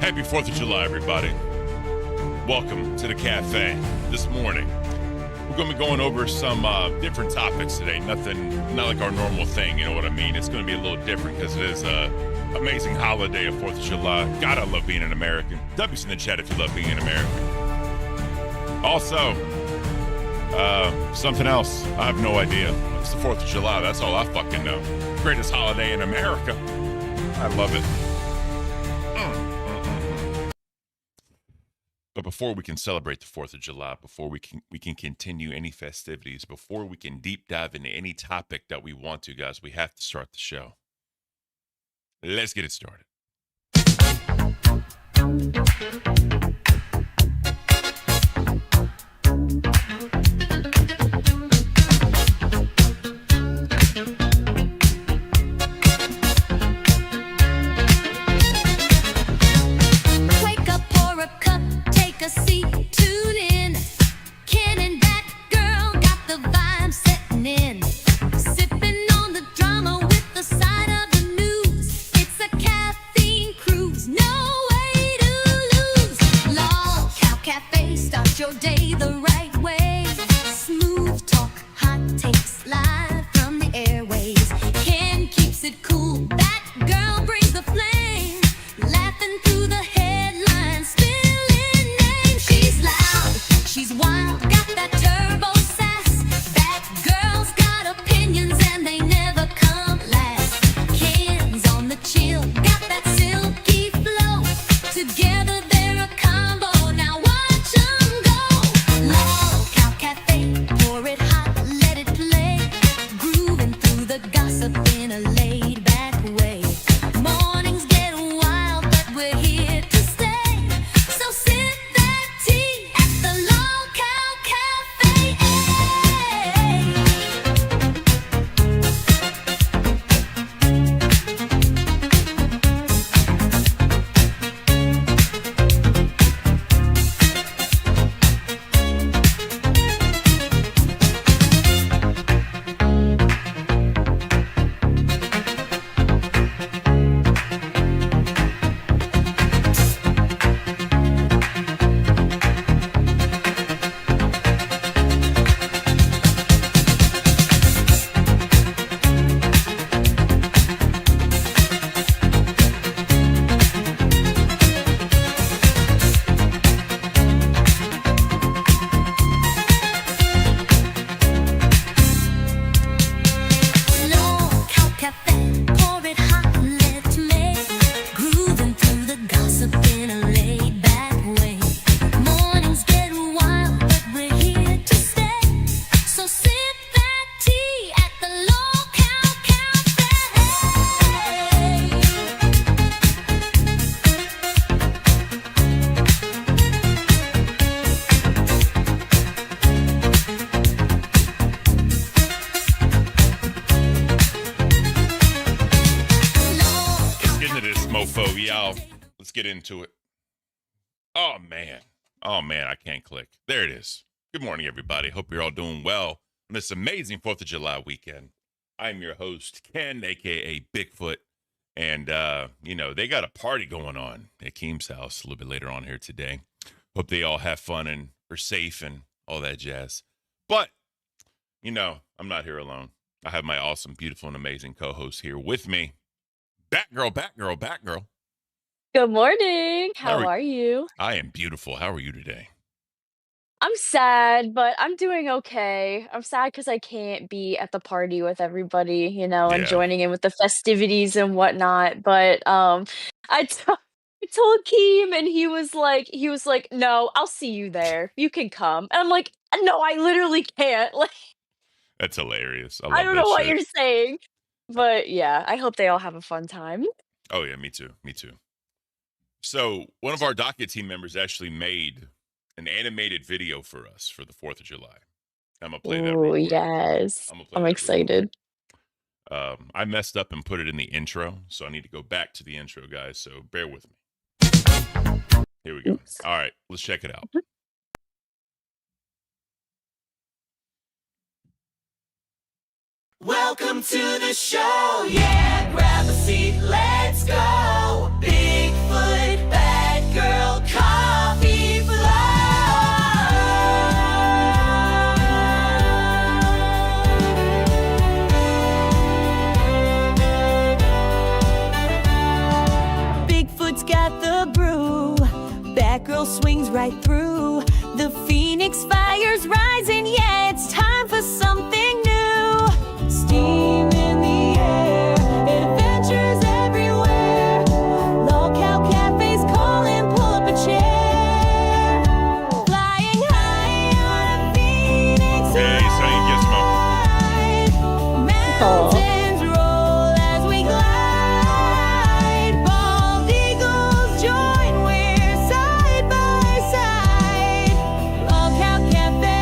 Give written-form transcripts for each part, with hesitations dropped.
Happy 4th of July, everybody. Welcome to the cafe this morning. We're going to be going over some different topics today. Not like our normal thing, you know what I mean? It's going to be a little different because it is an amazing holiday of 4th of July. God, I love being an American. W's in the chat if you love being an American. Also, something else. I have no idea. It's the 4th of July. That's all I fucking know. Greatest holiday in America. I love it. But before we can celebrate the 4th of July, before we can continue any festivities, before we can deep dive into any topic that we want to, guys, we have to start the show. Let's get it started. Into it. Oh man, I can't click. There it is. Good morning, everybody. Hope you're all doing well on this amazing 4th of July weekend. I'm your host, Ken, aka Bigfoot, and they got a party going on at Keem's house a little bit later on here today. Hope they all have fun and are safe and all that jazz. But I'm not here alone. I have my awesome, beautiful, and amazing co-host here with me. Batgirl. Good morning. How are you? I am beautiful. How are you today? I'm sad, but I'm doing okay. I'm sad because I can't be at the party with everybody, and Yeah. joining in with the festivities and whatnot. But I told Keem, and he was like, "No, I'll see you there. You can come." And I'm like, "No, I literally can't." Like, that's hilarious. I don't know what you're saying, but yeah, I hope they all have a fun time. Oh yeah, me too. So one of our docket team members actually made an animated video for us for the 4th of July. I'm going to play that real quick. Yes. I'm excited. I messed up and put it in the intro, so I need to go back to the intro, guys, so bear with me. Here we go. Oops. All right, let's check it out. Welcome to the show, yeah, grab a seat, let's go. Bigfoot, bad right through. The phoenix fire's rising, yeah, it's time for something new. Steam in the air, adventures everywhere. Locale cafes calling, pull up a chair. Flying high on a phoenix ride. Mountains roll as we glide. Bald eagles join, we're side by side. Locale Cafe,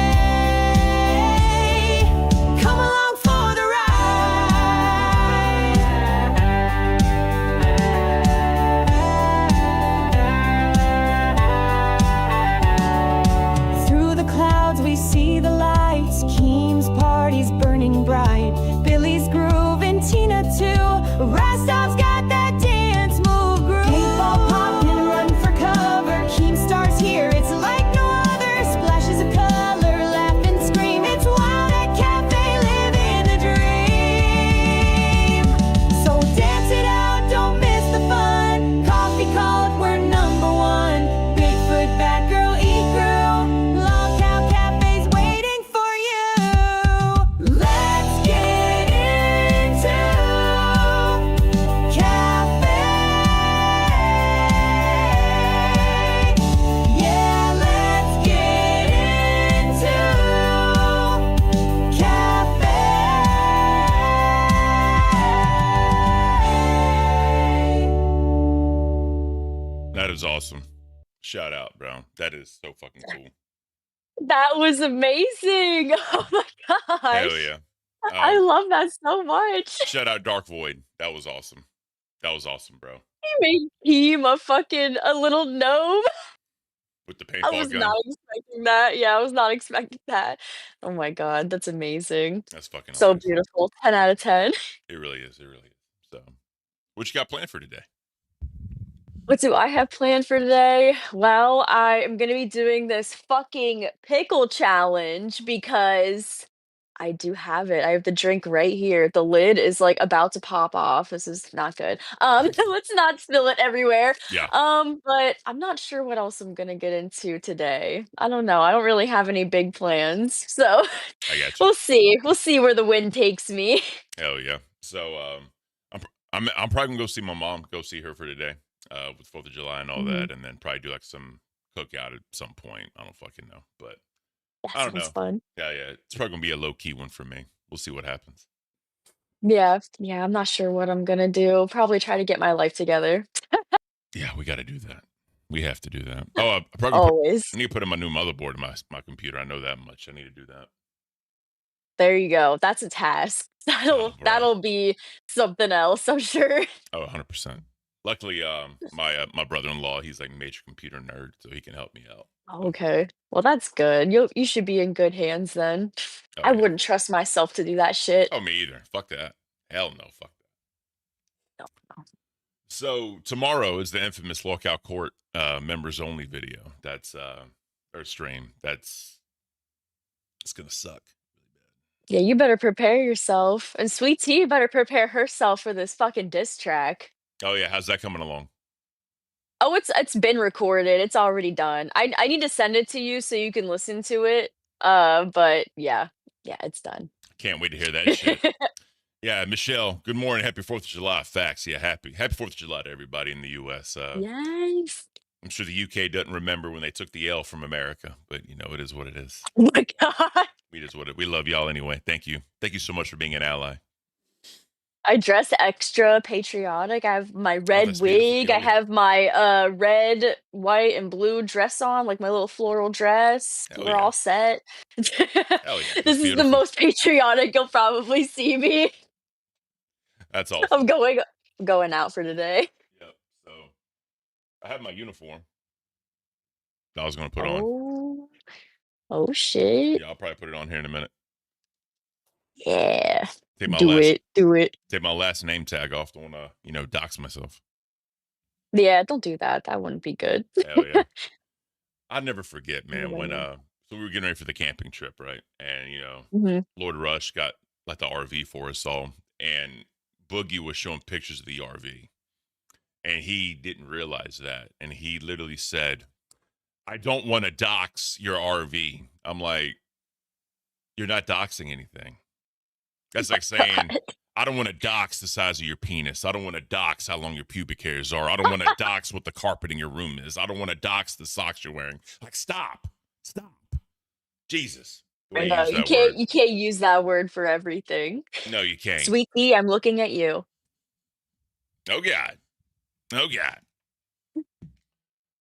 come along for the ride. Through the clouds we see the lights. Keem's party's burning bright. Billy's groove and Tina too. Rastop's got that dance move groove. Paintball pop and run for cover. Keem stars here, it's like no other. Splashes of color, laugh and scream. It's wild at cafe, living the dream. So dance it out, don't miss the fun. Coffee called, we're number one. Bigfoot, Batgirl, E-Crew. Locale Cafe's waiting for you. Let's get into cafe. Yeah, let's get into cafe. That is awesome. Shout out, bro. That is so fucking cool. That was amazing. Oh my Hell gosh. yeah. I love that so much. Shout out Dark Void. That was awesome. That was awesome, bro. He made Keem a little gnome. With the I paintball was gun. not expecting that. Yeah, I was not expecting that. Oh my god, that's amazing. That's fucking So awesome. beautiful. 10 out of 10. It really is. It really is. So, what you got planned for today? What do I have planned for today? Well, I am gonna be doing this fucking pickle challenge because I do have it. I have the drink right here. The lid is like about to pop off. This is not good. Let's not spill it everywhere. Yeah. But I'm not sure what else I'm gonna get into today. I don't know. I don't really have any big plans. So I got you. we'll see. We'll see where the wind takes me. Hell yeah. So, I'm probably gonna go see my mom. Go see her for today. With 4th of July and all Mhm. that, and then probably do like some cookout at some point. I don't fucking know, but That I don't sounds know. fun. Yeah. It's probably gonna be a low key one for me. We'll see what happens. Yeah, I'm not sure what I'm gonna do. Probably try to get my life together. Yeah, we got to do that. We have to do that. Oh, I Always. need to put in my new motherboard in my computer. I know that much. I need to do that. There you go. That's a task. Oh, bro. That'll be something else, I'm sure. Oh, 100%. Luckily, my brother-in-law, he's like a major computer nerd, so he can help me out. Okay. Well, that's good. You should be in good hands then. Oh, I yeah. wouldn't trust myself to do that shit. Oh, me either. Fuck that. Hell no. Fuck that. No. So tomorrow is the infamous Lockout Court members only video. That's or stream. It's gonna suck. Yeah, you better prepare yourself. And Sweet Tea better prepare herself for this fucking diss track. Oh yeah, how's that coming along? Oh, it's been recorded. It's already done. I need to send it to you so you can listen to it. But yeah. Yeah, it's done. Can't wait to hear that shit. Yeah, Michelle, good morning. Happy 4th of July. Facts. Yeah, happy 4th of July to everybody in the US. Yes. I'm sure the UK doesn't remember when they took the L from America, but you know, it is what it is. Oh my god. We love y'all anyway. Thank you. Thank you so much for being an ally. I dress extra patriotic. I have my red that's beautiful. wig. I Yeah. have my red, white, and blue dress on, like my little floral dress. Hell We're yeah. all set. Hell yeah. That's This is the beautiful. most patriotic you'll probably see me. That's awesome. I'm going out for today. Yep. So I have my uniform I was gonna put on. Oh. Oh shit. Yeah, I'll probably put it on here in a minute. Yeah. Take my Do it. Take my last name tag off. Don't wanna, dox myself. Yeah, don't do that. That wouldn't be good. Hell yeah. I'd never forget, man, when Whatever. so we were getting ready for the camping trip, right? And Mhm. Lord Rush got like the RV for us all, and Boogie was showing pictures of the RV. And he didn't realize that. And he literally said, I don't want to dox your RV. I'm like, you're not doxing anything. That's like saying, I don't want to dox the size of your penis. I don't want to dox how long your pubic hairs are. I don't want to dox what the carpet in your room is. I don't want to dox the socks you're wearing. Like, stop. Jesus. The way I you know use that word. you can't use that word for everything. No, you can't. Sweet Tea, I'm looking at you. Oh, God.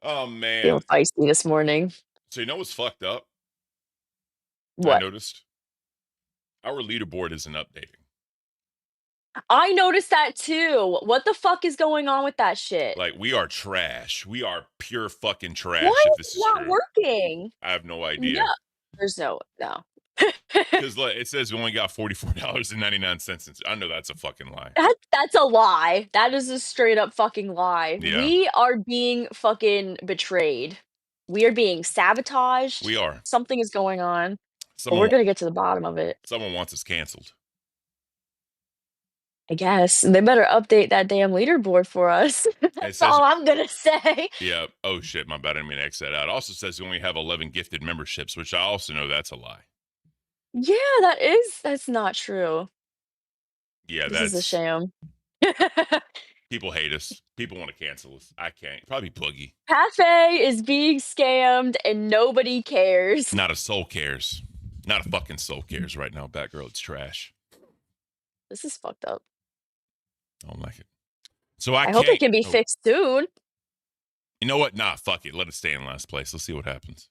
Oh, man. Feel feisty this morning. So you know what's fucked up? What? I noticed our leaderboard isn't updating. I noticed that too. What the fuck is going on with that shit? Like, we are trash. We are pure fucking trash Why if is this it is not true. working? I have no No, idea. there's no. Because it says we only got $44.99. I know that's a fucking lie. That's a lie. That is a straight up fucking lie. Yeah. We are being fucking betrayed. We are being sabotaged. We are. Something is going on. But we're gonna get to the bottom of it. Someone wants us canceled. I guess. They better update that damn leaderboard for us. That's all I'm gonna say. Yeah. Oh shit, my bad. I didn't mean to X that out. It also says we only have 11 gifted memberships, which I also know that's a lie. Yeah, that's not true. Yeah, This is a sham. People hate us. People want to cancel us. I can't. Probably Boogie. Cafe is being scammed and nobody cares. Not a soul cares. Not a fucking soul cares right now, Batgirl. It's trash. This is fucked up. I don't like it. So I hope it can be fixed soon. You know what? Nah, fuck it. Let it stay in last place. Let's see what happens.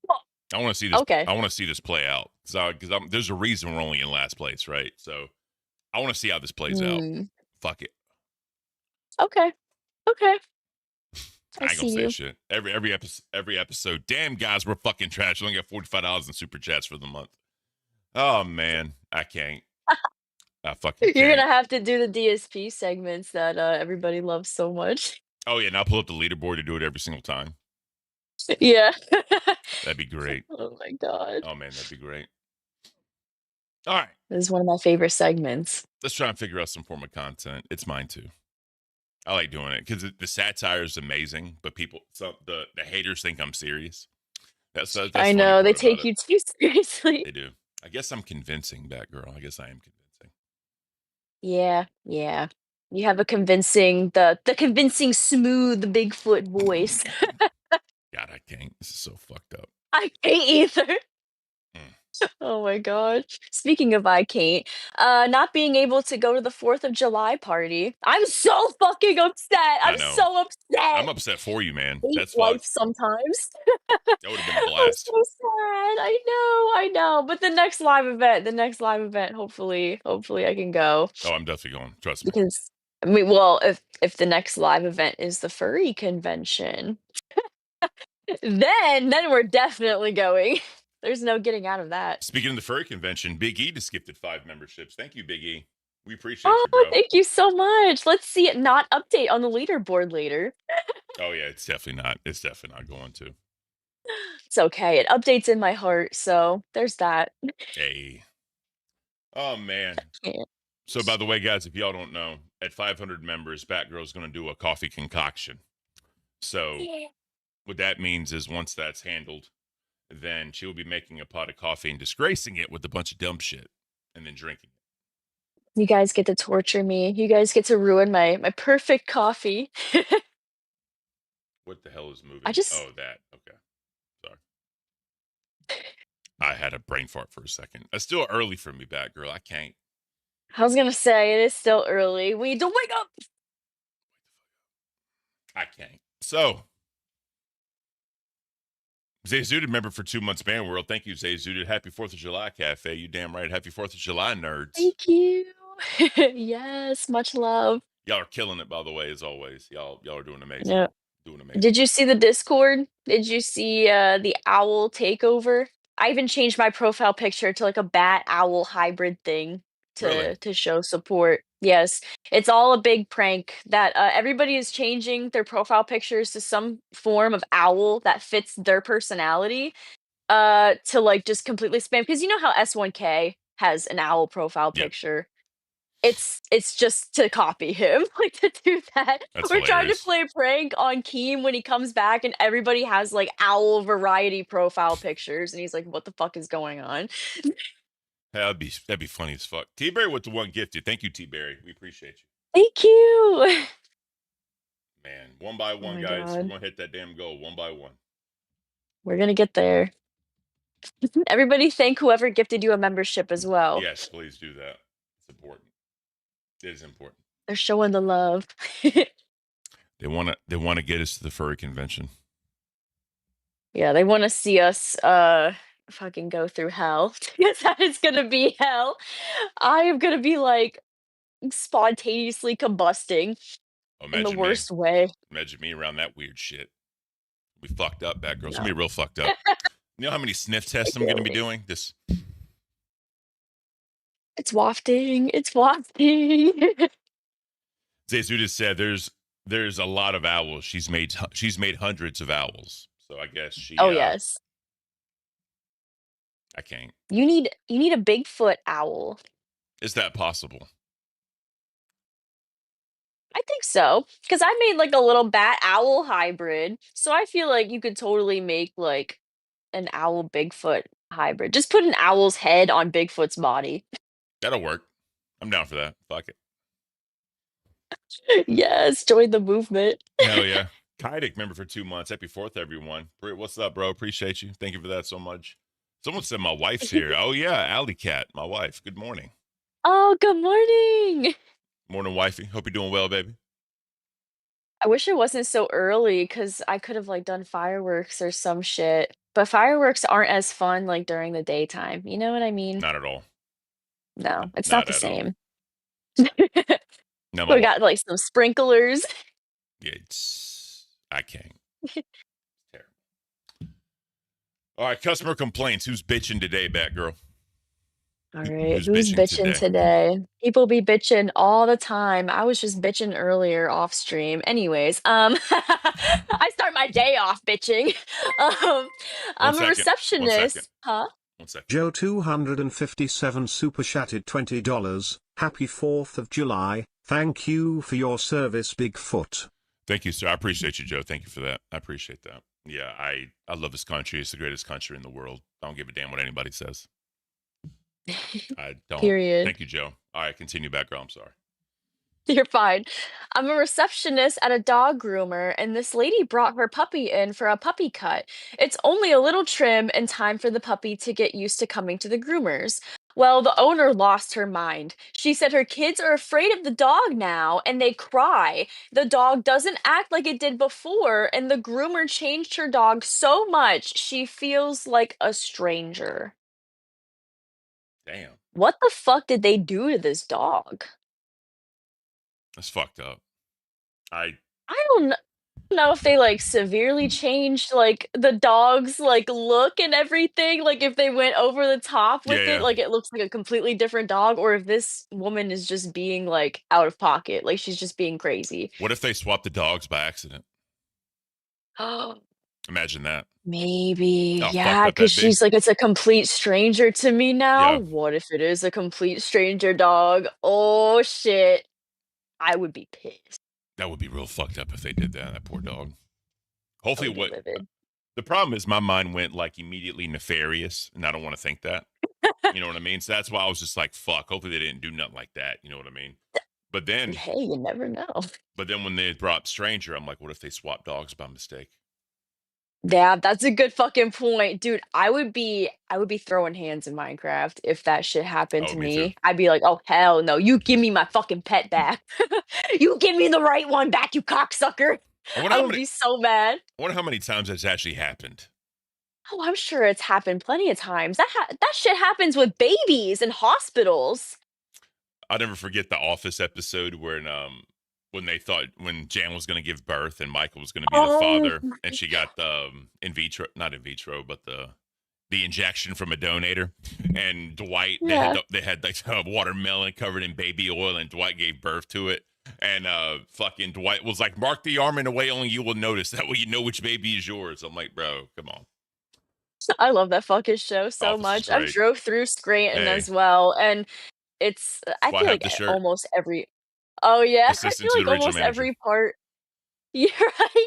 Well, I want to see this. Okay. I want to see this play out because there's a reason we're only in last place, right? So I want to see how this plays out. Fuck it. Okay. I ain't gonna say shit. Every episode. Damn, guys, we're fucking trash. We only got $45 in super chats for the month. Oh man, I can't. I fucking can't. You're gonna have to do the DSP segments that everybody loves so much. Oh yeah, and I'll pull up the leaderboard to do it every single time. Yeah. That'd be great. Oh my god. Oh man, that'd be great. All right. This is one of my favorite segments. Let's try and figure out some form of content. It's mine too. I like doing it because the satire is amazing, but the haters think I'm serious. That's I know they take you too seriously. They do. I guess I'm convincing, Batgirl. I guess I am convincing. Yeah. You have a convincing the convincing smooth Bigfoot voice. God, I can't. This is so fucked up. I can't either. Oh my god. Speaking of I can't, not being able to go to the 4th of July party. I'm so fucking upset. I'm so upset. I'm upset for you, man. That's life sometimes. That would have been a blast. I'm so sad. I know. But the next live event, hopefully I can go. Oh, I'm definitely going. Trust me. Because I mean, well, if the next live event is the furry convention, then we're definitely going. There's no getting out of that. Speaking of the furry convention, Big E just gifted 5 memberships. Thank you, Big E. We appreciate you, bro. Thank you so much. Let's see it not update on the leaderboard later. Oh yeah, it's definitely not. It's definitely not going to. It's okay. It updates in my heart, so there's that. Hey. Oh man. So by the way, guys, if y'all don't know, at 500 members, Batgirl's going to do a coffee concoction. So what that means is once that's handled, then she will be making a pot of coffee and disgracing it with a bunch of dumb shit and then drinking it. You guys get to torture me. You guys get to ruin my perfect coffee. What the hell is moving? Oh, that. Okay. Sorry. I had a brain fart for a second. It's still early for me, Batgirl. I can't. I was going to say, it is still early. We need to wake up. I can't. So, Zay Zooted member for 2 months, Man World. Thank you, Zay Zooted. Happy 4th of July, Cafe. You damn right. Happy 4th of July, nerds. Thank you. Yes, much love. Y'all are killing it, by the way, as always. Y'all are doing amazing. Yeah. Doing amazing. Did you see the Discord? Did you see the owl takeover? I even changed my profile picture to like a bat owl hybrid thing to show support. Yes, it's all a big prank that everybody is changing their profile pictures to some form of owl that fits their personality to like just completely spam, because you know how S1K has an owl profile picture. it's just to copy him, like to do that. That's We're trying to hilarious. play a prank on Keem when he comes back, and everybody has like owl variety profile pictures, and he's like, "What the fuck is going on?" Yeah, that'd be funny as fuck. T-Berry with the one gifted. Thank you, T-Berry. We appreciate you. Thank you. Man, one by Oh one, my guys. We're God. gonna hit that damn goal one by one. We're gonna get there. Everybody, thank whoever gifted you a membership as well. Yes, please do that. It's important. It is important. They're showing the love. They wanna get us to the furry convention. Yeah, they want to see us fucking go through hell. Because that is gonna be hell. I am gonna be like spontaneously combusting in the Imagine me. worst way. Imagine me around that weird shit. We fucked up, bad girls. It's No. gonna be real fucked up. You know how many sniff tests I'm gonna be doing? This It's wafting. It's wafting. Zezu just said there's a lot of owls. She's made hundreds of owls. So I guess she Oh yes. I can't. You need a Bigfoot owl. Is that possible? I think so. Because I made like a little bat owl hybrid. So I feel like you could totally make like an owl Bigfoot hybrid. Just put an owl's head on Bigfoot's body. That'll work. I'm down for that. Fuck it. Yes, join the movement. Hell yeah. Kaidik member for 2 months. Happy 4th, everyone. What's up, bro? Appreciate you. Thank you for that so much. Someone said my wife's here. Oh yeah, Alley Cat, my wife. Good morning. Oh, good morning. Morning, wifey. Hope you're doing well, baby. I wish it wasn't so early because I could have like done fireworks or some shit. But fireworks aren't as fun like during the daytime. You know what I mean? Not at all. No, it's Not not the at all. same. No, We got like some sprinklers. Yeah, I can't. Terrible. All right, customer complaints. Who's bitching today, Batgirl? All right, Who's who's bitching bitching today? People be bitching all the time. I was just bitching earlier off stream. Anyways, I start my day off bitching. I'm a second. receptionist. Huh? 1 second. Joe 257 super chatted $20. Happy 4th of July. Thank you for your service, Bigfoot. Thank you, sir. I appreciate you, Joe. Thank you for that. I appreciate that. Yeah, I love this country. It's the greatest country in the world. I don't give a damn what anybody says. I don't. Period. Thank you, Joe. All right, continue, Batgirl. I'm sorry. You're fine. I'm a receptionist at a dog groomer, and this lady brought her puppy in for a puppy cut. It's only a little trim and time for the puppy to get used to coming to the groomers. Well, the owner lost her mind. She said her kids are afraid of the dog now and they cry. The dog doesn't act like it did before, and the groomer changed her dog so much she feels like a stranger. Damn, What the fuck did they do to this dog? that's fucked up. I don't know if they like severely changed like the dog's like look and everything, like if they went over the top with Yeah. it, like it looks like a completely different dog, or if this woman is just being like out of pocket, like she's just being crazy. What if they swapped the dogs by accident? Oh, Imagine that. maybe. How fucked Yeah, up because that'd be. she's like, it's a complete stranger to me now. Yeah. What if it is a complete stranger dog? Oh shit. I would be pissed. That would be real fucked up if they did that. That poor dog. I Hopefully, would be livid. the problem is my mind went like immediately nefarious, and I don't want to think that. You know what I mean? So that's why I was just like, fuck. Hopefully, they didn't do nothing like that. You know what I mean? But then, Hey, you never know. when they brought Stranger, I'm like, what if they swapped dogs by mistake? Yeah, that's a good fucking point, dude. I would be throwing hands in Minecraft if that shit happened Oh, to me me. too. I'd be like, "Oh hell no! You give me my fucking pet back. You give me the right one back, you cocksucker." I would be so mad. I wonder how many times that's actually happened. Oh, I'm sure it's happened plenty of times. That shit happens with babies in hospitals. I'll never forget the Office episode when Jan was going to give birth and Michael was going to be the father, and she got the not in vitro, but the injection from a donator, and Dwight they had like a watermelon covered in baby oil, and Dwight gave birth to it, and fucking Dwight was like, "Mark the arm in a way only you will notice. That way you know which baby is yours." I'm like, bro, come on. I love that fucking show so Office is much. I've great. drove through Scranton Hey. as well, and it's That's I why I feel have like the shirt. almost every Oh yeah, I Assistant feel to like the regional almost manager. every part Yeah, right?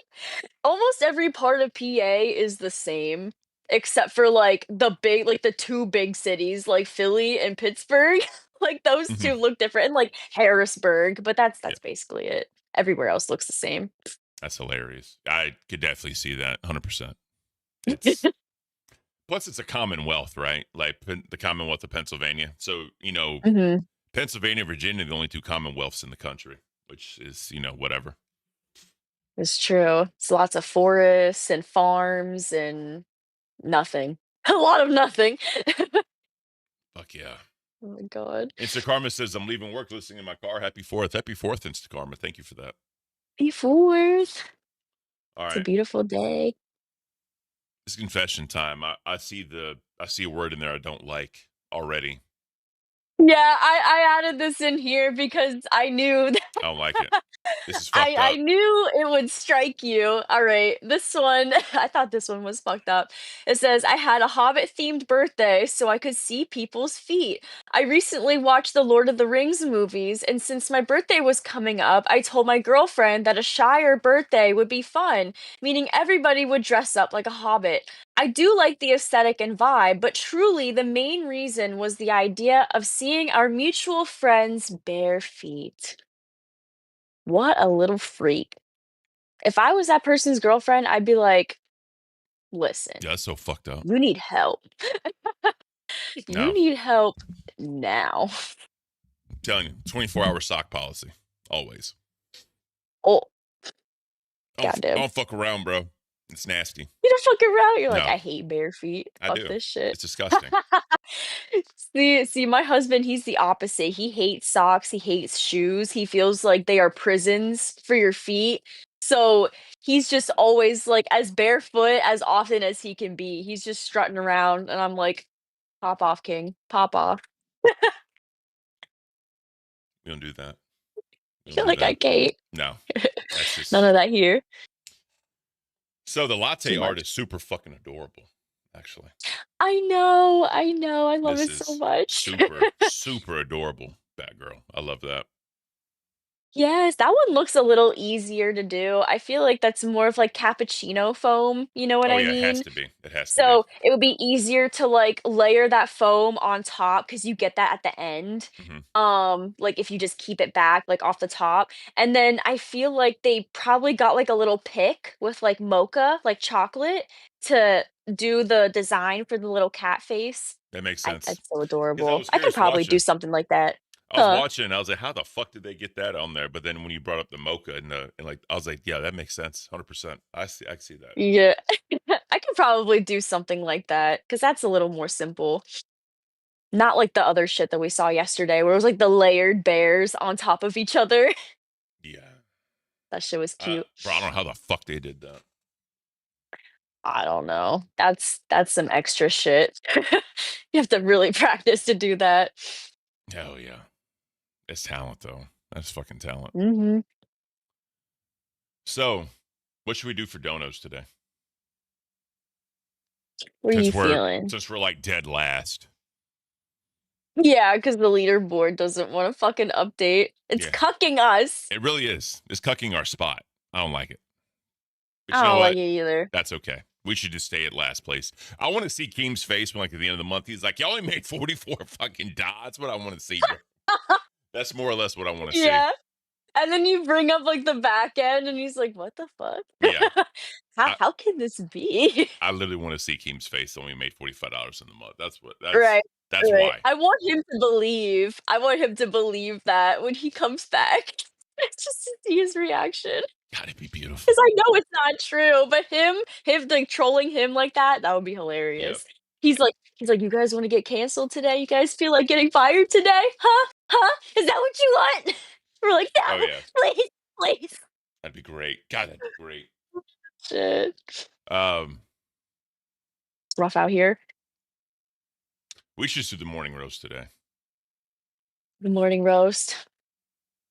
Almost every part of PA is the same, except for, like, the 2 big cities, like Philly and Pittsburgh. Like, those 2 Mhm. look different, and, like, Harrisburg, but that's Yeah, that's basically it. Everywhere else looks the same. that's hilarious. I could definitely see that 100%. It's plus it's a commonwealth, right? Like the Commonwealth of Pennsylvania. So, Mhm. Pennsylvania, Virginia, the only 2 commonwealths in the country, which is, whatever. It's true. It's lots of forests and farms and nothing. A lot of nothing. Fuck yeah. Oh my god. Instakarma says, I'm leaving work listening in my car. Happy 4th. Happy 4th, Instakarma. Thank you for that. Be forth. All It's a right. beautiful day. It's confession time. I see a word in there I don't like already. Yeah, I added this in here because I knew I don't like it. This is I fucked I up. knew it would strike you. All right, this one, I thought this one was fucked up. It says, I had a Hobbit themed birthday so I could see people's feet. I recently watched the Lord of the Rings movies, and since my birthday was coming up, I told my girlfriend that a Shire birthday would be fun, meaning everybody would dress up like a hobbit. I do like the aesthetic and vibe, but truly the main reason was the idea of seeing our mutual friends' bare feet. What a little freak. If I was that person's girlfriend, I'd be like, "Listen, Yeah, that's so fucked up. you need help. You No, need help now." I'm telling you, 24-hour sock policy. Always. Oh, I goddamn. don't fuck around, bro. It's nasty. You don't fuck around. You're like, No, "I hate bare feet. I Fuck do. this shit." It's disgusting. See, my husband, he's the opposite. He hates socks, he hates shoes. He feels like they are prisons for your feet. So, he's just always, like, as barefoot as often as he can be. He's just strutting around, and I'm like, "Pop off, king. Pop off." We don't do that. We don't Feel do like I that. can't. No, that's None just. of that here. So the Too latte art much. is super fucking adorable, actually. I know, I love This it so is much. super, super adorable, Batgirl. I love that. Yes, that one looks a little easier to do. I feel like that's more of like cappuccino foam, you know what Oh I yeah, it has mean? to be. It has to be. So it would be easier to like layer that foam on top because you get that at the end. Hmm. Like if you just keep it back like off the top. And then I feel like they probably got like a little pick with like mocha, like chocolate, to do the design for the little cat face. That makes I sense. That's so Because I adorable. was I could curious probably do watching. something like that. I was Huh. watching and I was like, how the fuck did they get that on there? But then when you brought up the mocha and like I was like, yeah, that makes sense. 100%. I see that. Yeah. I could probably do something like that because that's a little more simple. Not like the other shit that we saw yesterday where it was like the layered bears on top of each other. Yeah. That shit was cute. Bro, I don't know how the fuck they did that. I don't know. That's some extra shit. You have to really practice to do that. Hell yeah. It's talent though. That's fucking talent. Mhm. So, what should we do for donos today? What are you feeling? Since we're like dead last. Yeah, because the leaderboard doesn't want to fucking update. It's Yeah. cucking us. It really is. It's cucking our spot. I don't like it. But I you know don't like what? it either. That's okay. We should just stay at last place. I want to see Keem's face when, like, at the end of the month, he's like, "You only made 44 fucking dots." That's what I want to see, bro. That's more or less what I want to see. Yeah. And then you bring up like the back end and he's like, "What the fuck? Yeah. How I, how can this be?" I literally want to see Keem's face when we made $45 in the month. Right. That's Right. why. I want him to believe. I want him to believe that when he comes back, just to see his reaction. God, it'd be beautiful. Because I know it's not true, but him like trolling him like that would be Yep. hilarious. He's like, "You guys want to get canceled today? You guys feel like getting fired today? Huh? Huh? Is that what you want?" We're like, Oh, "No, yeah. please, please." That'd be great. God, that'd be great. Shit. Um, It's rough out here. we should just do the morning roast today. The morning roast.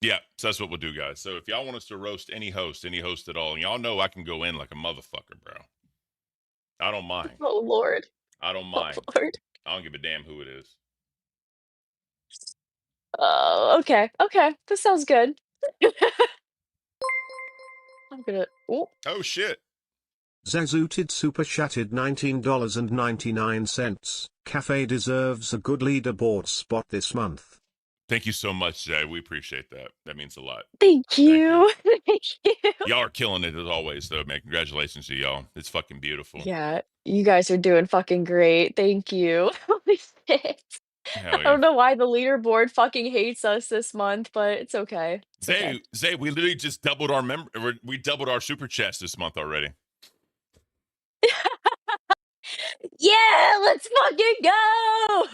Yeah, so that's what we'll do, guys. So if y'all want us to roast any host at all, and y'all know I can go in like a motherfucker, bro. I don't mind. Oh Lord. I don't Oh mind. Lord. I don't give a damn who it is. Okay. That sounds good. I'm gonna. Oh, Oh shit. Zazooted super chatted $19.99. Cafe deserves a good leaderboard spot this month. Thank you so much, Jay. We appreciate that. That means a lot. thank you. Thank you. Y'all are killing it as always, though, man. Congratulations to y'all. It's fucking beautiful. Yeah, you guys are doing fucking great. Thank you. Holy shit. I Hell yeah. don't know why the leaderboard fucking hates us this month, but it's okay. It's okay. Zay, we literally just doubled our we doubled our super chats this month already. Yeah, let's fucking go.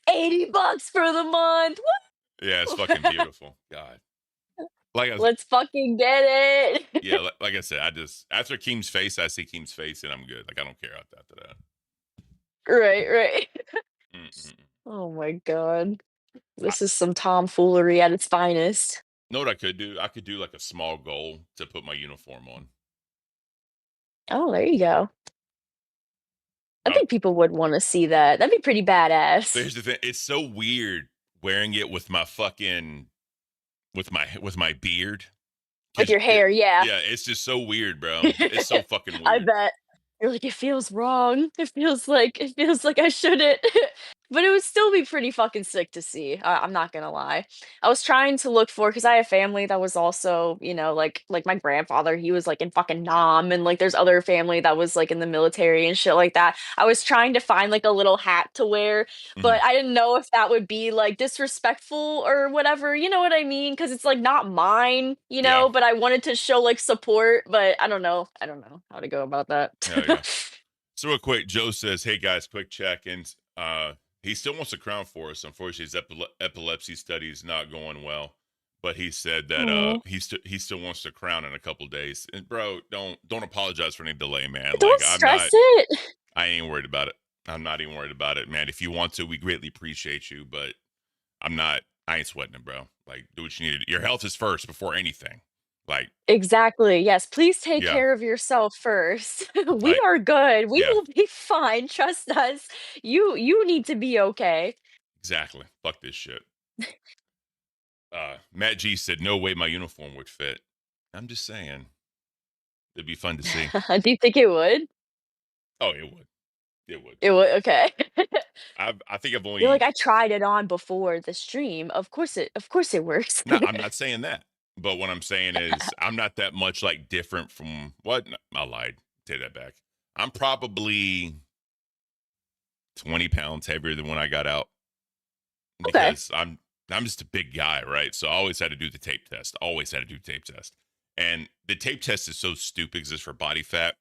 $80 for the month. Woo! Yeah, it's fucking beautiful. God. Like I, Let's fucking get it. yeah, like I said, after Keem's face, I see Keem's face and I'm good. Like I don't care after that. Right. Mm-mm. Oh my god. This is some tomfoolery at its finest. Know what I could do? I could do like a small goal to put my uniform on. Oh, there you go. I Oh. think people would want to see that. That'd be pretty badass. But here's the thing: it's so weird wearing it with my fucking with my beard. With your hair, yeah. Yeah, it's just so weird, bro. It's so fucking weird. I bet. You're like, it feels wrong. It feels like I shouldn't. But it would still be pretty fucking sick to see. I'm not gonna lie. I was trying to look for because I have family that was also, like my grandfather. He was like in fucking Nam, and like there's other family that was like in the military and shit like that. I was trying to find like a little hat to wear, but I didn't know if that would be like disrespectful or whatever. You know what I mean? Because it's like not mine, Yeah. But I wanted to show like support. But I don't know how to go about that. Hell yeah. So real quick, Joe says, "Hey guys, quick check-ins. He still wants a crown for us. Unfortunately, his epilepsy study is not going well, but he said that Aw. he still wants the crown in a couple days. And bro, don't apologize for any delay, man. Don't Like stress it. I ain't worried about it. I'm not even worried about it, man. If you want to, we greatly appreciate you, but I ain't sweating it, bro. Like, do what you need to do. Your health is first before anything. Like, Exactly. Yes. Please take Yeah. care of yourself first. We Like, are good. We yeah. will be fine. Trust us. You need to be okay. Exactly. Fuck this shit. Matt G said, "No way my uniform would fit." I'm just saying. It'd be fun to see. Do you think it would? Oh, it would. It would. It would. Okay. I think I've only You're like, I tried it on before the stream. Of course it works. No, I'm not saying that. But what I'm saying is I'm not that much like different from what? No, I lied. Take that back. I'm probably 20 pounds heavier than when I got out. Okay. Because I'm just a big guy, right? So I always had to do the tape test. And the tape test is so stupid because it's for body fat.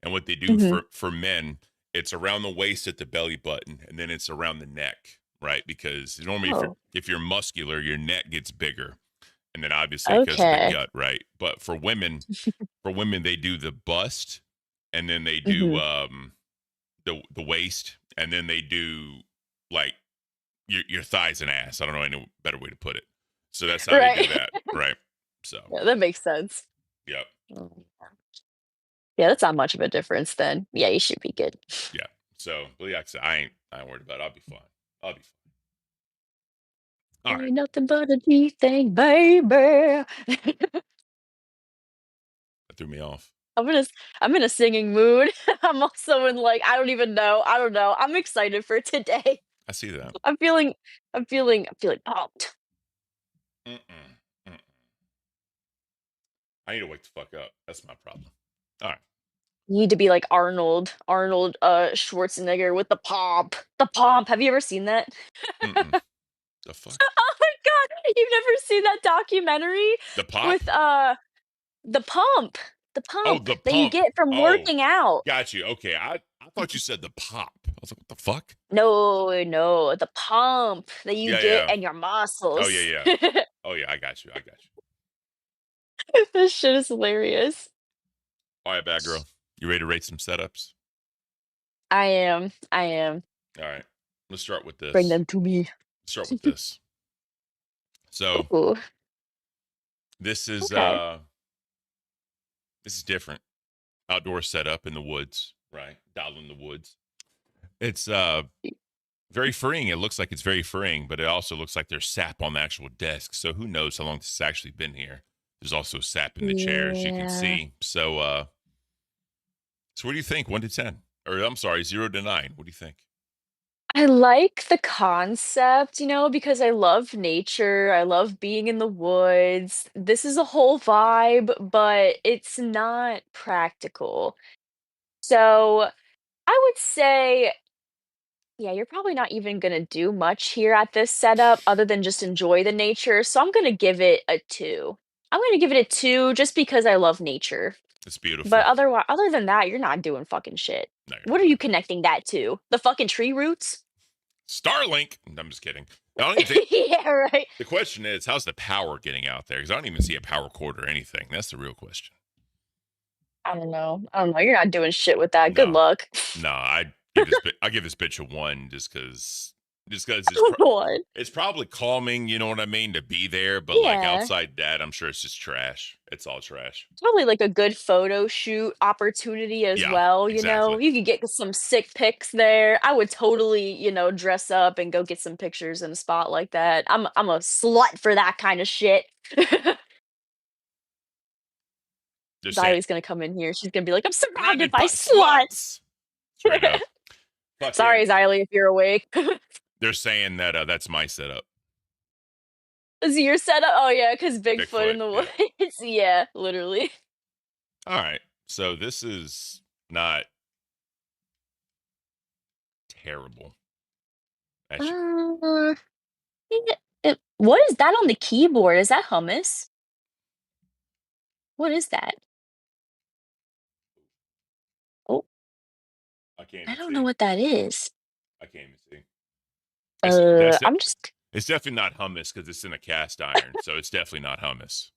And what they do for men, it's around the waist at the belly button, and then it's around the neck, right? Because normally if you're muscular, your neck gets bigger. And then obviously because of the gut, right? But for women, they do the bust, and then they do the waist, and then they do like your thighs and ass. I don't know any better way to put it. So that's how they do that, right? So Yeah, that makes sense. Yep. Yeah, that's not much of a difference then. Yeah, you should be good. Yeah. So, but yeah, I ain't worried about it. I'll be fine. All right. Ain't nothing but a G thing, baby. That threw me off. I'm in a singing mood. I'm also in like I don't know. I'm excited for today. I see that. I'm feeling pumped. I need to wake the fuck up. That's my problem. All right. You need to be like Arnold Schwarzenegger with the pomp. The pomp. Have you ever seen that? The fuck? Oh my god, you've never seen that documentary The pop? with the pump. The pump the that you pump. get from working out. Got you. Okay. I thought you said the pop. I was like, what the fuck? No, the pump that you get in your muscles. Oh yeah. Oh yeah, I got you. This shit is hilarious. All right, bad girl. You ready to rate some setups? I am. All right. Let's start with this. Bring them to me. Start with this. So Ooh. this is different. Outdoor setup in the woods, right? Down in the woods. It's very freeing. It looks like it's very freeing, but it also looks like there's sap on the actual desk. So who knows how long this has actually been here? There's also sap in the chair, as you can Yeah. see. So what do you think? 1 to 10, or I'm sorry, 0 to 9. What do you think? I like the concept, because I love nature. I love being in the woods. This is a whole vibe, but it's not practical. So I would say, yeah, you're probably not even going to do much here at this setup other than just enjoy the nature. So I'm going to give it a 2. I'm going to give it a 2 just because I love nature. It's beautiful. But other than that, you're not doing fucking shit. No, you're What not are you doing connecting that to? The fucking tree roots? Starlink. I'm just kidding. I don't even think. Yeah, right. The question is, how's the power getting out there? Because I don't even see a power cord or anything. That's the real question. I don't know. You're not doing shit with that. Good No. luck. No, I give this bitch a 1 just because One. it's probably calming. You know what I mean, to be there. But like Yeah. outside that, I'm sure it's just trash. It's all trash. Probably like a good photo shoot opportunity as Yeah, well, exactly. You could get some sick pics there. I would totally, dress up and go get some pictures in a spot like that. I'm a slut for that kind of shit. Just saying. Zylie's gonna come in here. She's gonna be like, I'm surrounded Surrounded by by sluts. Straight up. Fuck Sorry, yeah. Zylie, if you're awake. They're saying that that's my setup. Is it your setup? Oh yeah, because Bigfoot in Bigfoot, the yeah. woods. Yeah, literally. All right. So this is not terrible. Actually, Uh, what is that on the keyboard? Is that hummus? What is that? Oh, I can't I even don't see. know what that is. I can't even see. It's I'm just. it's definitely not hummus because it's in a cast iron, so it's definitely not hummus.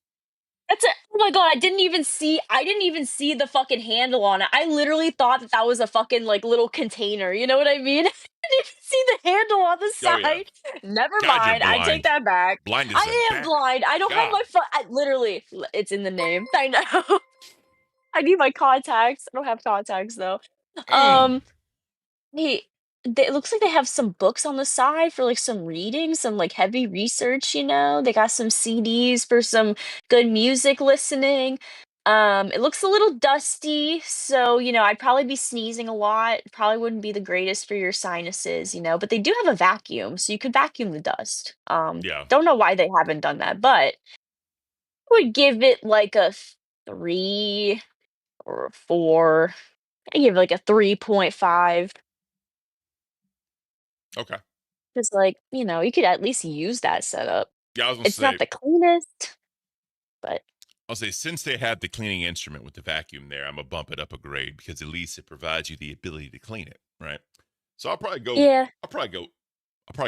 That's a. Oh my god! I didn't even see. I didn't even see the fucking handle on it. I literally thought that was a fucking like little container. You know what I mean? I didn't even see the handle on the Oh, yeah. side. Never God, you're mind. I take blind. that back. Blind as a I am bat. blind. I don't have God. my phone. Literally, it's in the name. I know. I need my contacts. I don't have contacts though. Mm. Hey, it looks like they have some books on the side for like some reading, some like heavy research, They got some CDs for some good music listening. It looks a little dusty, so I'd probably be sneezing a lot. Probably wouldn't be the greatest for your sinuses, but they do have a vacuum, so you could vacuum the dust. Yeah. Don't know why they haven't done that, but I would give it like a 3 or a 4. I give it like a 3.5. Okay. Because, like, you could at least use that setup. Yeah, I was gonna It's not say. the cleanest, but I'll say since they have the cleaning instrument with the vacuum there, I'm gonna bump it up a grade because at least it provides you the ability to clean it, right? So I'll probably go. yeah, I'll probably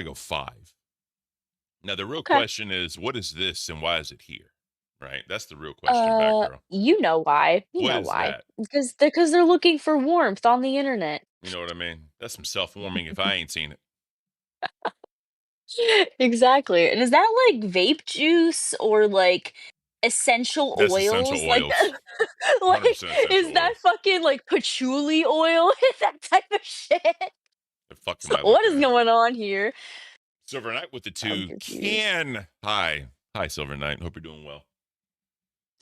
go 5. Now the real okay. question is, what is this and why is it here? Right? That's the real question, Batgirl. You know why. You What know is why. that? Because they're looking for warmth on the internet. You know what I mean? That's some self-warming if I ain't seen it. Exactly. And is that like vape juice or like essential That's essential oils? Like oils. like 100% essential is that oils. fucking like patchouli oil? That type of shit. The fuck am I What looking is at? going on here? Silver Knight with the I'm 2 confused. can. Hi, Silver Knight. Hope you're doing well.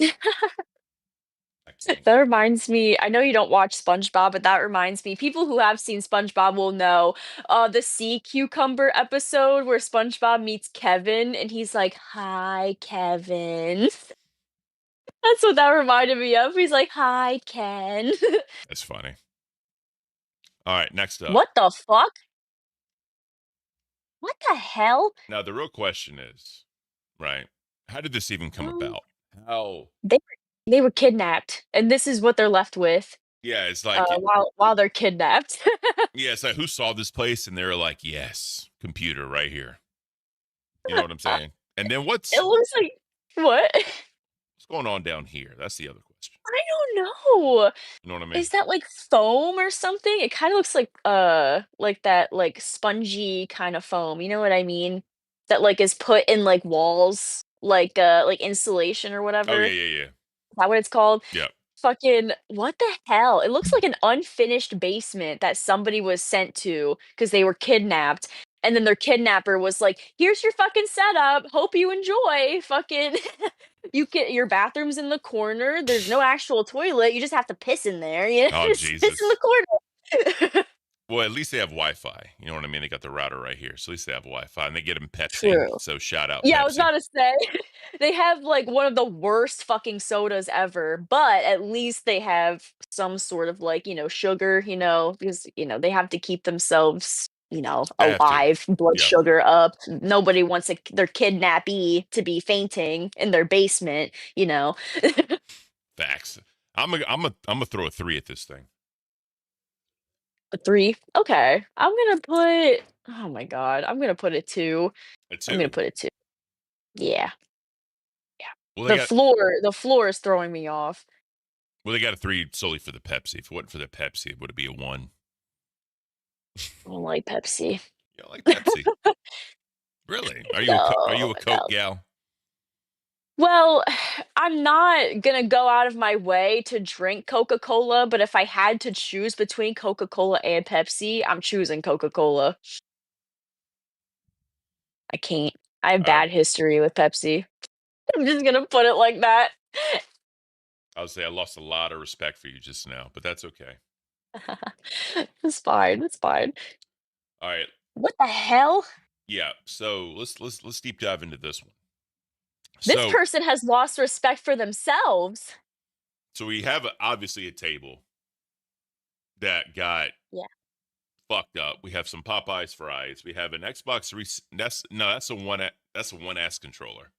I can't. That reminds me, I know you don't watch SpongeBob, but that reminds me, people who have seen SpongeBob will know the sea cucumber episode where SpongeBob meets Kevin and he's like, "Hi, Kevin." That's what that reminded me of. He's like, "Hi, Ken." That's funny. All right, next up. What the fuck? What the hell? Now the real question is, right? How did this even come Um, about? How? they were kidnapped, and this is what they're left with Yeah, it's like while they're kidnapped. yeah, it's like who saw this place and they were like, yes, computer right here. You know what I'm saying? And then It looks like what? what's going on down here? That's the other question. I don't know. You know what I mean? Is that like foam or something? It kind of looks like that like spongy kind of foam. You know what I mean? That like is put in like walls, like insulation or Oh whatever. yeah, Is yeah, yeah. that what it's called? Yeah. fucking what the hell? It looks like an unfinished basement that somebody was sent to because they were kidnapped. And then their kidnapper was like, "Here's your fucking setup. Hope you enjoy. Fucking you get your bathroom's in the corner. There's no actual toilet. You just have to piss in there. You know, Oh, just piss in Jesus. the corner." Well, at least they have Wi-Fi. You know what I mean? They got the router right here. So at least they have Wi-Fi. And they get them Pepsi. True. So shout out Yeah, I was Pepsi. about to say they have like one of the worst fucking sodas ever, but at least they have some sort of like, sugar, because they have to keep themselves, They have to. alive, blood Yeah. sugar up. Nobody wants their kidnappee to be fainting in their basement, Facts. I'm gonna throw a 3 at this thing. A 3. Okay. Oh my God, I'm gonna put a 2. A I'm gonna 2. put a 2. Yeah. Well, The floor is throwing me off. they got a 3 solely for the Pepsi. If it wasn't for the Pepsi, would it be a 1? I don't like Pepsi. You don't like Pepsi? Really? Are you No, a Coke no. gal? Well, I'm not gonna go out of my way to drink Coca-Cola, but if I had to choose between Coca-Cola and Pepsi, I'm choosing Coca-Cola. I can't. I have All right. bad history with Pepsi. I'm just gonna put it like that. I would say I lost a lot of respect for you just now, but that's okay. It's fine. It's fine. All right. What the hell? Yeah. So let's deep dive into this one. This So person has lost respect for themselves. we have obviously a table that got Yeah. fucked up. We have some Popeyes fries. We have an Xbox 3. That's a one S controller,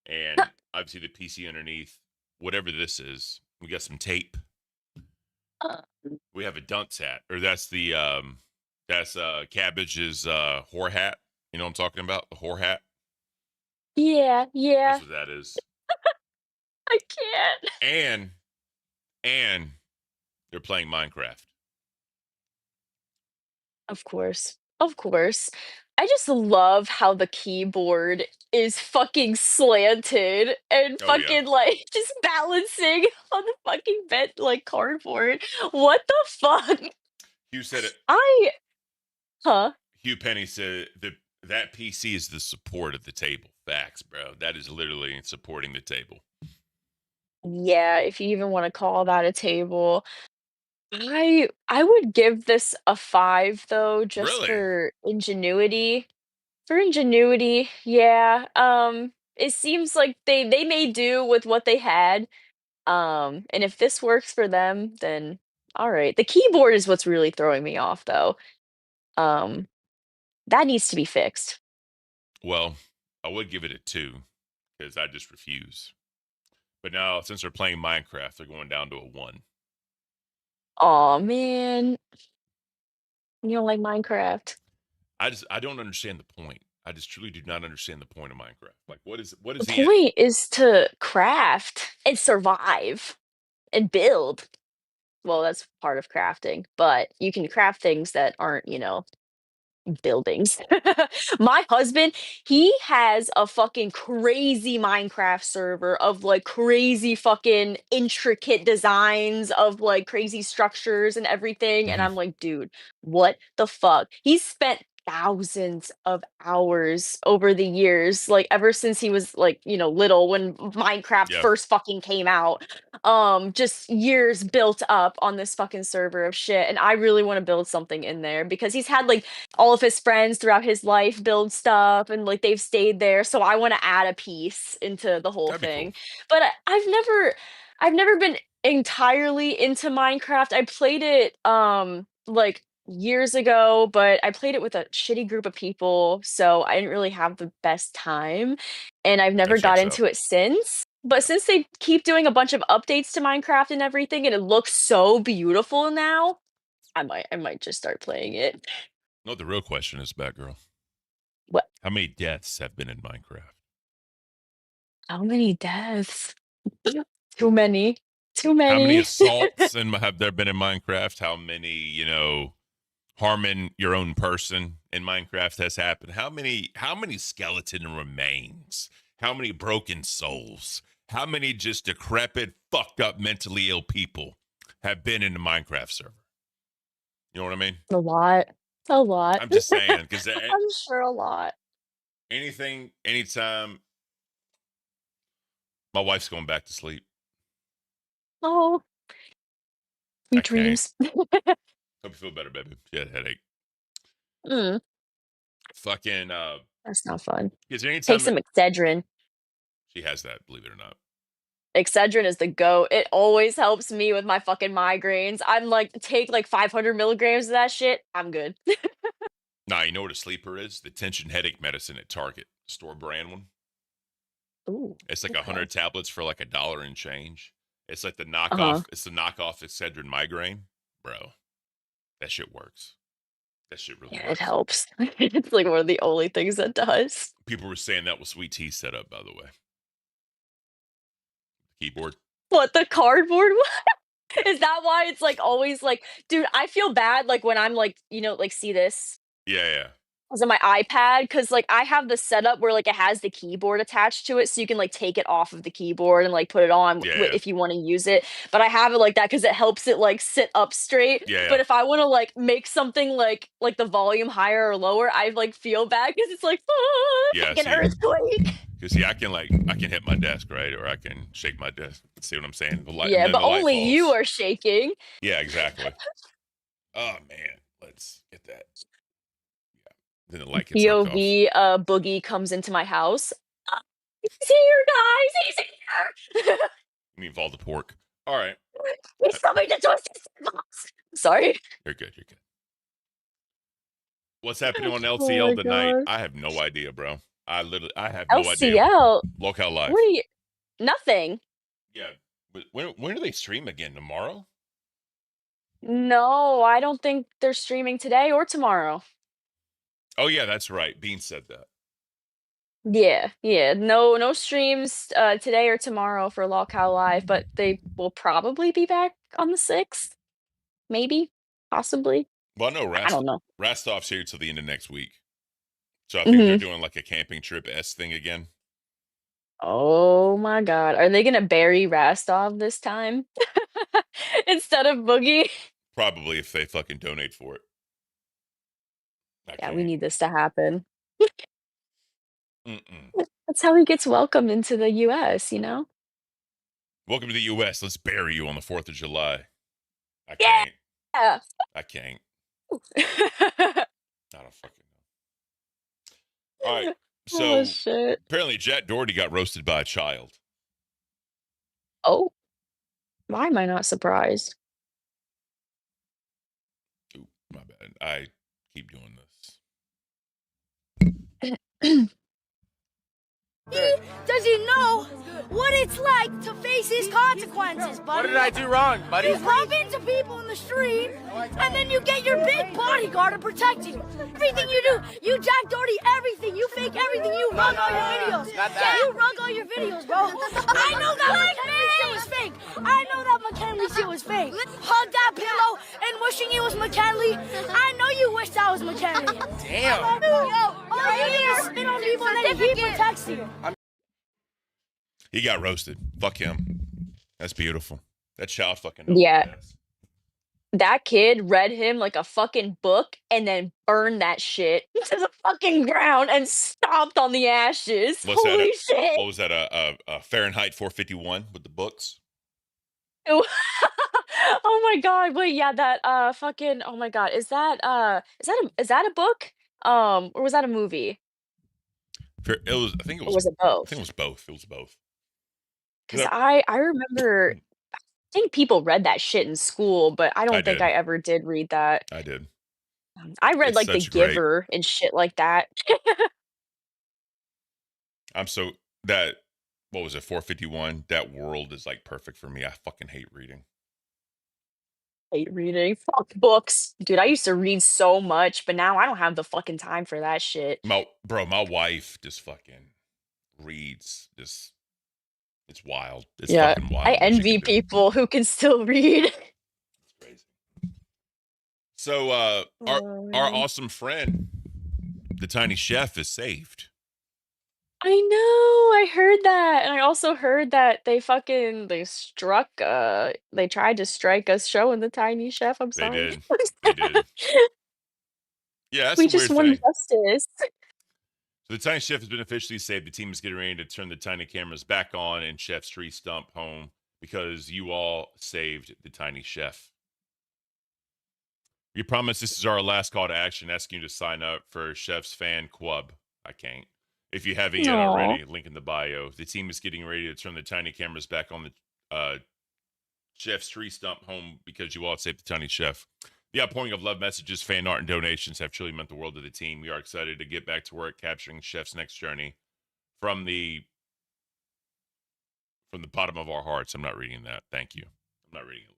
and obviously the PC underneath. Whatever this is, we got some tape. Uh, We have a dunce hat, or that's Cabbage's whore hat. You know what I'm talking about? The whore hat. yeah, yeah. That's what that is. I can't. And they're playing Minecraft. Of course. Of course. I just love how the keyboard is fucking slanted and Oh yeah. fucking like just balancing on the fucking bed like cardboard. What the fuck? Hugh said it. I huh? Hugh Penny said that PC is the support of the table. Facts, bro. That is literally supporting the table. Yeah, if you even want to call that a table. I would give this a 5 though, just Really? for ingenuity. For ingenuity, yeah. It seems like they may do with what they had. And if this works for them, then all right. The keyboard is what's really throwing me off though. Um, that needs to be fixed. Well, I would give it a 2 because I just refuse. But now, since they're playing Minecraft, they're going down to a 1. Oh man, you don't like Minecraft. I don't understand the point. I just truly do not understand the point of Minecraft. Like, what is The the point is to craft and survive and build. Well, that's part of crafting, but you can craft things that aren't, buildings. My husband, he has a fucking crazy Minecraft server of like crazy fucking intricate designs of like crazy structures and everything. And Mhm. I'm like, dude, what the fuck? He's spent thousands of hours over the years, like ever since he was like, little when Minecraft Yeah. first fucking came out. Just years built up on this fucking server of shit. And I really want to build something in there because he's had like all of his friends throughout his life build stuff and like they've stayed there, so I want to add a piece into the whole That'd be cool. thing. But I've never been entirely into Minecraft. I played it like years ago, but I played it with a shitty group of people, so I didn't really have the best time, and I've That never got checks out. into it since. But Yeah. since they keep doing a bunch of updates to Minecraft and everything and it looks so beautiful now, I might just start playing it. No, the real question is, Batgirl, What? how many deaths have been in Minecraft? How many deaths? Too many. Too How many many. assaults have there been in Minecraft? How many, harming your own person in Minecraft has happened? How many skeleton remains? How many broken souls How many just decrepit, fucked up, mentally ill people have been in the Minecraft server? You know what I mean? A lot. A lot. I'm just saying, because I'm sure a lot. anything, anytime, my wife's going back to sleep. Oh. I Sweet can't. dreams. Hope you feel better, baby. She had a headache. Mm, Fucking, that's not fun. because Take anytime some Excedrin. she has that, believe it or not. Excedrin is the GOAT. It always helps me with my fucking migraines. I'm like, take like 500 milligrams of that shit. I'm good. Nah, you know what a sleeper is? The tension headache medicine at Target, store brand one. Ooh. It's like Okay. 100 tablets for like $1 and change. It's like the knockoff. Uh-huh. It's the knockoff Excedrin migraine, bro. That shit works. That shit really Yeah, it works. helps. It's like one of the only things that does. People were saying that was Sweet Tea set up, by the way. Keyboard. What, the cardboard one? Is that why it's like always like, dude, I feel bad like when I'm like, like see this Yeah. was on my iPad because like I have the setup where like it has the keyboard attached to it, so you can like take it off of the keyboard and like put it on Yeah. if you want to use it. But I have it like that because it helps it like sit up straight. Yeah. But if I want to like make something like the volume higher or lower, I like feel bad because it's like, Yeah, like an see. earthquake. Because see, I can hit my desk, right? Or I can shake my desk. See what I'm saying? The light, Yeah, and then but the light only you falls. are shaking. Yeah, exactly. Oh man, let's get that. Yeah. Then the light gets knocked off. POV Boogie comes into my house. He's here, guys. He's here. You mean Voldemort? All right, He's coming to Twisted Box. Sorry. you're good. You're good. What's happening on Oh LCL my tonight? God. I have no idea, bro. I have no idea. LCL. Locale Live. What are you? Nothing. Yeah. But when do they stream again? Tomorrow? No, I don't think they're streaming today or tomorrow. Oh yeah, that's right. Bean said that. Yeah. No streams today or tomorrow for Locale Live, but they will probably be back on the 6th. Maybe. Possibly. Well, no, I don't know. Rastov's here till the end of next week. So I think they're Mhm. doing like a camping trip thing again. Oh my God. Are they gonna bury Rastov this time? Instead of Boogie? Probably if they fucking donate for it. Yeah, we need this to happen. Mm-mm. That's how he gets welcomed into the US, you know? Welcome to the U.S. Let's bury you on the 4th of July. I Yeah. can't. I can't. I don't fucking know. All right. So Oh shit. apparently Jet Doherty got roasted by a child. Oh. Why am I not surprised? Ooh, my bad. I keep doing this. Does he know what it's like to face his consequences, buddy? What did I do wrong, buddy? You bump into people in the street, and then you get your big bodyguard to protect you. Everything you do, you Jack Doherty everything. You fake everything. You rug all your videos. Not that. You rug all your videos, bro. I know that McKinley shit was fake. I know that McKinley shit was fake. Hug that pillow and wishing it was McKinley. I know you wish that was McKinley. Damn. Yo, you spit on people and then he protects you. He got roasted. Fuck him. That's beautiful. That child fucking knows Yeah. what it is. That kid read him like a fucking book and then burned that shit to the fucking ground and stomped on the ashes. What's that? Holy shit. What was that? A Fahrenheit 451 with the books? Oh my God. Wait, yeah, that fucking oh my God. Is that a book? Or was that a movie? It was. I think it Or was. was it I both? think it was both. It was both. Because I remember I think people read that shit in school, but I don't think did. I ever did read that. I did. I read It's like The such great- Giver and shit like that. I'm so that. What was it? 451. That world is like perfect for me. I fucking hate reading. Hate reading. Fuck books. Dude, I used to read so much, but now I don't have the fucking time for that shit. My wife just fucking reads. Just it's wild. It's Yeah, fucking wild. I what she envy can do. people who can still read. It's crazy. So our Oh, our man. awesome friend, the tiny chef, is saved. I know, I heard that, and I also heard that they tried to strike us showing the Tiny Chef, I'm They sorry. did. They did. Yeah, that's We a just weird want thing. justice. So the Tiny Chef has been officially saved. The team is getting ready to turn the Tiny cameras back on in Chef's tree stump home because you all saved the Tiny Chef. We promise this is our last call to action, asking you to sign up for Chef's Fan Club. I can't. If you haven't yet Aw. already, link in the bio. The team is getting ready to turn the Tiny cameras back on the Chef's tree stump home because you all saved the Tiny Chef. The outpouring of love messages, fan art, and donations have truly meant the world to the team. We are excited to get back to work capturing Chef's next journey from the bottom of our hearts. I'm not reading that. Thank you. I'm not reading it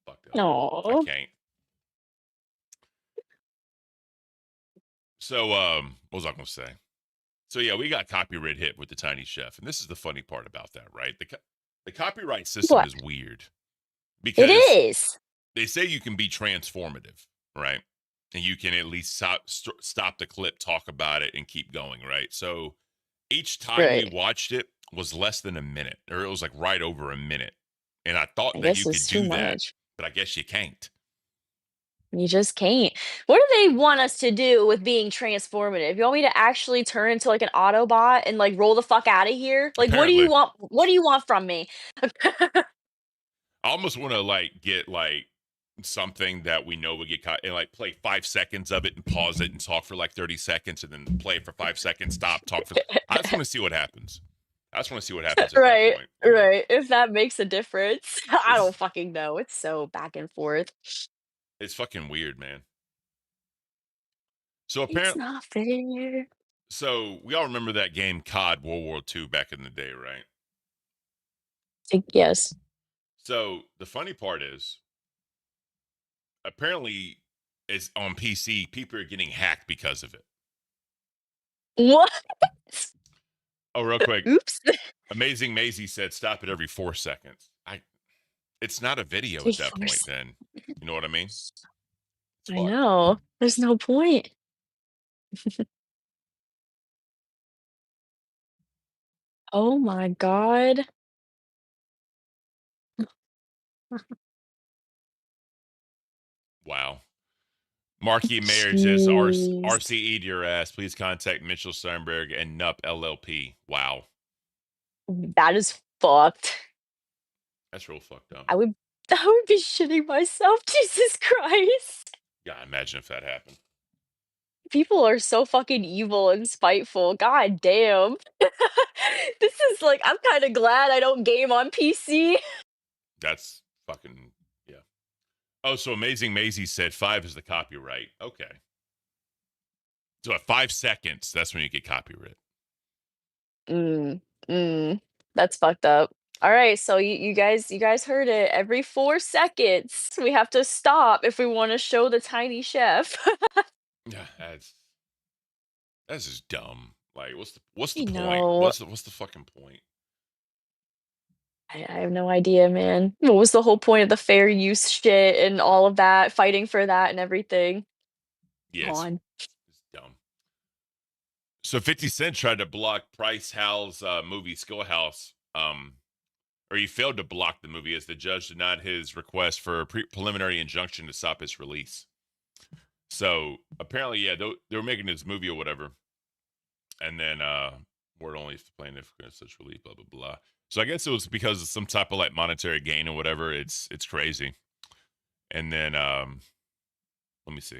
like that. Fucked up. I Aw. can't. So, what was I going to say? So, yeah, we got copyright hit with the Tiny Chef. And this is the funny part about that, right? The copyright system What? is weird It because is. they say you can be transformative, right? And you can at least stop the clip, talk about it, and keep going, right? So each time we Right. watched it was less than a minute, or it was like right over a minute. And I thought I that guess you could it's too do that, much. but I guess you can't. You just can't. What do they want us to do with being transformative? You want me to actually turn into like an Autobot and like roll the fuck out of here? Like what do you Apparently, want? What do you want from me? I almost want to like get like something that we know would get caught and like play 5 seconds of it and pause it and talk for like 30 seconds and then play it for 5 seconds, stop, talk for. I just want to see what happens. I just want to see what happens at that Right, point. You know? right. If that makes a difference. I don't It's fucking know. It's so back and forth. it's fucking weird, man. So It's apparently, not fair. so we all remember that game COD World War II back in the day, right? Yes. So the funny part is, apparently, is on PC, people are getting hacked because of it. What? Oh, real quick, Oops. Amazing Maisie said, "Stop it every 4 seconds." It's not a video at that point. Then, you know what I mean? It's I fucked. know. There's no point. Oh my god. Wow. Marquee Mayor says, Jeez. RCE to your ass. Please contact Mitchell Sternberg and NUP LLP. Wow. That is fucked. That's real fucked up. I would be shitting myself. Jesus Christ. Yeah, imagine if that happened. People are so fucking evil and spiteful. God damn. This is like I'm kind of glad I don't game on PC. That's fucking, yeah. Oh, so Amazing Maisie said 5 is the copyright. Okay. So at 5 seconds, that's when you get copyright. That's fucked up. All right, so you guys heard it. Every 4 seconds, we have to stop if we want to show the Tiny Chef. Yeah, that's just dumb. Like, what's the I point? know. What's the fucking point? I have no idea, man. What was the whole point of the fair use shit and all of that, fighting for that and everything? Come Yes, on. it's dumb. So 50 Cent tried to block Price Howell's movie Schoolhouse. Or he failed to block the movie as the judge denied his request for a preliminary injunction to stop its release. So apparently, yeah, they were making this movie or whatever. And then word only if the plaintiff grants such relief, blah, blah, blah. So I guess it was because of some type of like monetary gain or whatever. It's crazy. And then let me see.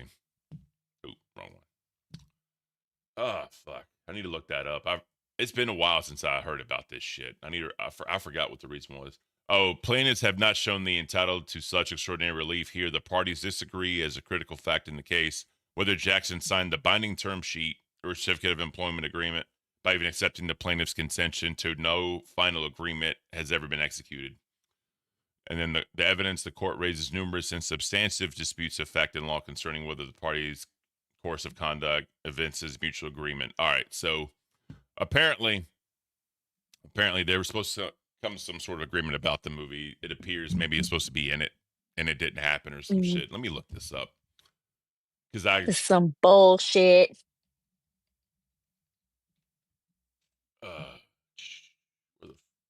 Oh, wrong one. Oh, fuck. I need to look that up. It's been a while since I heard about this shit. I forgot what the reason was. Oh, plaintiffs have not shown the entitled to such extraordinary relief. Here, the parties disagree as a critical fact in the case whether Jackson signed the binding term sheet or certificate of employment agreement by even accepting the plaintiff's consension to no final agreement has ever been executed. And then the evidence, the court raises numerous and substantive disputes of fact and law concerning whether the parties' course of conduct evinces mutual agreement. All right, so apparently they were supposed to come to some sort of agreement about the movie. It appears maybe it's supposed to be in it, and it didn't happen or some shit. Let me look this up because This is some bullshit.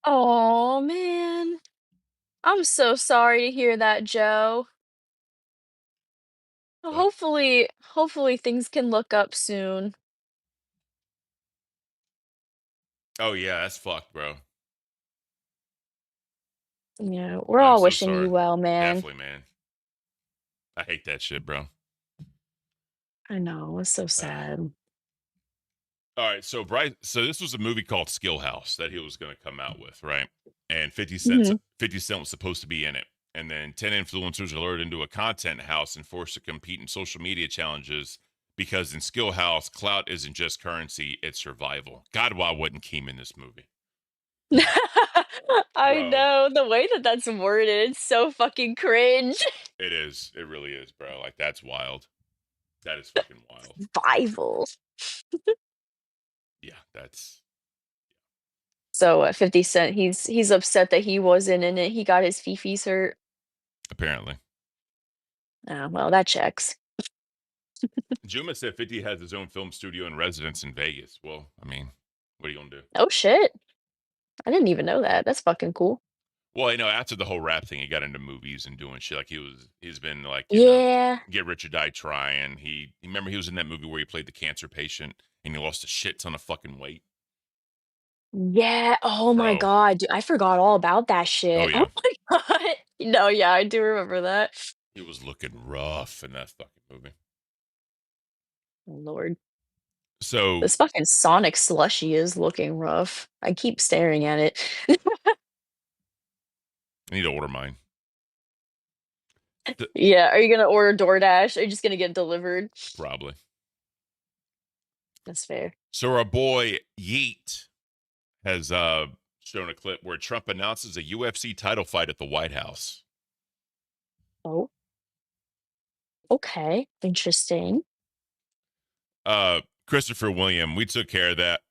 Oh man. I'm so sorry to hear that, Joe. But Hopefully things can look up soon. oh yeah, that's fucked, bro. Yeah, we're I'm all so wishing you sorry. well, man. Definitely, man. I hate that shit, bro. I know, it's so sad. All right, so so this was a movie called Skill House that he was going to come out with, right? And 50 Cent was supposed to be in it. And then 10 influencers are lured into a content house and forced to compete in social media challenges because in Skill House, clout isn't just currency, it's survival. God, why wasn't Keem in this movie? I Bro, know the way that that's worded, it's so fucking cringe. it is. It really is, bro. Like, that's wild. That is fucking wild. Survival. Yeah, that's... So 50 Cent, he's upset that he wasn't in it. He got his fifis hurt. Apparently. Ah, well, that checks. Juma said 50 has his own film studio and residence in Vegas. Well, I mean, what are you going to do? Oh shit. I didn't even know that. That's fucking cool. Well, after the whole rap thing, he got into movies and doing shit. Like he's been like, Yeah. Get Rich or Die Trying. Remember he was in that movie where he played the cancer patient and he lost a shit ton of fucking weight. Yeah. Oh my Bro. god, dude, I forgot all about that Oh shit. yeah. Oh my god. No, yeah, I do remember that. He was looking rough in that fucking movie. Oh, Lord. So This fucking Sonic slushie is looking rough. I keep staring at it. I need to order mine. Yeah, are you gonna order DoorDash? Are you just gonna get delivered? Probably. That's fair. So our boy Yeet has shown a clip where Trump announces a UFC title fight at the White House. Oh. Okay. Interesting. Christopher William, we took care of that.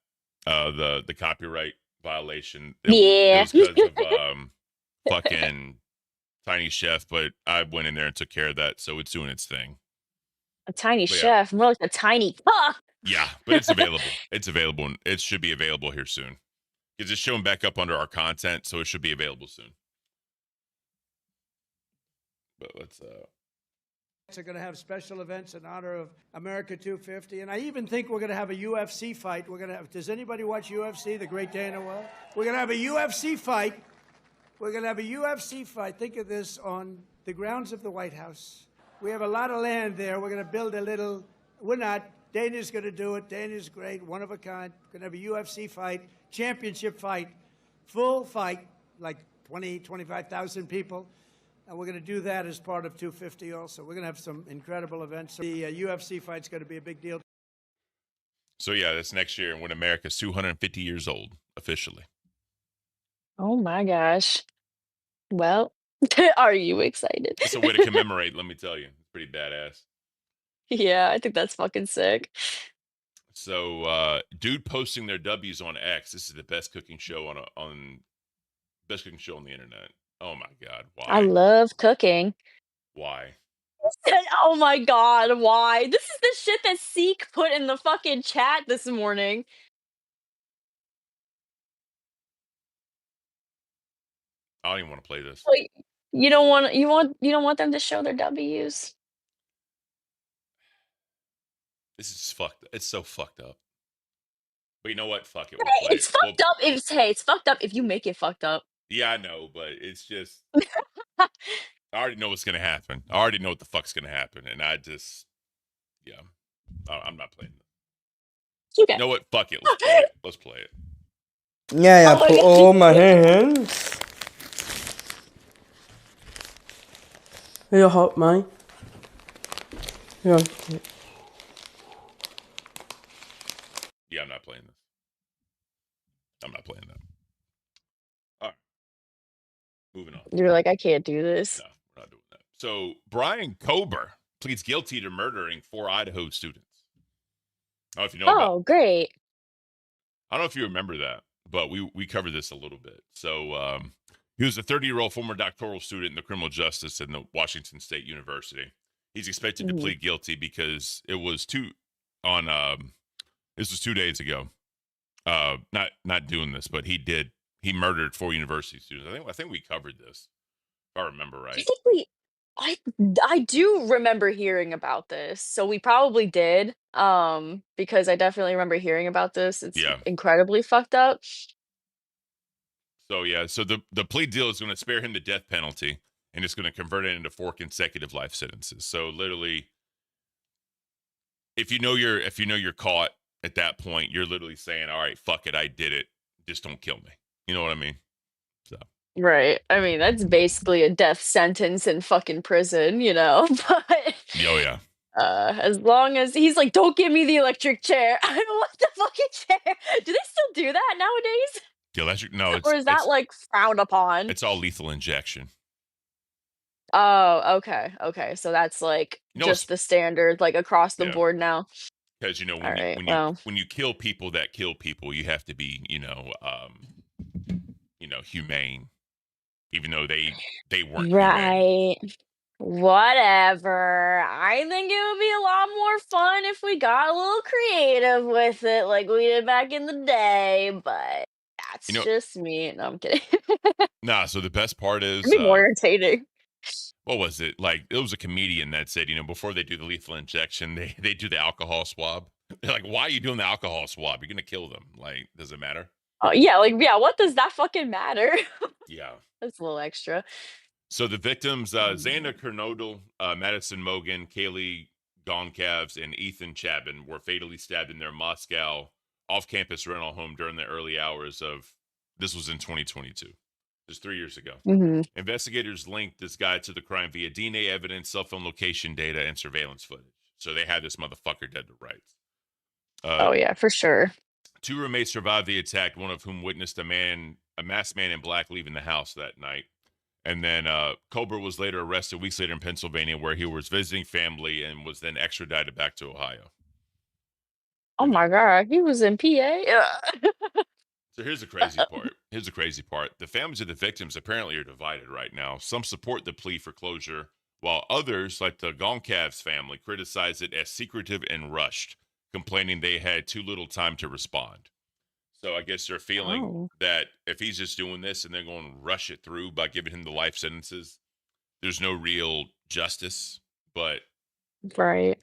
The copyright violation. Yeah. It was because of fucking Tiny Chef, but I went in there and took care of that, so it's doing its thing. A tiny But yeah. chef, more like a tiny Yeah, but it's available. It's available, and it should be available here soon. Because it's showing back up under our content, so it should be available soon. But let's Are going to have special events in honor of America 250, and I even think we're going to have a UFC fight. We're going to have. Does anybody watch UFC? The great day in the world. We're going to have a UFC fight. We're going to have a UFC fight. Think of this on the grounds of the White House. We have a lot of land there. We're going to build a little. We're not. Dana's going to do it. Dana's great, one of a kind. We're going to have a UFC fight, championship fight, full fight, like 20, 25,000 people. And we're going to do that as part of 250 also. We're going to have some incredible events. The UFC fight's going to be a big deal. So yeah, that's next year when America's 250 years old, officially. Oh my gosh. Well, are you excited? It's a way to commemorate, let me tell you. It's pretty badass. Yeah, I think that's fucking sick. So dude posting their W's on X. This is the best cooking show on best cooking show on the internet. Oh my god, why? I love cooking. Why? Oh my god, why? This is the shit that Seek put in the fucking chat this morning. I don't even want to play this. Wait, you don't want them to show their W's? This is fucked. It's so fucked up. But you know what? Fuck it. We'll play It's it. fucked up if it's fucked up if you make it fucked up. Yeah, I know, but it's just I already know what's gonna happen. I already know what the fuck's gonna happen, and I just I'm not playing it. Okay. You know what? Fuck it. Let's play it. Let's play it. Yeah, Oh my put God. all my hands. You're hot, mate. Yeah. Yeah, I'm not playing this. I'm not playing that. All right. Moving on. You're like, I can't do this. No, we're not doing that. So Brian Kohberger pleads guilty to murdering 4 Idaho students. I don't know if you know about. Oh, great. I don't know if you remember that, but we covered this a little bit. So he was a 30-year-old former doctoral student in the criminal justice in the Washington State University. He's expected to plead guilty because it was this was 2 days ago. Not doing this, but he he murdered 4 university students. I think we covered this, if I remember I right. think I do remember hearing about this. So we probably did. Because I definitely remember hearing about this. It's Yeah. incredibly fucked up. So yeah, so the plea deal is going to spare him the death penalty, and it's going to convert it into 4 consecutive life sentences. So literally, if you know you're caught at that point, you're literally saying, "All right, fuck it, I did it. Just don't kill me." You know what I mean? So Right. I mean, that's basically a death sentence in fucking prison, you know? But oh yeah, as long as he's like, don't give me the electric chair. I don't want the fucking chair. Do they still do that nowadays? the electric. No, Or is that like frowned upon? it's all lethal injection. Oh, okay. Okay. So that's like No, it's just the standard, like across the yeah, board now. because All right. Well, when you kill people that kill people, you have to be humane, even though they weren't humane. right. Whatever. I think it would be a lot more fun if we got a little creative with it, like we did back in the day. But that's You know, just me. No, I'm kidding. nah. So the best part is, It'd be more entertaining. what was it? Like, it was a comedian that said, before they do the lethal injection, they do the alcohol swab. They're like, why are you doing the alcohol swab? You're gonna kill them. Like, does it matter? Oh, yeah, like yeah. What does that fucking matter? Yeah. That's a little extra. So the victims, Xander Kernodle, Madison Mogan, Kaylee Goncalves, and Ethan Chapman were fatally stabbed in their Moscow off-campus rental home during the early hours of, this was in 2022, just 3 years ago. Mm-hmm. Investigators linked this guy to the crime via DNA evidence, cell phone location data, and surveillance footage. So they had this motherfucker dead to rights. Oh yeah, for sure. 2 roommates survived the attack, one of whom witnessed a masked man in black leaving the house that night. And then Kohberger was later arrested weeks later in Pennsylvania, where he was visiting family and was then extradited back to Ohio. Oh my god, he was in PA. So here's the crazy part. The families of the victims apparently are divided right now. Some support the plea for closure, while others, like the Goncalves family, criticize it as secretive and rushed, complaining they had too little time to respond. So I guess they're feeling that if he's just doing this and they're going to rush it through by giving him the life sentences, there's no real justice. But Right.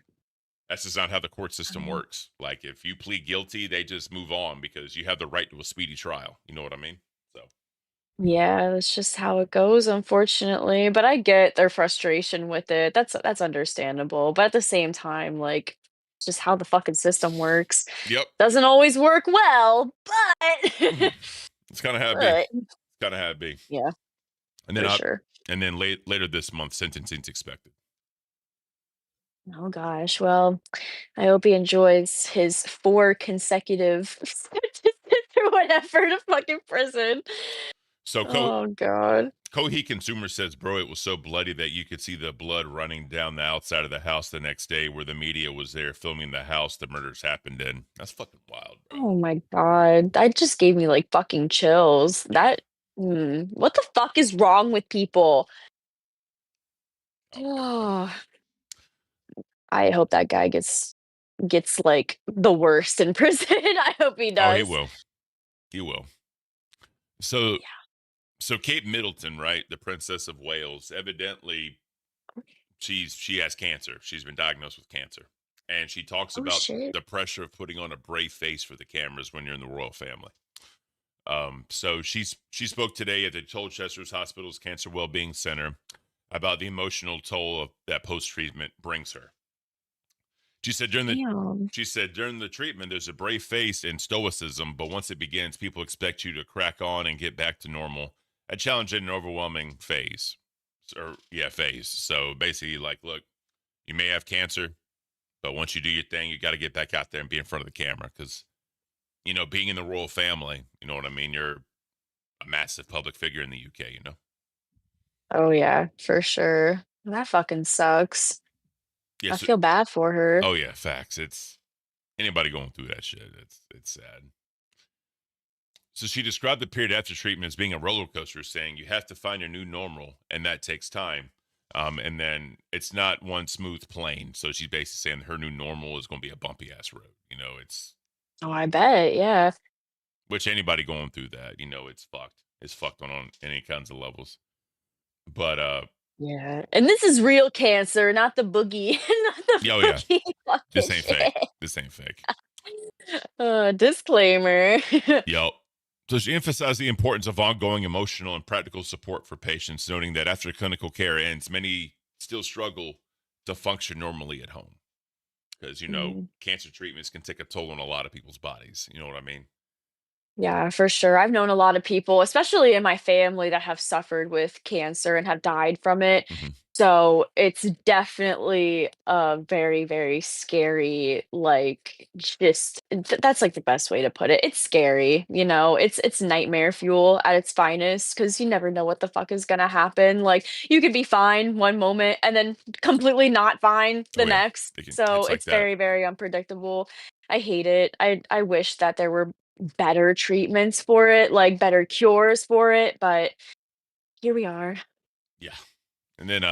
that's just not how the court system works. Like, if you plead guilty, they just move on because you have the right to a speedy trial. You know what I mean? So Yeah, that's just how it goes, unfortunately. But I get their frustration with it. That's understandable. But at the same time, like, it's just how the fucking system works. yep, Doesn't always work well, but it's kind of how it be. but It's kind of how it be. yeah, And then for sure. and then later this month, sentencing's expected. Oh gosh. Well, I hope he enjoys his 4 consecutive sentences or whatever to fucking prison. So Oh god. Kohi Consumer says, bro, it was so bloody that you could see the blood running down the outside of the house the next day where the media was there filming the house the murders happened in. That's fucking wild, bro. Oh my god. That just gave me like fucking chills. What the fuck is wrong with people? Oh, I hope that guy gets like the worst in prison. I hope he does. Oh, he will. He will. So, so Kate Middleton, right, the Princess of Wales, evidently she has cancer. She's been diagnosed with cancer, and she talks about shit. the pressure of putting on a brave face for the cameras when you're in the royal family. So she spoke today at the Colchester's Hospital's Cancer Wellbeing Center about the emotional toll that post-treatment brings her. She said during the treatment, there's a brave face and stoicism, but once it begins, people expect you to crack on and get back to normal. A challenging and overwhelming phase. So basically, like, look, you may have cancer, but once you do your thing, you got to get back out there and be in front of the camera because, being in the royal family, you know what I mean? You're a massive public figure in the UK, Oh yeah, for sure. That fucking sucks. Yeah, I feel bad for her. Oh yeah, facts. It's anybody going through that shit. It's sad. So she described the period after treatment as being a roller coaster, saying you have to find your new normal, and that takes time. And then it's not one smooth plane. So she's basically saying her new normal is going to be a bumpy ass road. It's Oh, I bet. Yeah. which anybody going through that, it's fucked. It's fucked on any kinds of levels. But Yeah, and this is real cancer, not the boogie, not the oh yeah, boogie fucking this ain't fake. shit. This ain't fake. Disclaimer. Yep. So she emphasized the importance of ongoing emotional and practical support for patients, noting that after clinical care ends, many still struggle to function normally at home. Because, cancer treatments can take a toll on a lot of people's bodies. You know what I mean? Yeah, for sure. I've known a lot of people, especially in my family, that have suffered with cancer and have died from it. Mhm. So it's definitely a very, very scary, like, that's like the best way to put it. It's scary, it's nightmare fuel at its finest because you never know what the fuck is gonna happen. Like, you could be fine one moment and then completely not fine the Oh, yeah. next. It's So like it's that. very, very unpredictable. I hate it. I wish that there were better treatments for it, like better cures for it, but here we are. Yeah. And then,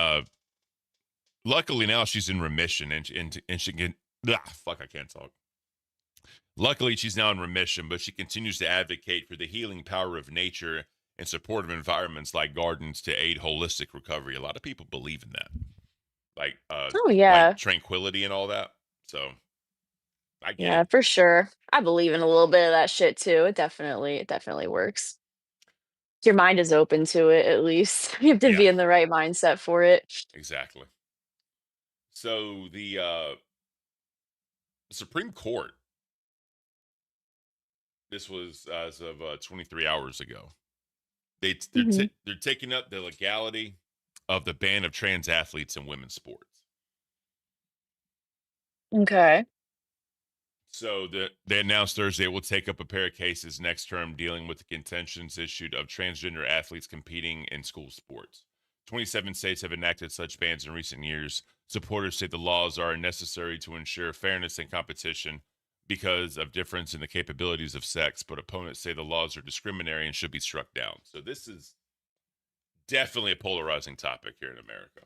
luckily now she's in remission and she can, I can't talk. Luckily, she's now in remission, but she continues to advocate for the healing power of nature and supportive environments like gardens to aid holistic recovery. A lot of people believe in that, like Oh yeah. like tranquility and all that. So I get Yeah, it. for sure. I believe in a little bit of that shit too. It definitely works. Your mind is open to it at least. You have to Yeah, be in the right mindset for it. exactly. So the Supreme Court, this was as of 23 hours ago. Mhm. They're taking up the legality of the ban of trans athletes in women's sports. Okay. So they announced Thursday it will take up a pair of cases next term dealing with the contentions issued of transgender athletes competing in school sports. 27 states have enacted such bans in recent years. Supporters say the laws are necessary to ensure fairness in competition because of difference in the capabilities of sex, but opponents say the laws are discriminatory and should be struck down. So this is definitely a polarizing topic here in America.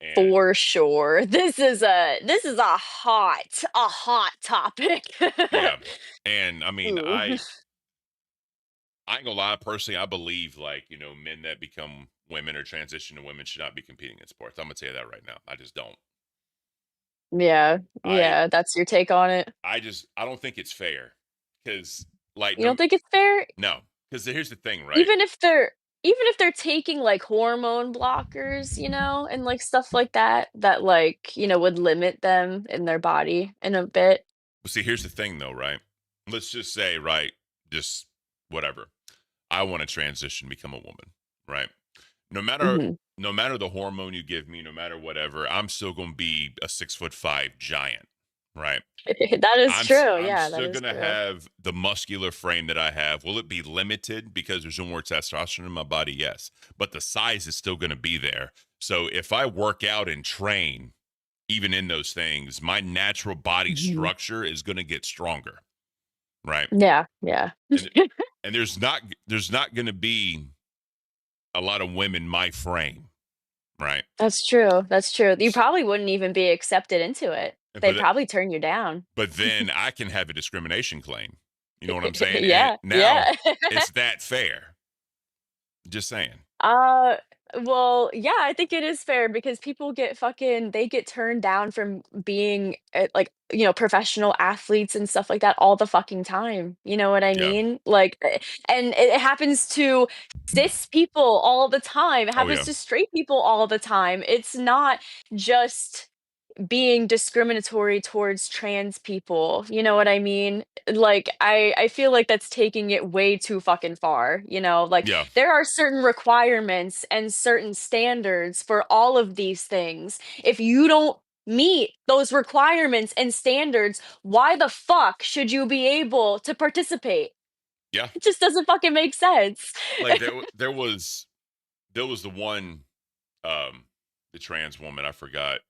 And For sure. This is a hot topic. yeah. And I mean, Ooh. I ain't gonna lie, personally, I believe men that become women or transition to women should not be competing in sports. I'm gonna tell you that right now. I just don't. Yeah. I Yeah, that's your take on it. I don't think it's fair. Cause like You don't think it's fair? no. Because here's the thing, right? Even if they're even if they're taking, like, hormone blockers, and, like, stuff like that, that, like, would limit them in their body in a bit. Well, see, here's the thing though, right? Let's just say, right, just whatever. I want to transition, become a woman, right? No matter Mhm. no matter the hormone you give me, no matter whatever, I'm still gonna be a 6'5" giant, right? That is true, I'm yeah, that still is gonna true. have the muscular frame that I have. Will it be limited because there's no more testosterone in my body? Yes, but the size is still gonna be there. So if I work out and train, even in those things, my natural body Mhm. structure is gonna get stronger, right? Yeah, yeah. And and there's not gonna be a lot of women my frame, right? That's true, that's true. You probably wouldn't even be accepted into it. They'd But probably turn you down. but then I can have a discrimination claim. You know what I'm saying? And Yeah, now yeah. it's that fair. Just saying. Uh, well, yeah, I think it is fair because people they get turned down from being, like, professional athletes and stuff like that all the fucking time. You know what I Yeah. mean? Like, and it happens to cis people all the time. It Oh happens yeah. to straight people all the time. It's not just being discriminatory towards trans people, you know what I mean? Like, I feel like that's taking it way too fucking far, like, Yeah. there are certain requirements and certain standards for all of these things. If you don't meet those requirements and standards, why the fuck should you be able to participate? Yeah. It just doesn't fucking make sense. Like there was the one the trans woman, I forgot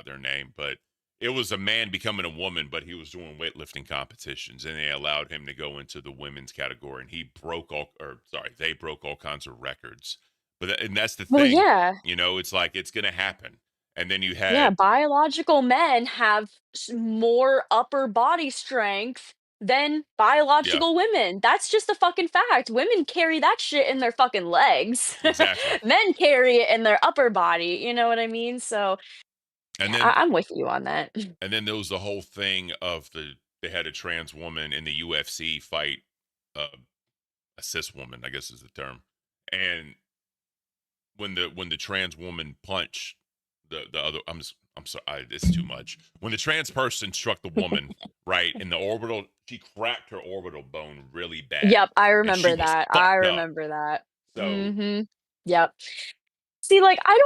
their name, but it was a man becoming a woman, but he was doing weightlifting competitions and they allowed him to go into the women's category and they broke all kinds of records. And that's the Well, thing, yeah. it's like it's gonna happen. And then you Yeah, had biological men have more upper body strength than biological women. That's just a fucking fact. Women carry that shit in their fucking legs. Exactly. Men carry it in their upper body. You know what I mean? So And yeah, then I'm with you on that. and then there was the whole thing of they had a trans woman in the UFC fight a cis woman, I guess is the term. And when the trans woman punched the other, I'm sorry, it's too much. When the trans person struck the woman right in the orbital, she cracked her orbital bone really bad. Yep, I and she remember was that. fucked I up. remember that. So Mhm. Yep. See, like, I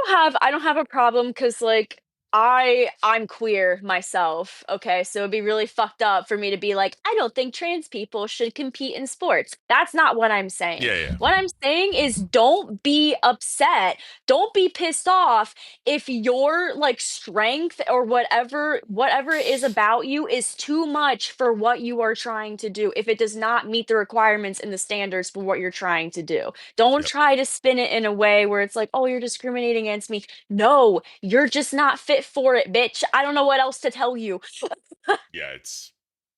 don't have a problem because, like, I'm queer myself, okay? So it'd be really fucked up for me to be like, "I don't think trans people should compete in sports." That's not what I'm saying. yeah. What I'm saying is don't be upset, don't be pissed off if your, like, strength or whatever it is about you is too much for what you are trying to do, if it does not meet the requirements and the standards for what you're trying to do. Don't Yep. try to spin it in a way where it's like, "Oh, you're discriminating against me." No, you're just not fit for it, bitch. I don't know what else to tell you. Yeah, it's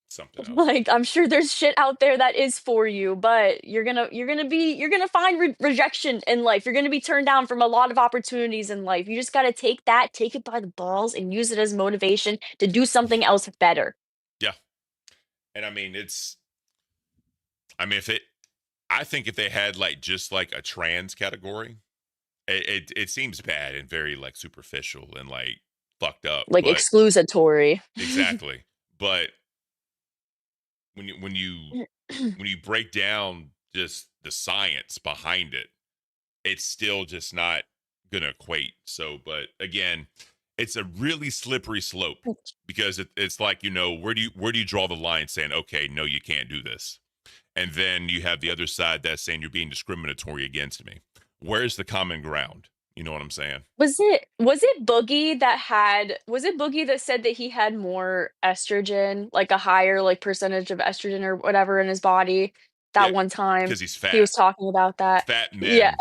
something else. Like, I'm sure there's shit out there that is for you, but you're gonna find rejection in life. You're gonna be turned down from a lot of opportunities in life. You just gotta take it by the balls, and use it as motivation to do something else better. Yeah. And I mean, I think if they had like just like a trans category, it seems bad and very like superficial and like fucked up. Like But exclusatory. exactly. But when you break down just the science behind it, it's still just not gonna equate. So, but again, it's a really slippery slope because it's like, where do you draw the line saying, okay, no, you can't do this, and then you have the other side that's saying you're being discriminatory against me. Where's the common ground? You know what I'm saying? Was it Boogie that said that he had more estrogen, like a higher like percentage of estrogen or whatever in his body Yeah, that one time? because he's fat. He was talking about that. Fat men, Yeah.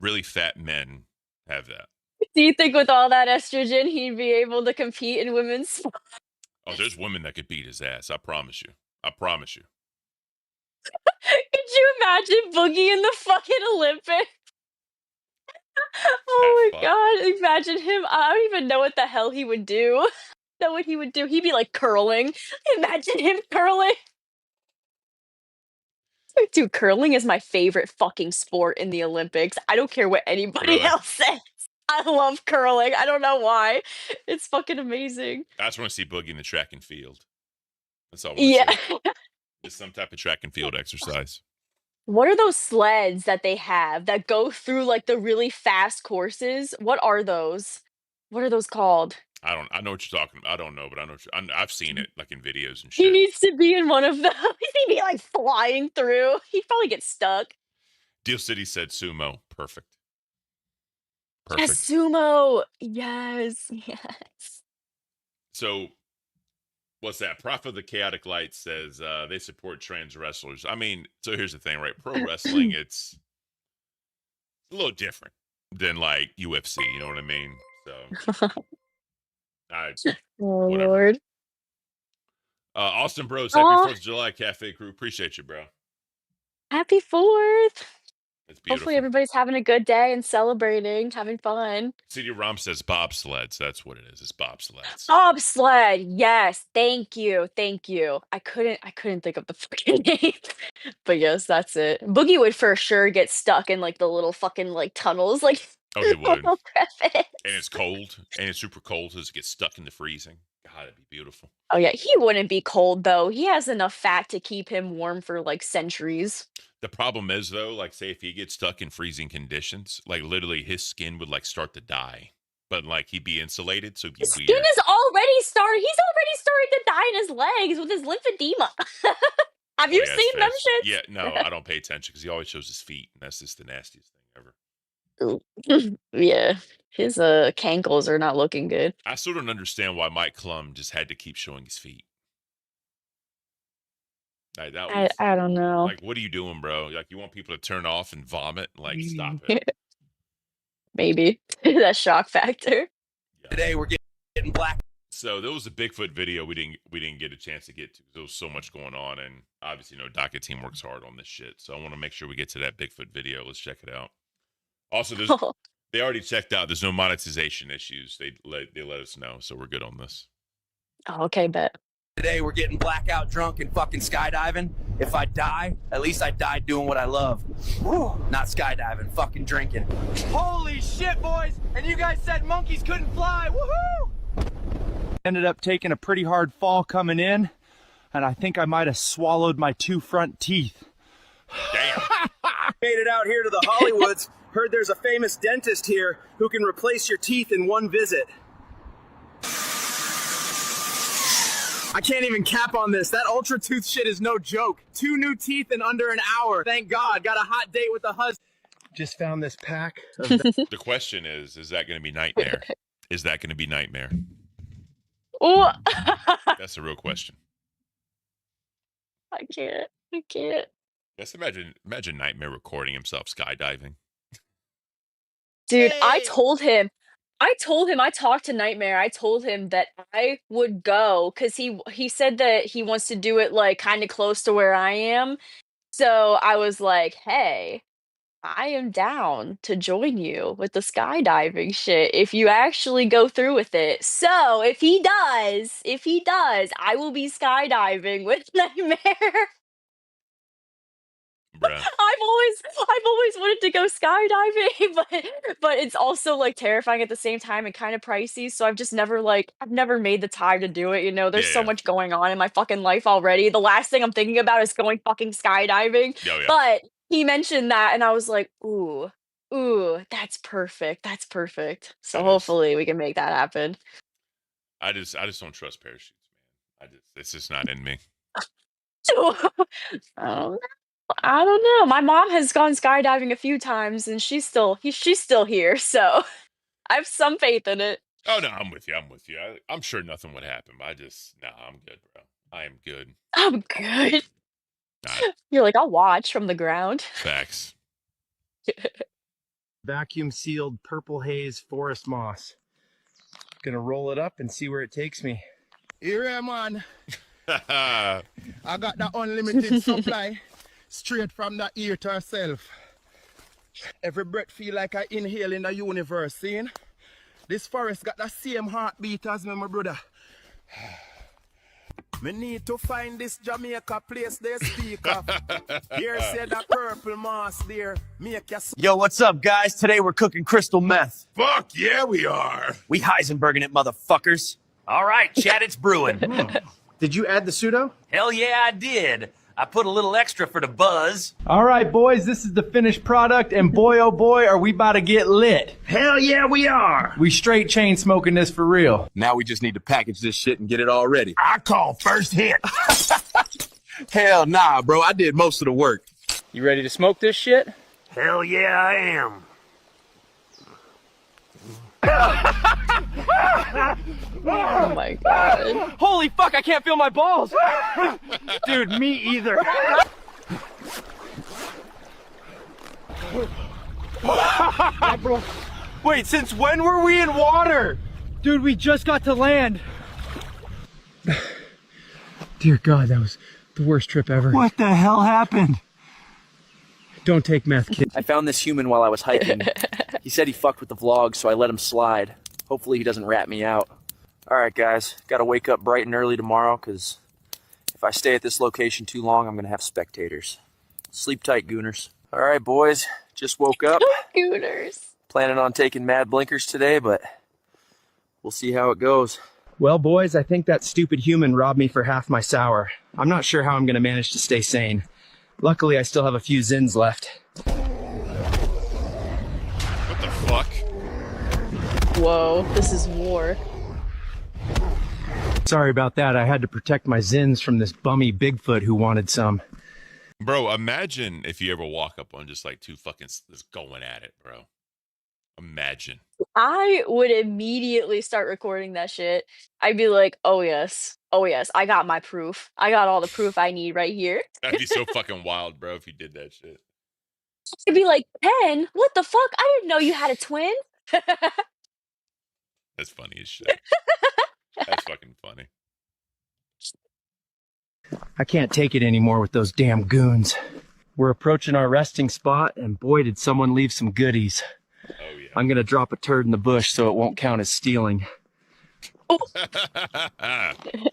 really fat men have that. Do you think with all that estrogen he'd be able to compete in women's sports? Oh, there's women that could beat his ass. I promise you. I promise you. Could you imagine Boogie in the fucking Olympics? Oh my Fat fuck. god, imagine him. I don't even know what the hell he would do. Know what he would do. He'd be like curling. Imagine him curling. Dude, curling is my favorite fucking sport in the Olympics. I don't care what anybody Really? else says. I love curling. I don't know why. It's fucking amazing. I just want to see Boogie in the track and field. That's all I want Yeah. to see. Just some type of track and field exercise. What are those sleds that they have that go through like the really fast courses? What are those? What are those called? I know what you're talking about. I don't know, but I've seen it like in videos and He shit. needs to be in one of those. He'd be like flying through. He'd probably get stuck. Deal City said sumo. Perfect. Yes, sumo. Yes, yes. So, what's that? Prophet of the Chaotic Light says they support trans wrestlers. I mean, so here's the thing, right? Pro wrestling, it's a little different than like UFC. You know what I mean? So, Oh whatever. Lord. Austin Bros, happy Aw. 4th of July, Cafe Crew. Appreciate you, bro. Happy 4th. It's beautiful. Hopefully everybody's having a good day and celebrating, having fun. CD Rom says bobsleds. That's what it is. It's bobsleds. Bobsled. Yes. Thank you. Thank you. I couldn't think of the fucking name. But yes, that's it. Boogie would for sure get stuck in like the little fucking like tunnels, like Oh, he would. little crevice. And it's cold. And it's super cold because it gets stuck in the freezing. God, it'd be beautiful. Oh yeah, he wouldn't be cold though. He has enough fat to keep him warm for like centuries. The problem is though, like say if he gets stuck in freezing conditions, like literally his skin would like start to die. But like he'd be insulated, so it'd be His weird. skin is already started. He's already started to die in his legs with his lymphedema. Have you seen them shits? Yeah, no, I don't pay attention because he always shows his feet, and that's just the nastiest thing ever. Yeah, his cankles are not looking good. I still don't understand why Mike Klum just had to keep showing his feet. Like, that was, I don't know. like, what are you doing, bro? Like, you want people to turn off and vomit? Like, stop it. Maybe that shock factor. Yeah. Today we're getting black. So there was a Bigfoot video we didn't get a chance to get to because there was so much going on, and obviously, Docket team works hard on this shit. So I want to make sure we get to that Bigfoot video. Let's check it out. Also, they already checked out. There's no monetization issues. They let us know, so we're good on this. Oh, okay, bet. Today we're getting blackout drunk and fucking skydiving. If I die, at least I died doing what I love. Woo. Not skydiving, fucking drinking. Holy shit, boys! And you guys said monkeys couldn't fly. Woohoo! Ended up taking a pretty hard fall coming in, and I think I might have swallowed my 2 front teeth. Damn. Made it out here to the Hollywoods. Heard there's a famous dentist here who can replace your teeth in 1 visit. I can't even cap on this. That ultra tooth shit is no joke. 2 new teeth in under an hour. Thank God. Got a hot date with the husband. Just found this pack of The question is that going to be Nightmare? Is that going to be Nightmare? Oh, That's a real question. I can't. Just imagine Nightmare recording himself skydiving. Dude, I told him, I talked to Nightmare. I told him that I would go because he said that he wants to do it like kind of close to where I am. So I was like, hey, I am down to join you with the skydiving shit if you actually go through with it. So if he does, I will be skydiving with Nightmare. Bruh. I've always wanted to go skydiving, but it's also like terrifying at the same time and kind of pricey. So I've never made the time to do it. There's so much going on in my fucking life already. The last thing I'm thinking about is going fucking skydiving. Oh, yeah. But he mentioned that, and I was like, ooh, that's perfect. So hopefully we can make that happen. I just don't trust parachutes, man. It's just not in me. I don't know. My mom has gone skydiving a few times, and she's still here. So I have some faith in it. Oh no, I'm with you. I'm sure nothing would happen. But I'm good, bro. I am good. I'm good. You're like, I'll watch from the ground. Facts. Vacuum sealed purple haze forest moss. Gonna roll it up and see where it takes me. Here, man. I got the unlimited supply straight from the ear to herself. Every breath feel like I inhale in the universe, seeing? This forest got the same heartbeat as me, my brother. Me need to find this Jamaica place they speak of. Here said the purple moss there. Make ya. Yo, what's up, guys? Today we're cooking crystal meth. Fuck yeah, we are. We Heisenberging it, motherfuckers. All right, Chad, it's brewing. Did you add the pseudo? Hell yeah, I did. I put a little extra for the buzz. All right, boys, this is the finished product, and boy, oh boy, are we about to get lit. Hell yeah, we are. We straight chain smoking this for real. Now we just need to package this shit and get it all ready. I call first hit. Hell nah, bro. I did most of the work. You ready to smoke this shit? Hell yeah, I am. Oh my god. Holy fuck, I can't feel my balls. Dude, me either. Wait, since when were we in water? Dude, we just got to land. Dear God, that was the worst trip ever. What the hell happened? Don't take meth, kid. I found this human while I was hiking. He said he fucked with the vlog, so I let him slide. Hopefully he doesn't rat me out. All right, guys, gotta wake up bright and early tomorrow, because if I stay at this location too long, I'm gonna have spectators. Sleep tight, gooners. All right, boys, just woke up. Gooners. Planning on taking mad blinkers today, but we'll see how it goes. Well, boys, I think that stupid human robbed me for half my sour. I'm not sure how I'm gonna manage to stay sane. Luckily, I still have a few zins left. What the fuck? Whoa, this is war. Sorry about that. I had to protect my zins from this bummy Bigfoot who wanted some. Bro, imagine if you ever walk up on just like two fucking just going at it, bro. Imagine. I would immediately start recording that shit. I'd be like, oh yes, I got my proof. I got all the proof I need right here. That'd be so fucking wild, bro, if you did that shit. I'd be like, Pen, what the fuck? I didn't know you had a twin. That's funny as shit. That's fucking funny. I can't take it anymore with those damn goons. We're approaching our resting spot, and boy, did someone leave some goodies. Oh, yeah. I'm gonna drop a turd in the bush so it won't count as stealing.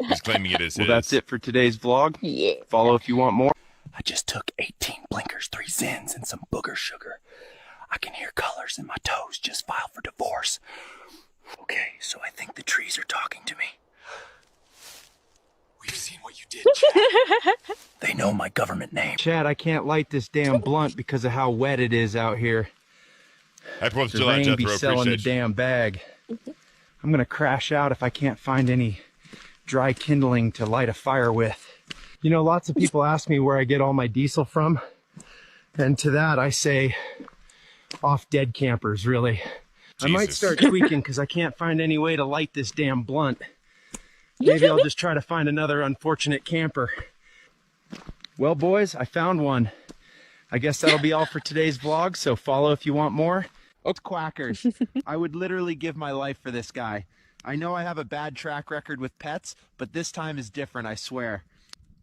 He's claiming it is Well, his. that's it for today's vlog. Yeah. Follow if you want more. I just took 18 blinkers, 3 Zins, and some booger sugar. I can hear colors in my toes. Just filed for divorce. Okay, so I think the trees are talking to me. We've seen what you did, Chad. They know my government name. Chad, I can't light this damn blunt because of how wet it is out here. Happy 4th of The July, rain be Jethro. selling the Appreciate you. damn bag. I'm gonna crash out if I can't find any dry kindling to light a fire with. You know, lots of people ask me where I get all my diesel from. And to that I say, off dead campers, really. I might Jesus. start tweaking because I can't find any way to light this damn blunt. Maybe I'll just try to find another unfortunate camper. Well, boys, I found one. I guess that'll be all for today's vlog, so follow if you want more. Oh, quackers. I would literally give my life for this guy. I know I have a bad track record with pets, but this time is different, I swear.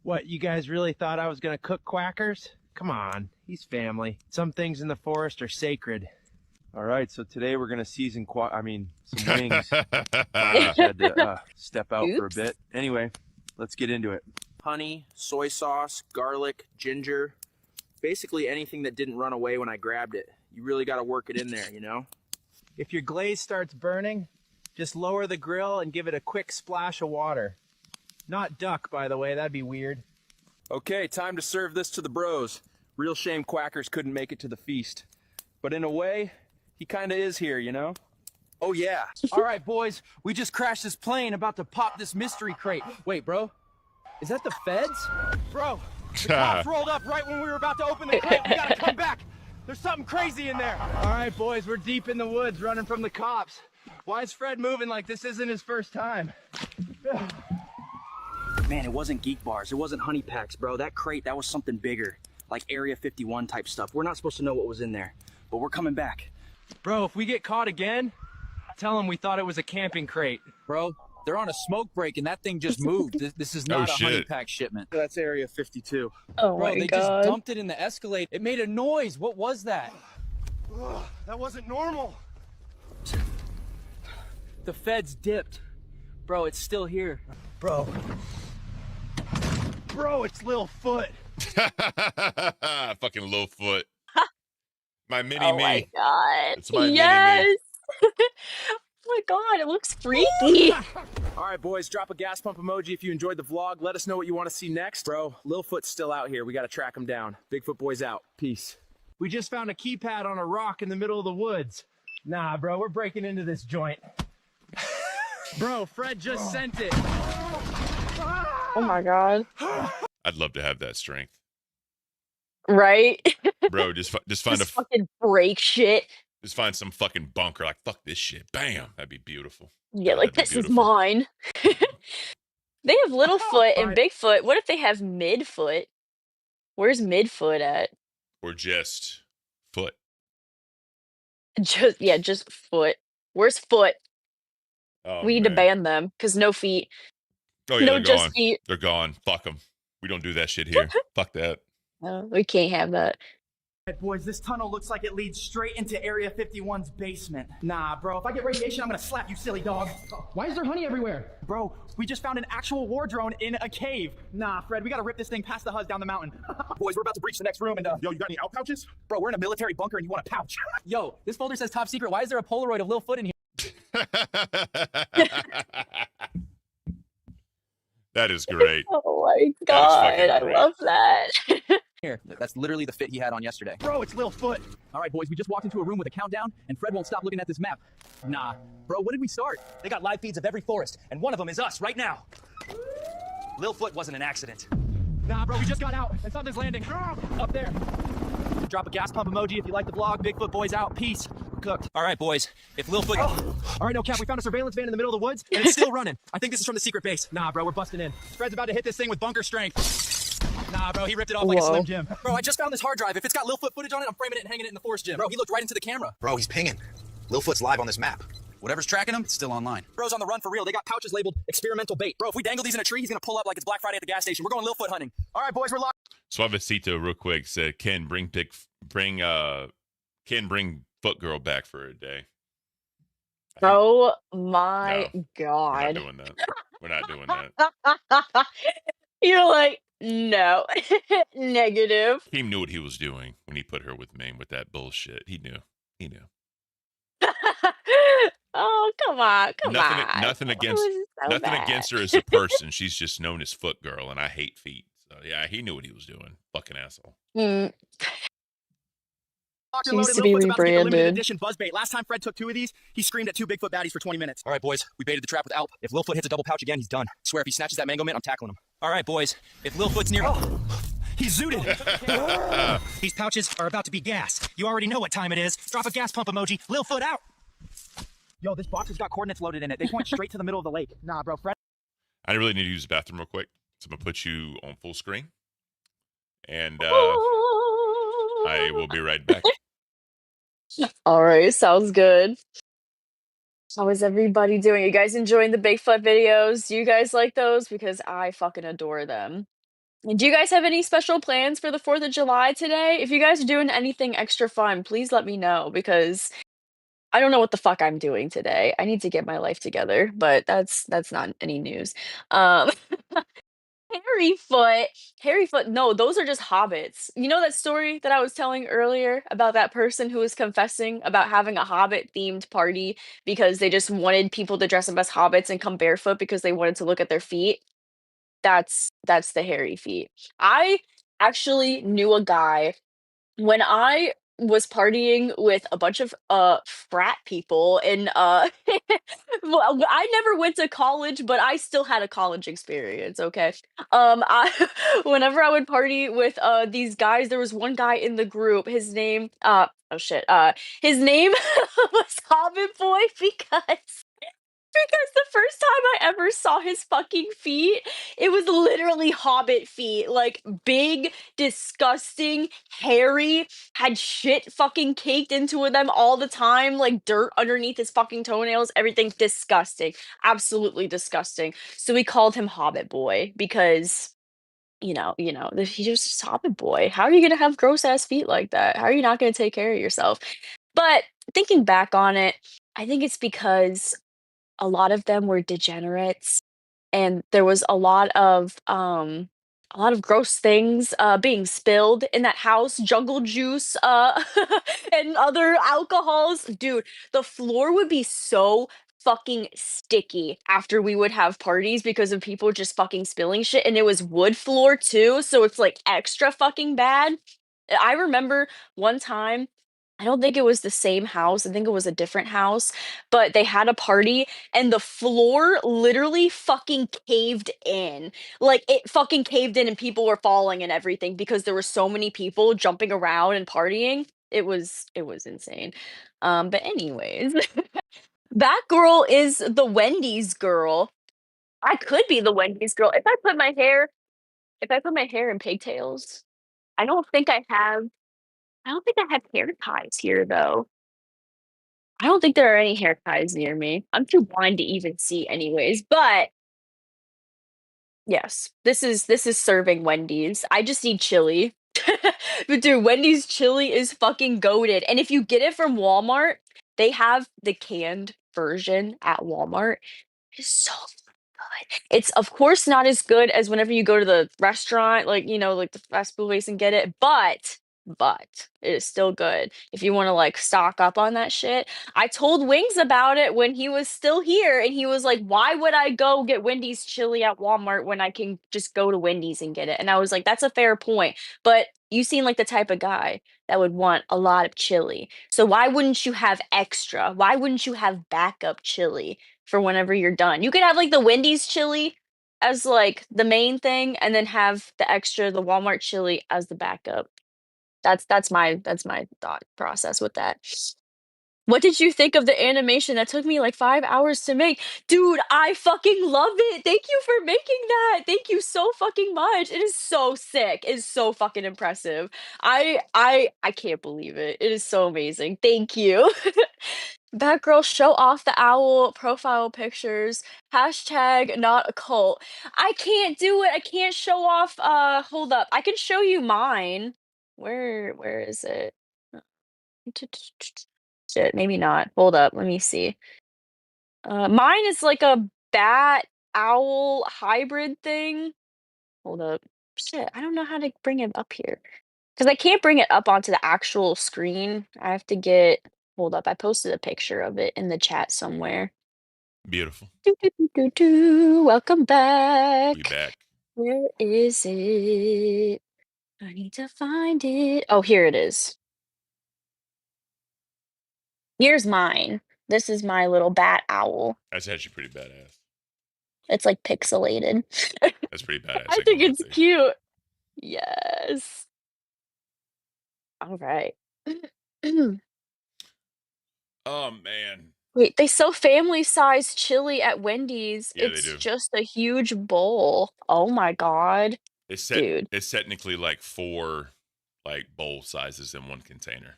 What, you guys really thought I was gonna cook quackers? Come on, he's family. Some things in the forest are sacred. All right, so today we're gonna season some wings. I had to step out for a bit. Anyway, let's get into it. Honey, soy sauce, garlic, ginger, basically anything that didn't run away when I grabbed it. You really got to work it in there, you know? If your glaze starts burning, just lower the grill and give it a quick splash of water. Not duck, by the way, that'd be weird. Okay, time to serve this to the bros. Real shame Quackers couldn't make it to the feast. But in a way, he kind of is here, you know? Oh yeah. All right, boys, we just crashed this plane about to pop this mystery crate. Wait, bro, is that the feds? Bro, the cops rolled up right when we were about to open the crate. We gotta come back. There's something crazy in there. All right, boys, we're deep in the woods running from the cops. Why is Fred moving like this isn't his first time? Man, it wasn't geek bars. It wasn't honey packs, bro. That crate, that was something bigger. Like Area 51 type stuff. We're not supposed to know what was in there, but we're coming back. Bro, if we get caught again, tell them we thought it was a camping crate. Bro, they're on a smoke break and that thing just moved. This is not a honey pack shipment. That's Area 52. Oh Bro, my they God. just dumped it in the Escalade. It made a noise. What was that? That wasn't normal. The feds dipped. Bro, it's still here. Bro, it's Lil Foot. Fucking Littlefoot. My mini Oh me. my God. It's my yes. mini Oh my God, it looks freaky. All right, boys, drop a gas pump emoji if you enjoyed the vlog. Let us know what you want to see next. Bro, Littlefoot's still out here. We got to track him down. Bigfoot boys out. Peace. We just found a keypad on a rock in the middle of the woods. Nah, bro, we're breaking into this joint. Bro, Fred just sent it. Oh my God. I'd love to have that strength. Right? Bro, just find Just fucking break shit. just find some fucking bunker like fuck this shit. Bam. That'd be beautiful. Yeah, like That'd be this is beautiful. mine. They have Littlefoot and Bigfoot. What if they have Midfoot? Where's Midfoot at? Or just foot. Just foot. Where's Foot? Oh, We need to man. ban them because no feet. Oh yeah, No, they're just gone. feet. They're gone. Fuck them. We don't do that shit here. Fuck that. No, we can't have that. All right, boys, this tunnel looks like it leads straight into Area 51's basement. Nah, bro, if I get radiation, I'm gonna slap you, silly dog. Why is there honey everywhere? Bro, we just found an actual war drone in a cave. Nah, Fred, we gotta rip this thing past the huzz down the mountain. Boys, we're about to breach the next room and, yo, you got any out pouches? Bro, we're in a military bunker and you want a pouch. Yo, this folder says top secret. Why is there a Polaroid of Lil Foot in here? That is great. Oh my That is God, fucking I great. love that. Here, that's literally the fit he had on yesterday. Bro, it's Lil Foot. All right, boys, we just walked into a room with a countdown, and Fred won't stop looking at this map. Nah, bro, what did we start? They got live feeds of every forest, and one of them is us right now. Lil Foot wasn't an accident. Nah, bro, we just got out and something's landing. Up there. Drop a gas pump emoji if you like the vlog. Bigfoot boys out. Peace. We're cooked. All right, boys, if Lil Foot... All right, no cap, we found a surveillance van in the middle of the woods, and it's still running. I think this is from the secret base. Nah, bro, we're busting in. Fred's about to hit this thing with bunker strength. Nah, bro, he ripped it off like a Slim Jim. Bro, I just found this hard drive. If it's got Lil Foot footage on it, I'm framing it and hanging it in the forest gym. Bro, he looked right into the camera. Bro, he's pinging. Lil Foot's live on this map. Whatever's tracking him, it's still online. Bro's on the run for real. They got pouches labeled experimental bait. Bro, if we dangle these in a tree, he's gonna pull up like it's Black Friday at the gas station. We're going Lilfoot hunting. All right, boys, we're locked. Suavecito, real quick, said, Ken, bring Foot Girl back for a day. Oh my We're not god. doing that. We're not doing that. You're like, no. Negative. He knew what he was doing when he put her with me with that bullshit. He knew. He knew. Oh, come on. Come Nothing, on. nothing That against was so nothing bad. against her as a person. She's just known as Foot Girl, and I hate feet. So yeah, he knew what he was doing. Fucking asshole. Mm. Locked She and needs loaded. to be Lilfoot's about to get the limited rebranded. edition buzzbait. Last time Fred took 2 of these, he screamed at 2 Bigfoot baddies for 20 minutes. All right, boys, we baited the trap with Alp. If Lilfoot hits a double pouch again, he's done. I swear, if he snatches that mango mint, I'm tackling him. All right, boys, if Lilfoot's near... Oh, he's zooted. These pouches are about to be gas. You already know what time it is. Drop a gas pump emoji. Lilfoot out. Yo, this box has got coordinates loaded in it. They point straight to the middle of the lake. Nah, bro, Fred... I really need to use the bathroom real quick. So I'm going to put you on full screen. And I will be right back. All right, sounds good. How is everybody doing? You guys enjoying the Bigfoot videos? Do you guys like those? Because I fucking adore them. And do you guys have any special plans for the 4th of July today? If you guys are doing anything extra fun, please let me know because I don't know what the fuck I'm doing today. I need to get my life together, but that's not any news. Harryfoot, no, those are just hobbits. You know that story that I was telling earlier about that person who was confessing about having a hobbit themed party because they just wanted people to dress up as hobbits and come barefoot because they wanted to look at their feet? That's the hairy feet. I actually knew a guy when I was partying with a bunch of frat people and well, I never went to college, but I still had a college experience, okay? I whenever I would party with these guys, there was one guy in the group, his name oh shit, his name was Hobbit Boy because the first time I ever saw his fucking feet, it was literally hobbit feet. Like, big, disgusting, hairy, had shit fucking caked into them all the time, like dirt underneath his fucking toenails, everything disgusting. Absolutely disgusting. So we called him Hobbit Boy because, he's just Hobbit Boy. How are you gonna have gross ass feet like that? How are you not gonna take care of yourself? But thinking back on it, I think it's because a lot of them were degenerates and there was a lot of gross things being spilled in that house, jungle juice and other alcohols. Dude, the floor would be so fucking sticky after we would have parties because of people just fucking spilling shit, and it was wood floor too, so it's like extra fucking bad. I remember one time, I don't think it was the same house, I think it was a different house, but they had a party and the floor literally fucking caved in. Like, it fucking caved in and people were falling and everything because there were so many people jumping around and partying. It was insane. But anyways, that girl is the Wendy's girl. I could be the Wendy's girl if I put my hair in pigtails. I don't think I don't think I have hair ties here, though. I don't think there are any hair ties near me. I'm too blind to even see anyways, but yes, this is serving Wendy's. I just need chili. But dude, Wendy's chili is fucking goated. And if you get it from Walmart, they have the canned version at Walmart. It's so good. It's of course not as good as whenever you go to the restaurant, like, like the fast food place and get it, but it is still good if you want to like stock up on that shit. I told Wings about it when he was still here and he was like, "Why would I go get Wendy's chili at Walmart when I can just go to Wendy's and get it?" And I was like, "That's a fair point, but you seem like the type of guy that would want a lot of chili. So why wouldn't you have extra? Why wouldn't you have backup chili for whenever you're done? You could have like the Wendy's chili as like the main thing and then have the extra, the Walmart chili as the backup." That's my thought process with that. What did you think of the animation that took me like 5 hours to make? Dude, I fucking love it. Thank you for making that. Thank you so fucking much. It is so sick. It is so fucking impressive. I can't believe it. It is so amazing. Thank you. Batgirl, show off the owl profile pictures. Hashtag not a cult. I can't do it. I can't show off. Hold up. I can show you mine. Where is it? Shit, maybe not. Hold up. Let me see. Mine is like a bat owl hybrid thing. Hold up. Shit, I don't know how to bring it up here. Because I can't bring it up onto the actual screen. I have to get. Hold up. I posted a picture of it in the chat somewhere. Beautiful. Welcome back. We back. Where is it? I need to find it. Oh, here it is. Here's mine. This is my little bat owl. That's actually pretty badass. It's like pixelated. That's pretty badass. I think it's cute. Yes. All right. Oh man. Wait, they sell family-sized chili at Wendy's. Yeah, they It's do. just a huge bowl. Oh my god. Dude. It's technically like 4 like bowl sizes in one container.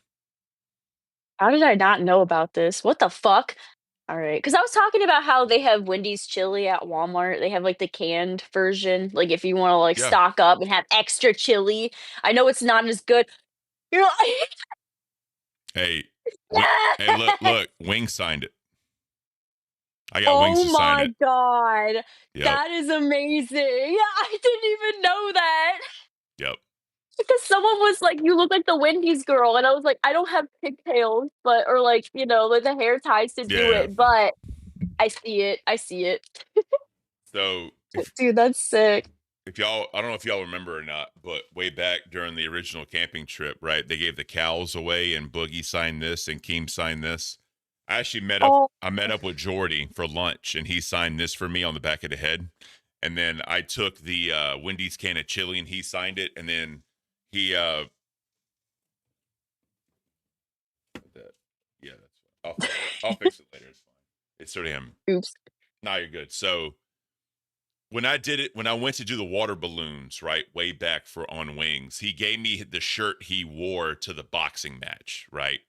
How did I not know about this? What the fuck? All right, because I was talking about how they have Wendy's chili at Walmart. They have like the canned version. Like if you want to like Yeah. stock up and have extra chili. I know it's not as good. You're like, Hey, hey, look, Wing signed it. I got Wings to oh sign my it. god, Yep. that is amazing! I didn't even know that. Yep. Because someone was like, "You look like the Wendy's girl," and I was like, "I don't have pigtails, but or like you know, like the hair ties to do Yeah. it, but I see it. I see it." So, Dude, that's sick. if y'all, I don't know if y'all remember or not, but way back during the original camping trip, right? They gave the cows away, and Boogie signed this, and Keem signed this. I actually met up. I met up with Doherty for lunch, and he signed this for me on the back of the head. And then I took the Wendy's can of chili, and he signed it. And then he, yeah, that's. I'll fix it later. It's fine. It's sort of him. Oops. Nah, you're good. So when I did it, when I went to do the water balloons, right, way back for On Wings, he gave me the shirt he wore to the boxing match, right?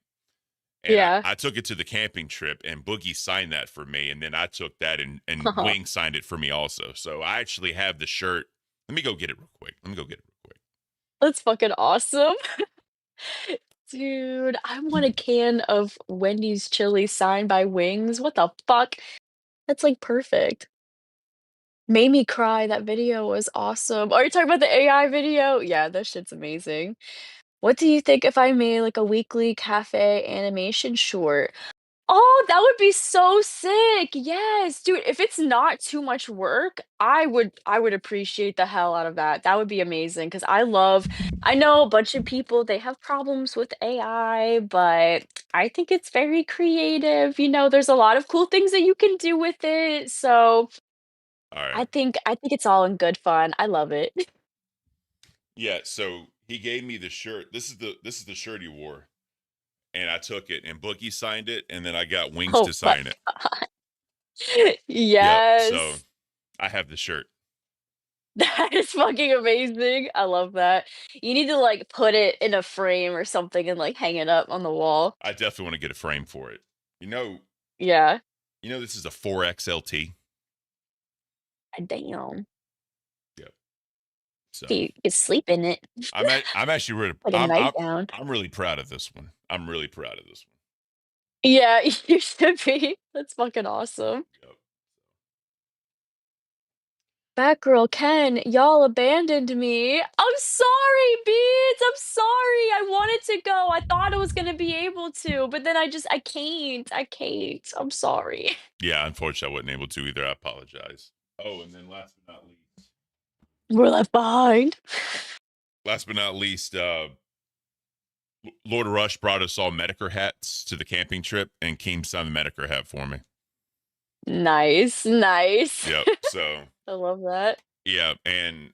And Yeah. I took it to the camping trip, and Boogie signed that for me, and then I took that, and Wing signed it for me also. So I actually have the shirt. Let me go get it real quick. That's fucking awesome. Dude, I want a can of Wendy's chili signed by Wings. What the fuck? That's like perfect. Made me cry. That video was awesome. Are you talking about the AI video? Yeah, that shit's amazing. What do you think if I made like a weekly cafe animation short? Oh, that would be so sick. Yes, dude, if it's not too much work, I would appreciate the hell out of that. That would be amazing because I know a bunch of people they have problems with AI, but I think it's very creative. You know, there's a lot of cool things that you can do with it. So All right. I think it's all in good fun. I love it. Yeah. So he gave me the shirt. This is the shirt he wore, and I took it, and Boogie signed it, and then I got Wings Oh to sign it. Yes. Yep. So I have the shirt. That is fucking amazing. I love that. You need to like put it in a frame or something and like hang it up on the wall. I definitely want to get a frame for it. Yeah. This is a 4XLT. Damn. Yep. So You could sleep in it. I'm actually really Like a nightgown. I'm really proud of this one. Yeah, you should be. That's fucking awesome. Yep. Batgirl Ken, y'all abandoned me. I'm sorry, Beads. I'm sorry. I wanted to go. I thought I was gonna be able to, but then I can't. I can't. I'm sorry. Yeah, unfortunately, I wasn't able to either. I apologize. Oh, and then last but not least, We're left behind. Lord Rush brought us all Medicare hats to the camping trip, and Keem signed the Medicare hat for me. Nice. Yep. So I love that. yeah, and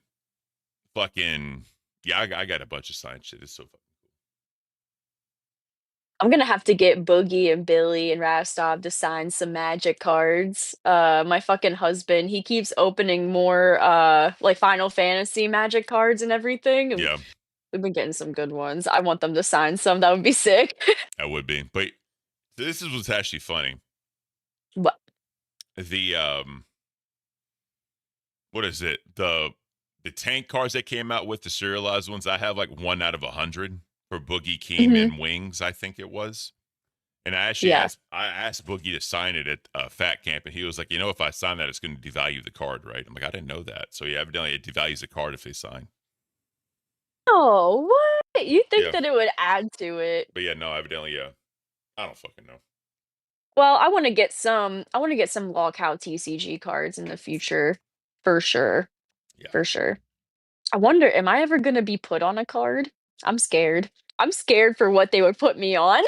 fucking yeah, I got a bunch of signed shit. It's so fucking cool. I'm gonna have to get Boogie and Billy and Rastov to sign some magic cards. My fucking husband, he keeps opening more like Final Fantasy magic cards and everything. Yeah. We've been getting some good ones. I want them to sign some. That would be sick. That would be. But This is what's actually funny. What? The what is it? The tank cars that came out with the serialized ones. I have like 1 out of 100 for Boogie, Keem, and Wings. I think it was. And I actually asked Boogie to sign it at Fat Camp, and he was like, if I sign that, it's going to devalue the card, right? I'm like, I didn't know that. So yeah, evidently it devalues the card if they sign. Oh, what? You think that it would add to it? But yeah, no, evidently, yeah. I don't fucking know. Well, I want to get some Lockout TCG cards in the future, for sure. Yeah. For sure. I wonder, am I ever going to be put on a card? I'm scared. I'm scared for what they would put me on. I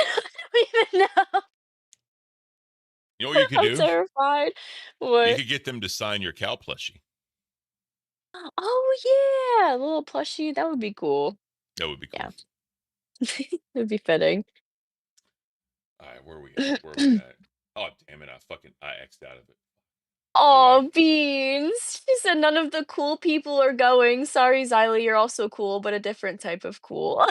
don't even know. You know what you could do? I'm terrified. What? You could get them to sign your cow plushie. Oh yeah, a little plushie. That would be cool. That would be cool. Yeah. It would be fitting. All right, where are we at? Where are we at? Oh, damn it. I X'd out of it. Oh, Beans. She said none of the cool people are going. Sorry, Xylee, you're also cool, but a different type of cool.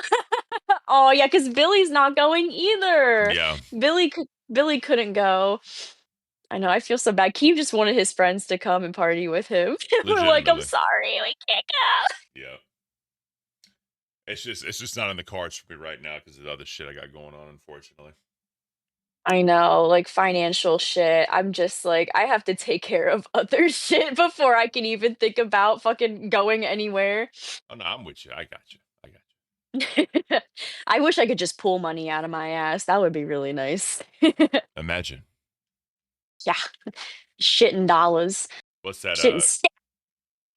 Oh, yeah, because Billy's not going either. Yeah. Billy couldn't go. I know, I feel so bad. Keem just wanted his friends to come and party with him. We're like, I'm sorry, we can't go. Yeah. It's just not in the cards for me right now because of the other shit I got going on, unfortunately. I know, like financial shit. I'm just like, I have to take care of other shit before I can even think about fucking going anywhere. Oh no, I'm with you. I got you. I wish I could just pull money out of my ass. That would be really nice. Imagine. Yeah. Shit in dollars. What's that? Shit in st-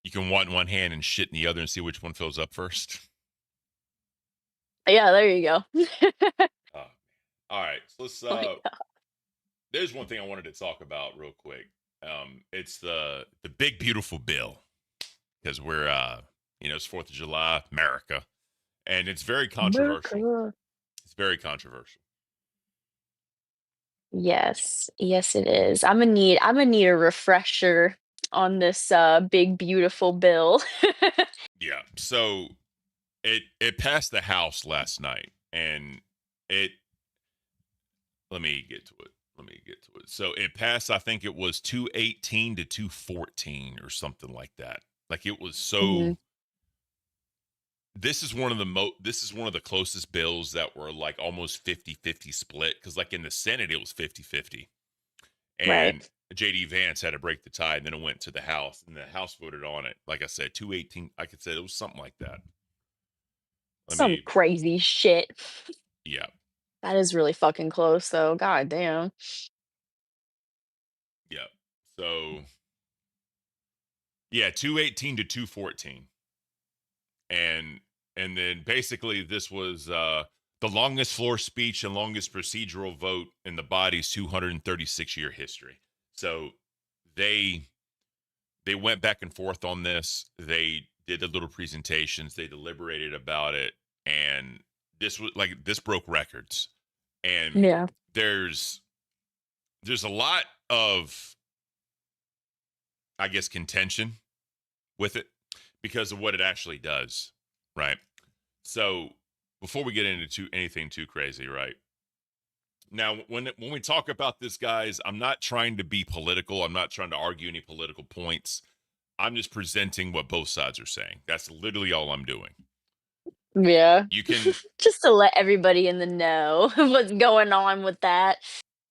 You can want one hand and shit in the other and see which one fills up first. Yeah, there you go. All right, so let's. There's one thing I wanted to talk about real quick. It's the big beautiful bill, because we're it's 4th of July, America, and it's very controversial. America. It's very controversial. Yes, it is. I'm gonna need a refresher on this big beautiful bill. Yeah, so it passed the House last night, and let me get to it. So it passed, I think it was 218 to 214 or something like that. Like it was so. This is one of the closest bills that were like almost 50-50 split, because like in the Senate it was 50-50. And Right. JD Vance had to break the tie, and then it went to the House, and the House voted on it. Like I said, 218. I could say it was something like that. Some crazy shit. Yeah. That is really fucking close though. God damn. Yeah. So, yeah, 218 to 214. And then basically this was the longest floor speech and longest procedural vote in the body's 236-year history. So they went back and forth on this. They did the little presentations. They deliberated about it. And this broke records. And Yeah. there's a lot of, I guess, contention with it because of what it actually does, right? So before we get into anything too crazy, right? Now, when we talk about this, guys, I'm not trying to be political. I'm not trying to argue any political points. I'm just presenting what both sides are saying. That's literally all I'm doing. Yeah. You can Just to let everybody in the know what's going on with that.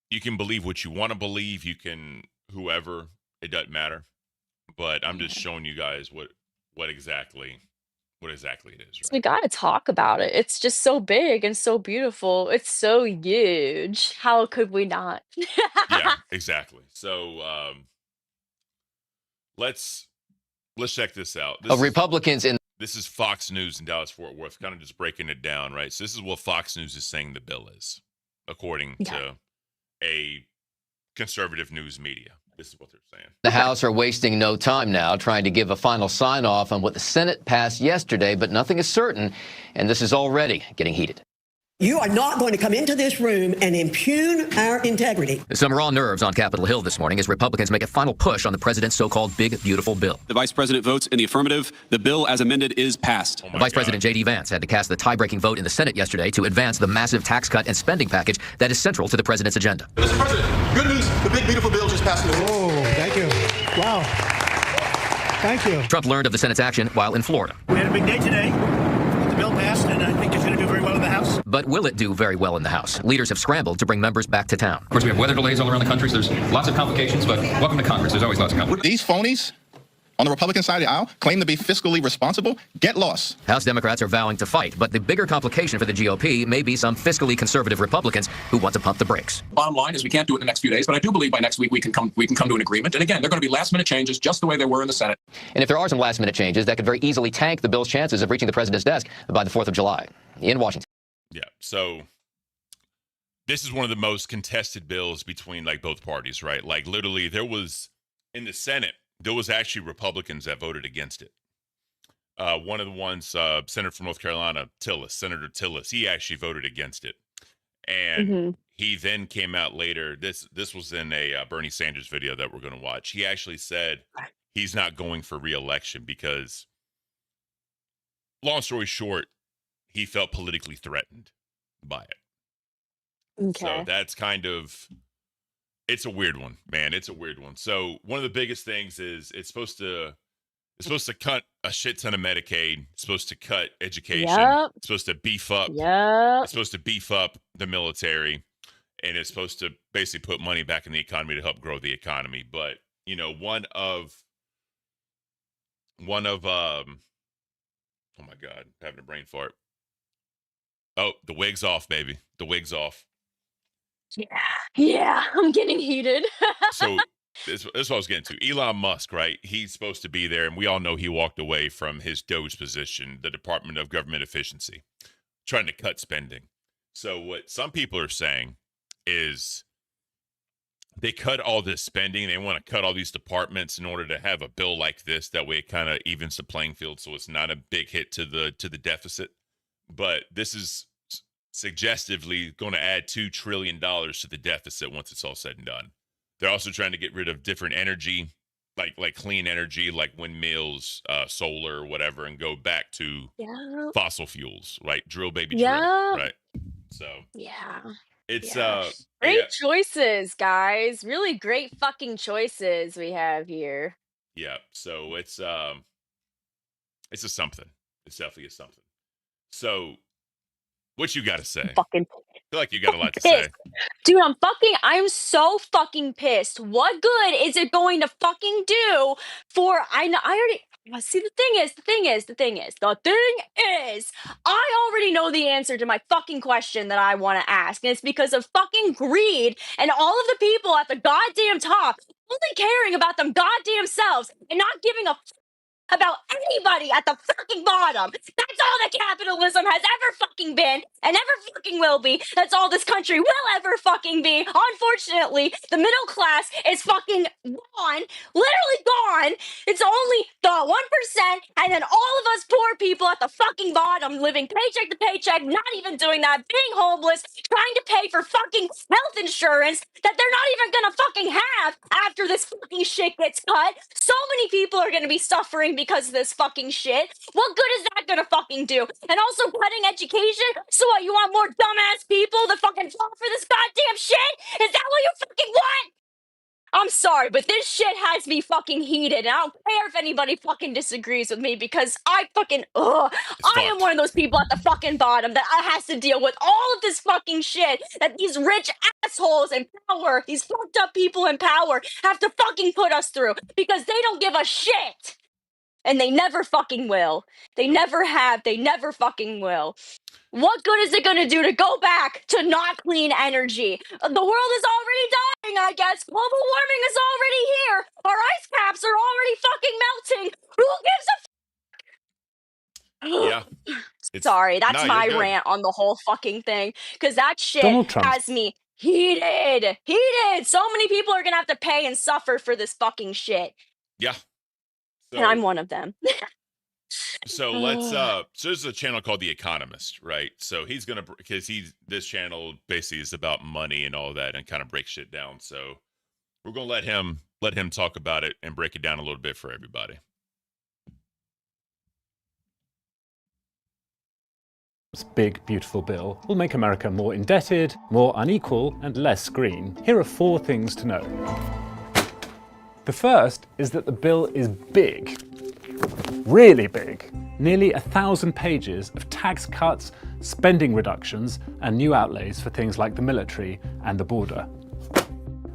you can believe what you want to believe. You can whoever, it doesn't matter. But I'm just showing you guys what exactly it is, right? We gotta talk about it. It's just so big and so beautiful. It's so huge. How could we not? Yeah, exactly. So let's check this out. This is Fox News in Dallas Fort Worth, kind of just breaking it down, right? So this is what Fox News is saying the bill is, according to a conservative news media. This is what they're saying. The House are wasting no time now trying to give a final sign-off on what the Senate passed yesterday, but nothing is certain, and this is already getting heated. You are not going to come into this room and impugn our integrity. Some raw nerves on Capitol Hill this morning as Republicans make a final push on the president's so-called big, beautiful bill. The vice president votes in the affirmative. The bill as amended is passed. Vice President J.D. Vance had to cast the tie-breaking vote in the Senate yesterday to advance the massive tax cut and spending package that is central to the president's agenda. Mr. President, good news. The big, beautiful bill just passed in the Senate. Oh, thank you. Wow. Thank you. Trump learned of the Senate's action while in Florida. We had a big day today. The bill passed, and I think it's going to do very well in the House. But will it do very well in the House? Leaders have scrambled to bring members back to town. Of course, we have weather delays all around the country, so there's lots of complications, but welcome to Congress. There's always lots of complications. These phonies on the Republican side of the aisle claim to be fiscally responsible. Get lost. House Democrats are vowing to fight, but the bigger complication for the GOP may be some fiscally conservative Republicans who want to pump the brakes. Bottom line is we can't do it in the next few days, but I do believe by next week we can come to an agreement. And again, they're going to be last-minute changes just the way there were in the Senate. And if there are some last-minute changes, that could very easily tank the bill's chances of reaching the president's desk by the 4th of July in Washington. Yeah, so this is one of the most contested bills between like both parties, right? Like literally there was in the Senate, there was actually Republicans that voted against it. One of the ones, Senator from North Carolina, Senator Tillis, he actually voted against it. And he then came out later. This was in a Bernie Sanders video that we're going to watch. He actually said he's not going for re-election because, long story short, he felt politically threatened by it. Okay. So that's kind of, it's a weird one, man. It's a weird one. So one of the biggest things is it's supposed to cut a shit ton of Medicaid. It's supposed to cut education. Yep. It's supposed to beef up. Yep. It's supposed to beef up the military, and it's supposed to basically put money back in the economy to help grow the economy. But you know, one of oh my God, I'm having a brain fart. Oh, the wig's off, baby. The wig's off. Yeah, I'm getting heated. So this is what I was getting to. Elon Musk, right? He's supposed to be there, and we all know he walked away from his Doge position, the Department of Government Efficiency, trying to cut spending. So what some people are saying is they cut all this spending. They want to cut all these departments in order to have a bill like this. That way it kind of evens the playing field, so it's not a big hit to the deficit. But this is suggestively going to add $2 trillion to the deficit once it's all said and done. They're also trying to get rid of different energy, like clean energy, like windmills, solar, or whatever, and go back to fossil fuels, right? Drill, baby, drill, right? So it's great choices, guys. Really great fucking choices we have here. Yeah, so it's a something. It's definitely a something. So, what you got to say? Fucking I feel like you got a lot to pissed. say. Dude, I'm so fucking pissed. What good is it going to fucking do for, I see, the thing is, I already know the answer to my fucking question that I want to ask. And it's because of fucking greed and all of the people at the goddamn top only caring about them goddamn selves and not giving a about anybody at the fucking bottom. That's all that capitalism has ever fucking been and ever fucking will be. That's all this country will ever fucking be. Unfortunately, the middle class is fucking gone, literally gone. It's only the 1%, and then all of us poor people at the fucking bottom living paycheck to paycheck, not even doing that, being homeless, trying to pay for fucking health insurance that they're not even gonna fucking have after this fucking shit gets cut. So many people are gonna be suffering because of this fucking shit. What good is that gonna fucking do? And also cutting education? So what, you want more dumbass people to fucking fall for this goddamn shit? Is that what you fucking want? I'm sorry, but this shit has me fucking heated, and I don't care if anybody fucking disagrees with me because I am one of those people at the fucking bottom that has to deal with all of this fucking shit that these rich assholes in power, these fucked up people in power have to fucking put us through because they don't give a shit. And they never fucking will. They never have. They never fucking will. What good is it going to do to go back to not clean energy? The world is already dying, I guess. Global warming is already here. Our ice caps are already fucking melting. Who gives a Yeah. Sorry, that's my rant on the whole fucking thing. Because that shit has me heated. Heated. So many people are going to have to pay and suffer for this fucking shit. Yeah. So, and I'm one of them. So let's so there's a channel called The Economist, right? So he's gonna, because this channel basically is about money and all that and kind of break shit down. So we're gonna let him talk about it and break it down a little bit for everybody. This big, beautiful bill will make America more indebted, more unequal, and less green. Here are 4 things to know. The first is that the bill is big. Really big. Nearly 1,000 pages of tax cuts, spending reductions, and new outlays for things like the military and the border.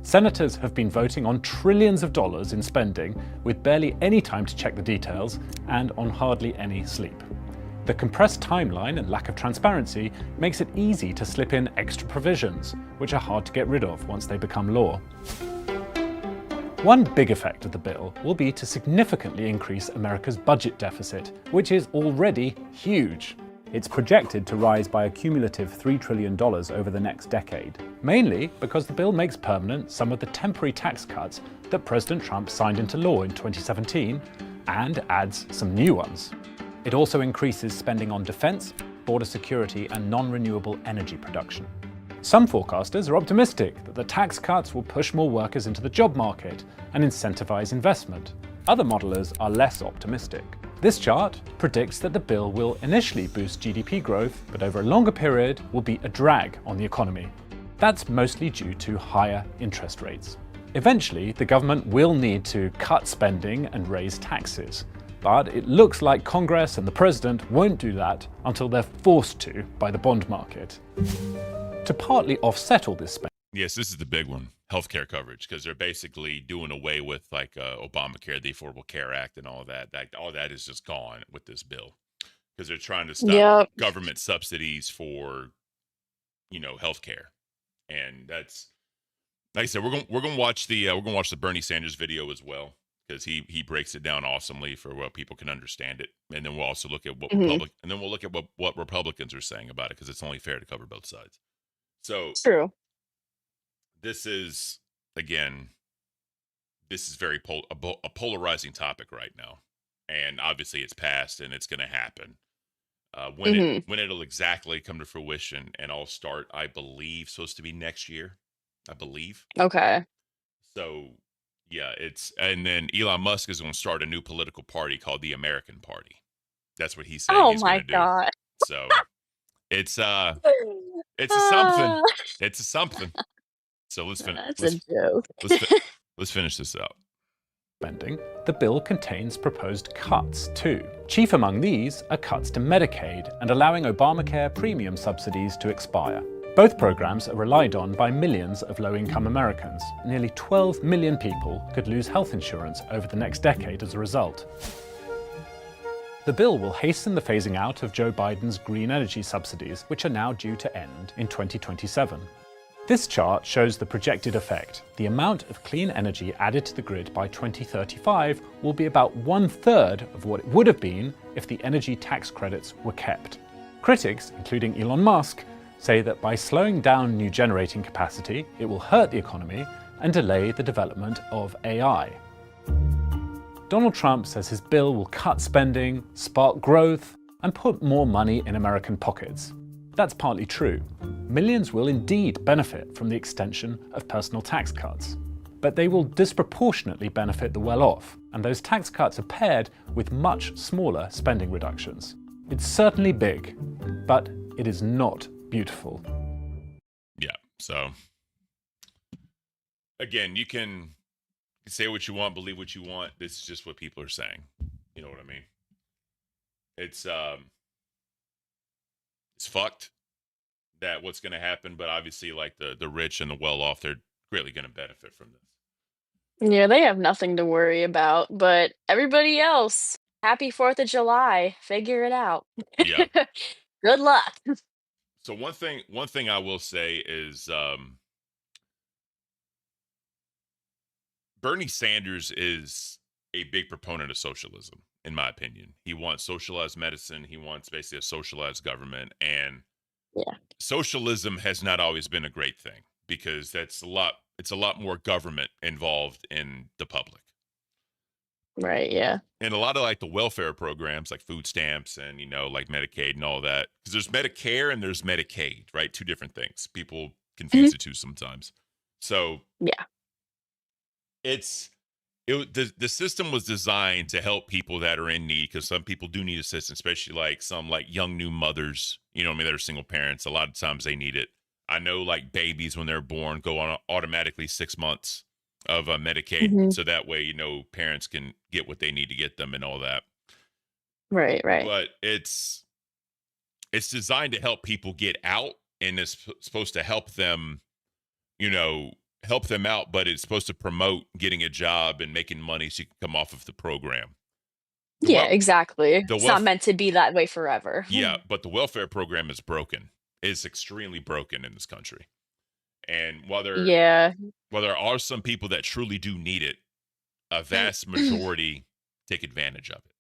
Senators have been voting on trillions of dollars in spending with barely any time to check the details and on hardly any sleep. The compressed timeline and lack of transparency makes it easy to slip in extra provisions, which are hard to get rid of once they become law. One big effect of the bill will be to significantly increase America's budget deficit, which is already huge. It's projected to rise by a cumulative $3 trillion over the next decade, mainly because the bill makes permanent some of the temporary tax cuts that President Trump signed into law in 2017 and adds some new ones. It also increases spending on defense, border security, and non-renewable energy production. Some forecasters are optimistic that the tax cuts will push more workers into the job market and incentivize investment. Other modelers are less optimistic. This chart predicts that the bill will initially boost GDP growth, but over a longer period will be a drag on the economy. That's mostly due to higher interest rates. Eventually, the government will need to cut spending and raise taxes. But it looks like Congress and the president won't do that until they're forced to by the bond market. To partly offset all this spending. Yes, this is the big one, healthcare coverage, because they're basically doing away with like Obamacare, the Affordable Care Act, and all that. All that is just gone with this bill, because they're trying to stop government subsidies for, healthcare, and that's, like I said, we're gonna watch the Bernie Sanders video as well, because he breaks it down awesomely for what people can understand it, and then we'll also look at what what Republicans are saying about it, because it's only fair to cover both sides. So True. This is, again, very a polarizing topic right now, and obviously it's passed and it's going to happen. When it'll exactly come to fruition and all start, I believe, supposed to be next year. I believe. Okay. So yeah, and then Elon Musk is going to start a new political party called the American Party. That's what he's saying. Oh he's my going to god. do. So it's a something. It's a something. So let's finish. That's a joke. Let's finish this out. Spending, the bill contains proposed cuts too. Chief among these are cuts to Medicaid and allowing Obamacare premium subsidies to expire. Both programs are relied on by millions of low-income Americans. Nearly 12 million people could lose health insurance over the next decade as a result. The bill will hasten the phasing out of Joe Biden's green energy subsidies, which are now due to end in 2027. This chart shows the projected effect. The amount of clean energy added to the grid by 2035 will be about 1/3 of what it would have been if the energy tax credits were kept. Critics, including Elon Musk, say that by slowing down new generating capacity, it will hurt the economy and delay the development of AI. Donald Trump says his bill will cut spending, spark growth, and put more money in American pockets. That's partly true. Millions will indeed benefit from the extension of personal tax cuts. But they will disproportionately benefit the well-off, and those tax cuts are paired with much smaller spending reductions. It's certainly big, but it is not beautiful. Yeah, so again, you can say what you want, believe what you want. This is just what people are saying. You know what I mean? It's fucked that what's going to happen, but obviously like the rich and the well-off, they're greatly going to benefit from this. Yeah, they have nothing to worry about, but everybody else, happy 4th of July. Figure it out. Yeah. Good luck. So one thing I will say is Bernie Sanders is a big proponent of socialism, in my opinion. He wants socialized medicine. He wants basically a socialized government. And socialism has not always been a great thing, because it's a lot more government involved in the public. Right, yeah. And a lot of like the welfare programs like food stamps and, like Medicaid and all that. Because there's Medicare and there's Medicaid, right? Two different things. People confuse the two sometimes. So yeah. The system was designed to help people that are in need, because some people do need assistance, especially like some like young new mothers, that are single parents. A lot of times they need it. I know like babies when they're born go on automatically 6 months of Medicaid, so that way parents can get what they need to get them and all that. Right. But it's designed to help people get out, and it's supposed to help them, help them out, but it's supposed to promote getting a job and making money so you can come off of the program. Yeah, exactly. The It's not meant to be that way forever. Yeah, but the welfare program is broken. It's extremely broken in this country. And while there are some people that truly do need it, a vast majority take advantage of it.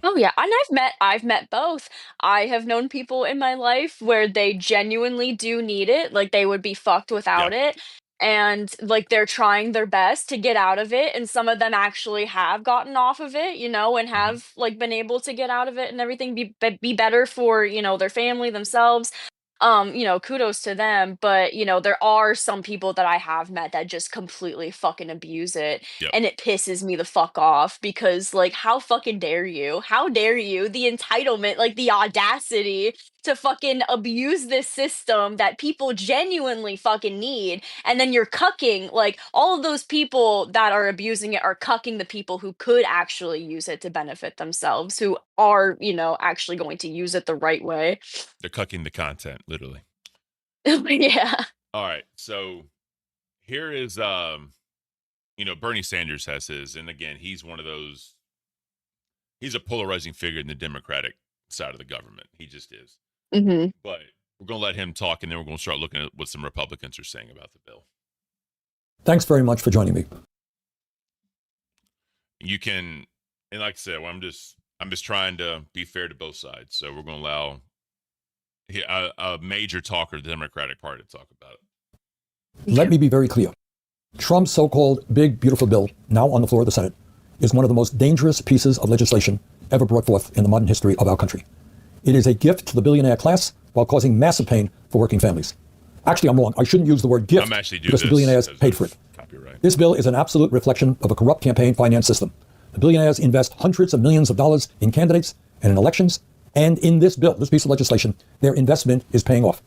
Oh yeah, and I've met both. I have known people in my life where they genuinely do need it, like they would be fucked without it, and like they're trying their best to get out of it, and some of them actually have gotten off of it, and have like been able to get out of it and everything, be better for, their family, themselves. Kudos to them, but there are some people that I have met that just completely fucking abuse it, and it pisses me the fuck off, because like how fucking dare you? How dare you? The entitlement, like the audacity to fucking abuse this system that people genuinely fucking need, and then you're cucking, like all of those people that are abusing it are cucking the people who could actually use it to benefit themselves, who are, actually going to use it the right way. They're cucking the content, literally. Yeah. All right. So here is, Bernie Sanders has his, and again, he's one of those, he's a polarizing figure in the Democratic side of the government. He just is. But we're going to let him talk, and then we're going to start looking at what some Republicans are saying about the bill. Thanks very much for joining me. You can, and like I said, I'm just trying to be fair to both sides. So we're going to allow a major talker of the Democratic Party to talk about it. Let me be very clear. Trump's so-called big, beautiful bill, now on the floor of the Senate, is one of the most dangerous pieces of legislation ever brought forth in the modern history of our country. It is a gift to the billionaire class while causing massive pain for working families. Actually, I'm wrong. I shouldn't use the word gift because the billionaires paid for it. Copyright. This bill is an absolute reflection of a corrupt campaign finance system. The billionaires invest hundreds of millions of dollars in candidates and in elections, and in this bill, this piece of legislation, their investment is paying off.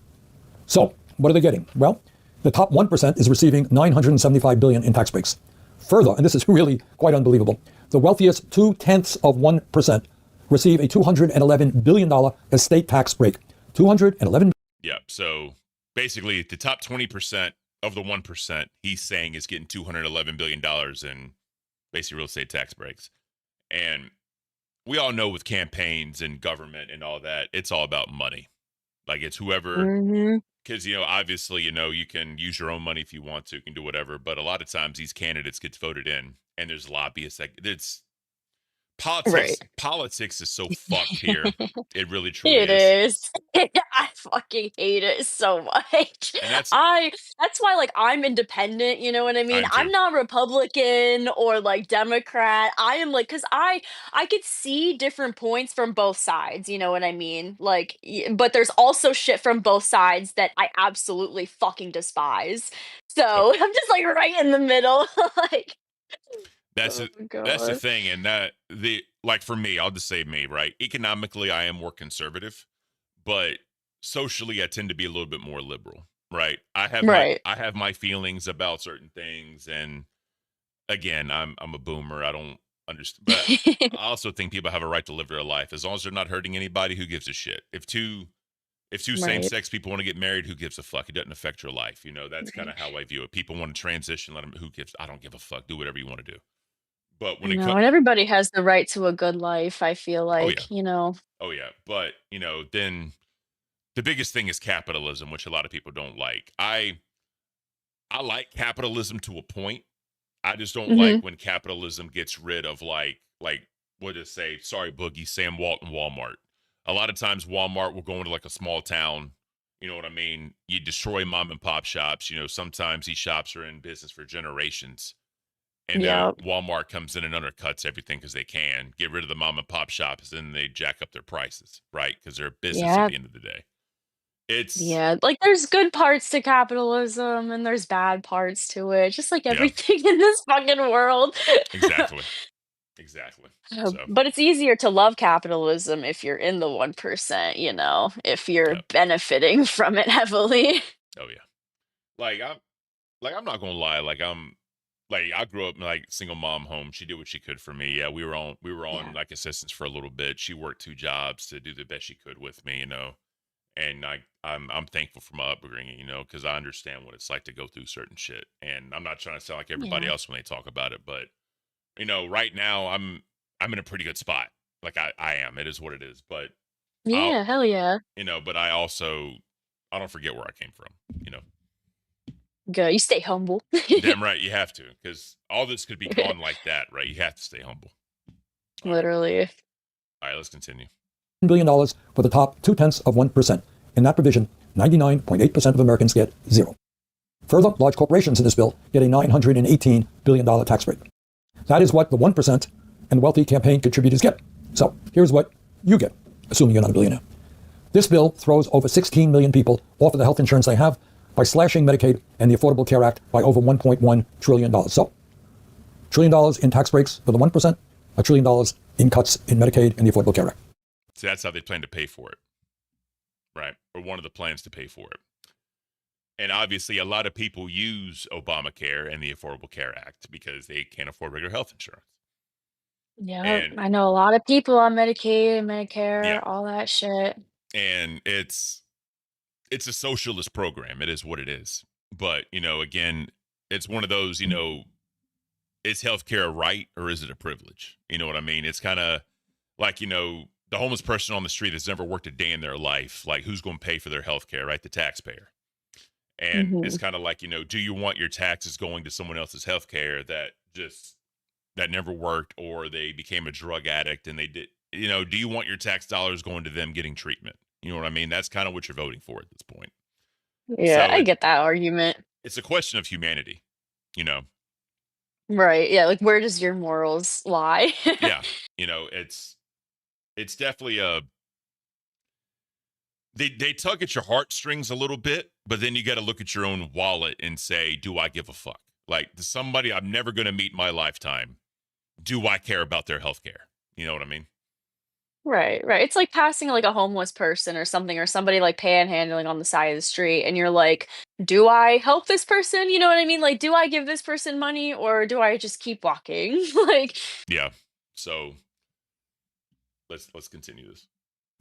So, what are they getting? Well, the top 1% is receiving $975 billion in tax breaks. Further, and this is really quite unbelievable, the wealthiest 0.2% receive a $211 billion estate tax break. $211. Yeah. So basically, the top 20% of the 1%, he's saying is getting $211 billion in basically real estate tax breaks. And we all know with campaigns and government and all that, it's all about money. Like it's whoever, because, obviously, you can use your own money if you want to, you can do whatever. But a lot of times these candidates get voted in, and there's lobbyists that it's politics. Right. Politics is so fucked here. It really truly It is. I fucking hate it so much. And that's why like I'm independent, you know what I mean? I'm not Republican or like Democrat. I am like, cuz I could see different points from both sides, you know what I mean? Like but there's also shit from both sides that I absolutely fucking despise. So, I'm just like right in the middle. Like that's the thing. And that like for me, I'll just say me, right? Economically, I am more conservative, but socially I tend to be a little bit more liberal, right? I have my feelings about certain things, and again, I'm a boomer. I don't understand, but I also think people have a right to live their life as long as they're not hurting anybody. Who gives a shit? If two same-sex people want to get married, who gives a fuck? It doesn't affect your life. That's kind of how I view it. People want to transition, let them. Who gives? I don't give a fuck. Do whatever you want to do. But when and everybody has the right to a good life, I feel like, Oh yeah, but then the biggest thing is capitalism, which a lot of people don't like. I like capitalism to a point. I just don't like when capitalism gets rid of like what to say, sorry, Boogie, Sam Walton Walmart. A lot of times Walmart will go into like a small town, you know what I mean? You destroy mom and pop shops. Sometimes these shops are in business for generations. And Yep. then Walmart comes in and undercuts everything because they can get rid of the mom and pop shops, and they jack up their prices, right? Because they're a business at Yeah. the end of the day. It's Yeah, like there's good parts to capitalism and there's bad parts to it, just like yeah, everything in this fucking world. exactly, exactly. So But it's easier to love capitalism if you're in the 1%, you know, if you're yeah, benefiting from it heavily. oh yeah. I'm not gonna lie. I grew up in like single mom home. She did what she could for me. Yeah, we were on Yeah. like assistance for a little bit. She worked 2 jobs to do the best she could with me, and I'm thankful for my upbringing, because I understand what it's like to go through certain shit. And I'm not trying to sound like everybody Yeah. else when they talk about it, but right now I'm in a pretty good spot. Like I am. It is what it is. But I'll Yeah, hell yeah. but I don't forget where I came from. Good. You stay humble. Damn right you have to, because all this could be gone like that, right? You have to stay humble. Literally. All right, let's continue. $1 billion for the top 0.2%. In that provision, 99.8% of Americans get zero. Further, large corporations in this bill get a $918 billion tax break. That is what the 1% and wealthy campaign contributors get. So here's what you get, assuming you're not a billionaire. This bill throws over 16 million people off of the health insurance they have by slashing Medicaid and the Affordable Care Act by over $1.1 trillion. So, $1 trillion in tax breaks for the 1%, $1 trillion in cuts in Medicaid and the Affordable Care Act. So that's how they plan to pay for it, right? Or one of the plans to pay for it. And obviously, a lot of people use Obamacare and the Affordable Care Act because they can't afford regular health insurance. Yeah, And I know a lot of people on Medicaid, yeah, Medicare, all that shit. and it's a socialist program. It is what it is. But, again, it's one of those, is healthcare a right or is it a privilege? You know what I mean? It's kind of like, the homeless person on the street that's never worked a day in their life. Like, who's going to pay for their healthcare, right? The taxpayer. And it's kind of like, do you want your taxes going to someone else's healthcare that never worked, or they became a drug addict and they did, do you want your tax dollars going to them getting treatment? You know what I mean? That's kind of what you're voting for at this point. Yeah, So I get that argument. it's a question of humanity, Right. Yeah, like where does your morals lie? Yeah, it's definitely they tug at your heartstrings a little bit, but then you got to look at your own wallet and say, do I give a fuck? Like, to somebody I'm never going to meet in my lifetime, do I care about their health care? You know what I mean? Right, right. It's like passing like a homeless person or something, or somebody like panhandling on the side of the street, and you're like, do I help this person? You know what I mean? Like, do I give this person money or do I just keep walking? Like, Yeah. So let's continue this.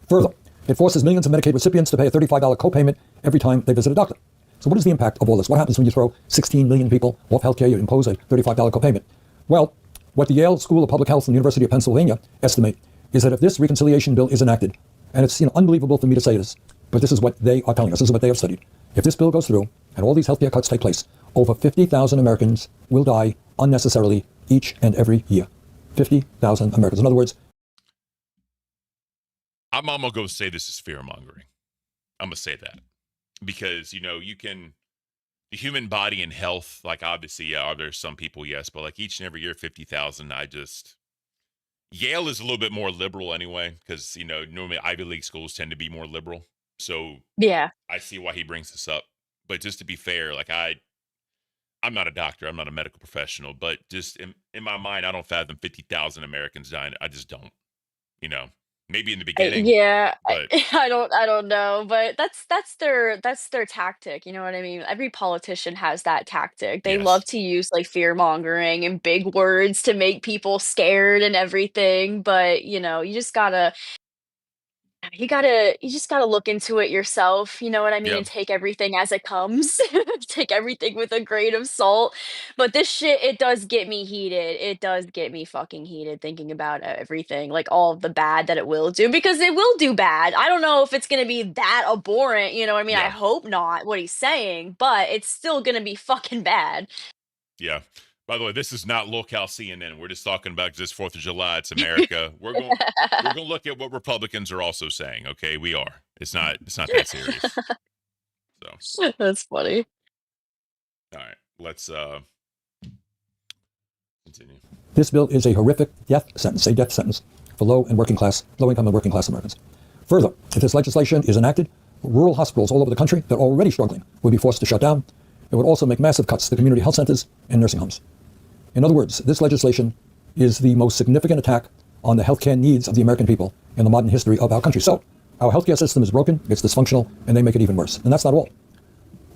Further, it forces millions of Medicaid recipients to pay a $35 copayment every time they visit a doctor. So what is the impact of all this? What happens when you throw 16 million people off healthcare, you impose a $35 copayment? Well, what the Yale School of Public Health and the University of Pennsylvania estimate is that if this reconciliation bill is enacted, and it's unbelievable for me to say this, but this is what they are telling us, this is what they have studied. If this bill goes through and all these healthcare cuts take place, over 50,000 Americans will die unnecessarily each and every year. 50,000 Americans. In other words, I'm going to go say this is fear mongering. I'm going to say that because, the human body and health, like obviously, yeah, are there some people, yes, but like each and every year, 50,000, Yale is a little bit more liberal anyway, because, normally Ivy League schools tend to be more liberal. So yeah. I see why he brings this up. But just to be fair, like I'm not a doctor, I'm not a medical professional, but just in my mind, I don't fathom 50,000 Americans dying. I just don't, maybe in the beginning. Yeah, but I don't know, but that's their tactic. You know what I mean? Every politician has that tactic. They love to use like fear mongering and big words to make people scared and everything. But you just gotta you just gotta look into it yourself, you know what I mean? Yeah. And take everything as it comes. Take everything with a grain of salt. But this shit, it does get me heated. It does get me fucking heated thinking about everything, like all of the bad that it will do, because it will do bad. I don't know if it's gonna be that abhorrent, you know what I mean? I Yeah. hope not what he's saying, but it's still gonna be fucking bad. Yeah. By the way, this is not local CNN. We're just talking about this 4th of July. It's America. We're going to look at what Republicans are also saying. Okay, we are. It's not that serious. So That's funny. all right, let's Continue. This bill is a horrific death sentence for low income and working class Americans. Further, if this legislation is enacted, rural hospitals all over the country that are already struggling would be forced to shut down. It would also make massive cuts to community health centers and nursing homes. In other words, this legislation is the most significant attack on the healthcare needs of the American people in the modern history of our country. So, our healthcare system is broken, it's dysfunctional, and they make it even worse. And that's not all.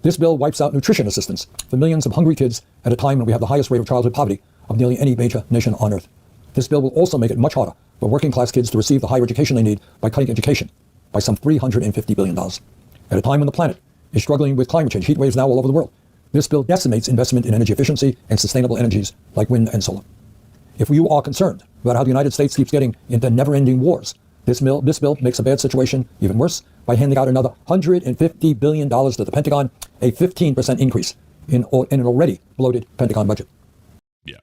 This bill wipes out nutrition assistance for millions of hungry kids at a time when we have the highest rate of childhood poverty of nearly any major nation on earth. This bill will also make it much harder for working class kids to receive the higher education they need by cutting education by some $350 billion. At a time when the planet is struggling with climate change, heat waves now all over the world, this bill decimates investment in energy efficiency and sustainable energies like wind and solar. If you are concerned about how the United States keeps getting into never-ending wars, this bill makes a bad situation even worse by handing out another $150 billion to the Pentagon, a 15% increase in an already bloated Pentagon budget. Yeah.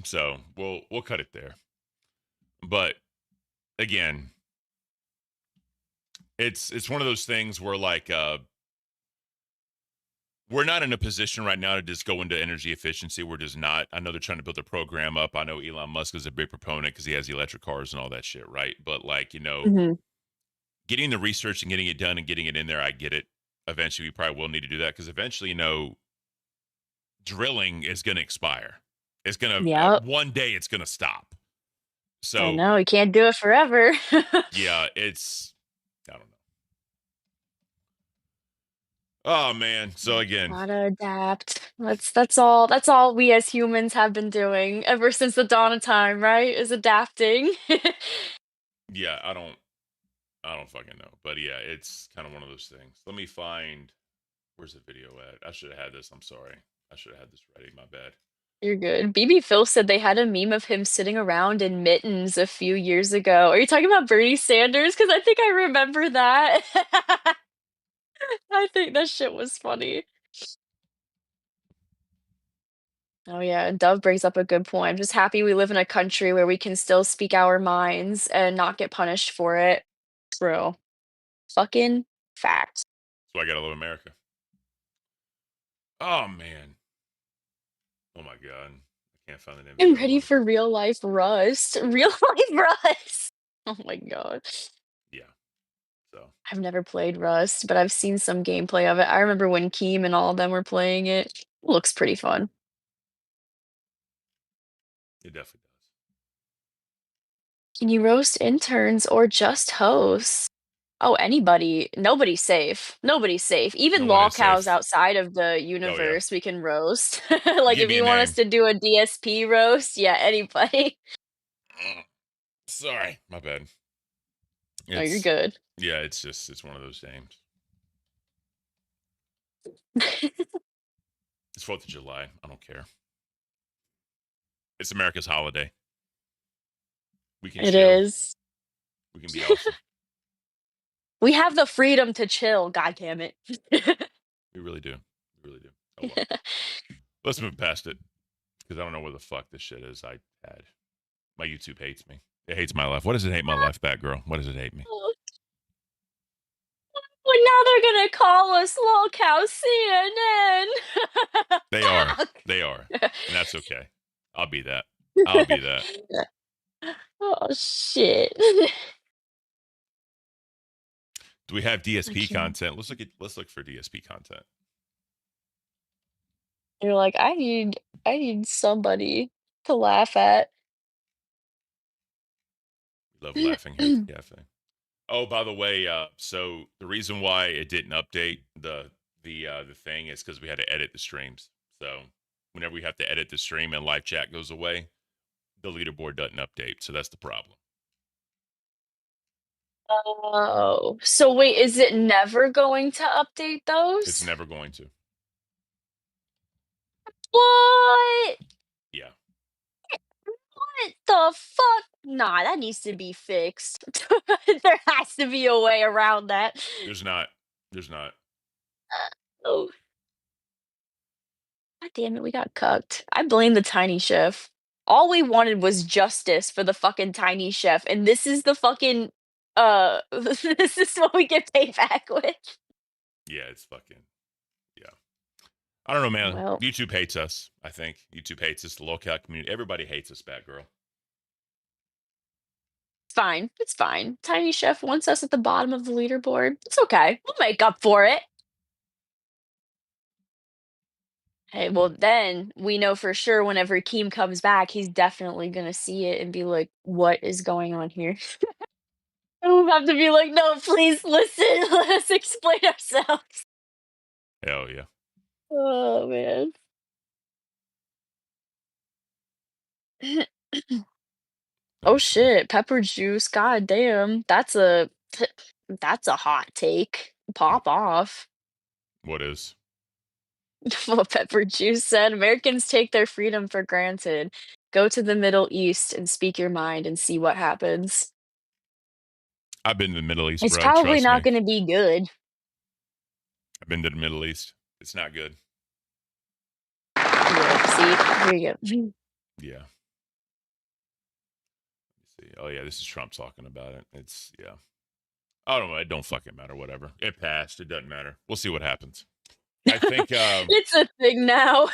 So we'll cut it there. But again, it's one of those things where like we're not in a position right now to just go into energy efficiency. We're just not. I know they're trying to build their program up. I know Elon Musk is a big proponent because he has the electric cars and all that shit, right? But like, getting the research and getting it done and getting it in there, I get it. Eventually, we probably will need to do that because eventually, drilling is going to expire. It's going to, one day it's going to stop. So I know, you can't do it forever. yeah, I don't know. Oh man. So again, Gotta adapt. That's all we as humans have been doing ever since the dawn of time, right? Is adapting. yeah, I don't fucking know. But yeah, it's kind of one of those things. Let me find, where's the video at? I should have had this. I'm sorry. I should have had this ready. My bad. You're good. BB Phil said they had a meme of him sitting around in mittens a few years ago. Are you talking about Bernie Sanders? Because I think I remember that. I think that shit was funny. Oh yeah, and Dove brings up a good point. I'm just happy we live in a country where we can still speak our minds and not get punished for it. True. Fucking fact. So I gotta love America. Oh man. Oh my god. I can't find the name. I'm ready for real life Rust. Real life Rust. Oh my god. Yeah. So I've never played Rust, but I've seen some gameplay of it. I remember when Keem and all of them were playing it. It looks pretty fun. it definitely does. Can you roast interns or just hosts? Oh, anybody. Nobody's safe. Nobody's safe. Even No one law is cows safe. outside of the universe we can roast. Like Give if me you a want name. us to do a DSP roast, yeah, anybody. Sorry, my bad. Oh, you're good. Yeah, it's one of those names. It's 4th of July. I don't care. It's America's holiday. We can It chill. is. We can be awesome. We have the freedom to chill, god damn it. We really do. We really do. Oh, well. Let's move past it. Because I don't know where the fuck this shit is I had. My YouTube hates me. It hates my life. What does it hate my life back, girl? What does it hate me? Well, now they're gonna call us lol cow CNN. They are. They are. And that's okay. I'll be that. I'll be that. Oh shit. Do we have DSP content? Let's look for DSP content. You're like, I need somebody to laugh at. Love laughing here at the cafe. Oh, by the way, so the reason why it didn't update the thing is because we had to edit the streams. So whenever we have to edit the stream and live chat goes away, the leaderboard doesn't update. So that's the problem. Oh, so wait, is it never going to update those? It's never going to. What? Yeah. What the fuck? Nah, that needs to be fixed. There has to be a way around that. There's not. There's not. Oh. God damn it, we got cucked. I blame the tiny chef. All we wanted was justice for the fucking tiny chef, and this is the fucking this is what we get paid back with. Yeah, it's fucking, yeah. I don't know, man. Well. YouTube hates us, I think. YouTube hates us, the local community. Everybody hates us, Batgirl. It's fine. It's fine. Tiny Chef wants us at the bottom of the leaderboard. It's okay. We'll make up for it. Hey, well, then we know for sure whenever Keem comes back, he's definitely going to see it and be like, what is going on here? And we'll have to be like, no, please listen. Let us explain ourselves. Hell yeah. Oh, man. Oh, shit. Pepper juice. God damn. That's a hot take. Pop off. What is? What Pepper juice said. Americans take their freedom for granted. Go to the Middle East and speak your mind and see what happens. I've been to the Middle East, It's bro. probably Trust not me. going to be good. I've been to the Middle East. It's not good. Yeah, see, here you go. Yeah. Let's see. Oh yeah, this is Trump talking about it. It's yeah. I don't know. It don't fucking matter. Whatever. It passed. It doesn't matter. We'll see what happens. I think It's a thing now.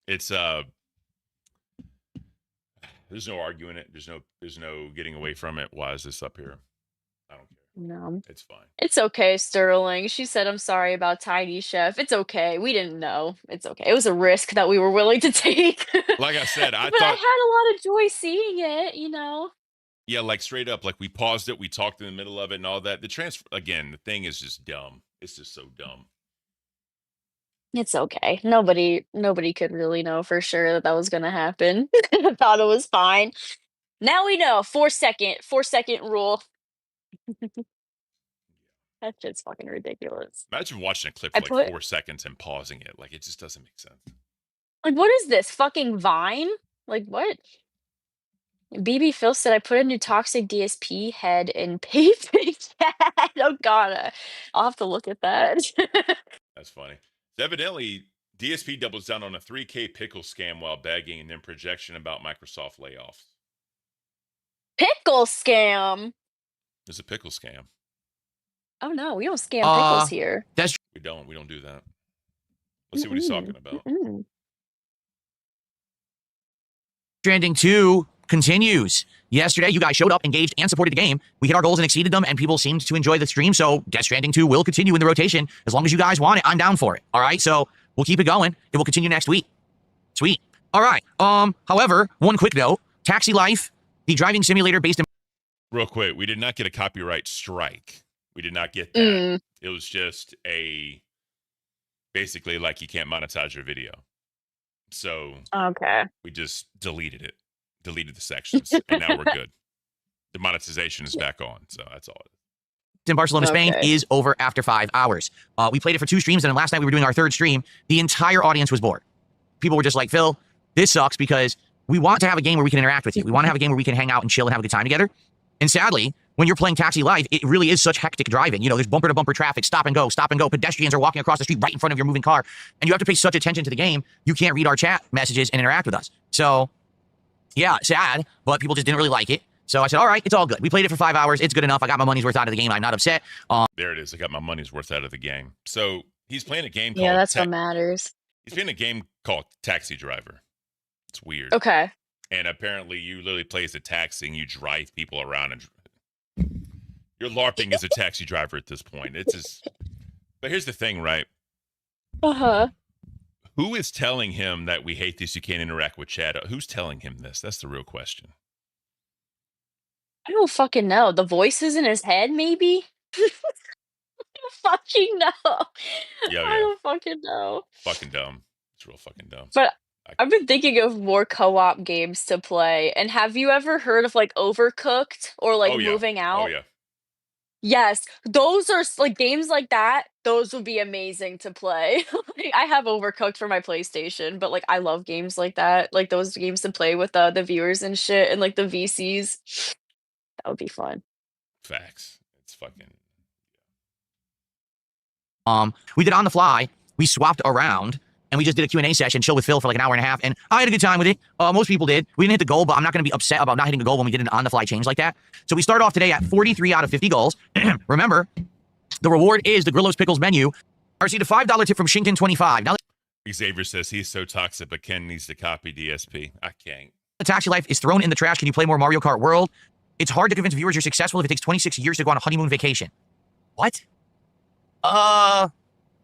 it's there's no arguing it. There's no getting away from it. Why is this up here? I don't care. No. It's fine. It's okay, Sterling. She said, I'm sorry about Tiny Chef. It's okay. We didn't know. It's okay. It was a risk that we were willing to take. Like I said, I But I thought had a lot of joy seeing it, you know? yeah, like straight up, like we paused it, we talked in the middle of it and all that. The transfer again, the thing is just dumb. It's just so dumb. It's okay. Nobody could really know for sure that was going to happen. I thought it was fine. Now we know. 4-second rule. That shit's fucking ridiculous. Imagine watching a clip for like 4 seconds and pausing it. Like it just doesn't make sense. Like, what is this? Fucking Vine? Like, what? BB Phil said, I put a new toxic DSP head in Paving Chat. Oh, God. I'll have to look at that. That's funny. So evidently, DSP doubles down on a 3K pickle scam while begging and then projection about Microsoft layoffs. Pickle scam? There's a pickle scam. Oh, no. We don't scam pickles here. We don't do that. Let's see what he's talking about. Stranding 2 continues. Yesterday, you guys showed up, engaged, and supported the game. We hit our goals and exceeded them, and people seemed to enjoy the stream, so Death Stranding 2 will continue in the rotation. As long as you guys want it, I'm down for it. All right, so we'll keep it going. It will continue next week. Sweet. All right. However, one quick note. Taxi Life, the driving simulator based in... Real quick, we did not get a copyright strike. We did not get that. It was just basically like you can't monetize your video. So okay, we just deleted the sections, and now we're good. The monetization is back on, so that's all. In Barcelona, Spain is over after 5 hours. We played it for 2 streams, and then last night we were doing our 3rd stream. The entire audience was bored. People were just like, Phil, this sucks because we want to have a game where we can interact with you. We want to have a game where we can hang out and chill and have a good time together. And sadly, when you're playing Taxi Life, it really is such hectic driving. You know, there's bumper to bumper traffic, stop and go. Pedestrians are walking across the street right in front of your moving car. And you have to pay such attention to the game, you can't read our chat messages and interact with us. So, yeah, sad, but people just didn't really like it. So I said, all right, it's all good. We played it for 5 hours. It's good enough. I got my money's worth out of the game. I'm not upset. There it is. I got my money's worth out of the game. So he's playing a game called... Yeah, that's what matters. He's playing a game called Taxi Driver. It's weird. Okay. And apparently you literally play as a taxi and you drive people around and... You're LARPing as a taxi driver at this point. It's just... But here's the thing, right? Uh-huh. Who is telling him that we hate this, you can't interact with chat? Who's telling him this? That's the real question. I don't fucking know. The voices in his head, maybe? I don't fucking know. Yeah. I don't fucking know. Fucking dumb. It's real fucking dumb. But I've been thinking of more co-op games to play. And have you ever heard of like Overcooked or like Moving Out? Oh, yeah. Yes, those are like games like that. Those would be amazing to play. Like, I have Overcooked for my PlayStation, but like I love games like that. Like those games to play with the viewers and shit and like the VCs. That would be fun. Facts. It's fucking... We did on the fly. We swapped around. And we just did a Q&A session, chill with Phil for like an hour and a half. And I had a good time with it. Most people did. We didn't hit the goal, but I'm not going to be upset about not hitting the goal when we did an on-the-fly change like that. So we start off today at 43 out of 50 goals. Remember, the reward is the Grillo's Pickles menu. received a $5 tip from Shinkton25. Now Xavier says he's so toxic, but Ken needs to copy DSP. I can't. the taxi life is thrown in the trash. Can you play more Mario Kart World? It's hard to convince viewers you're successful if it takes 26 years to go on a honeymoon vacation. What?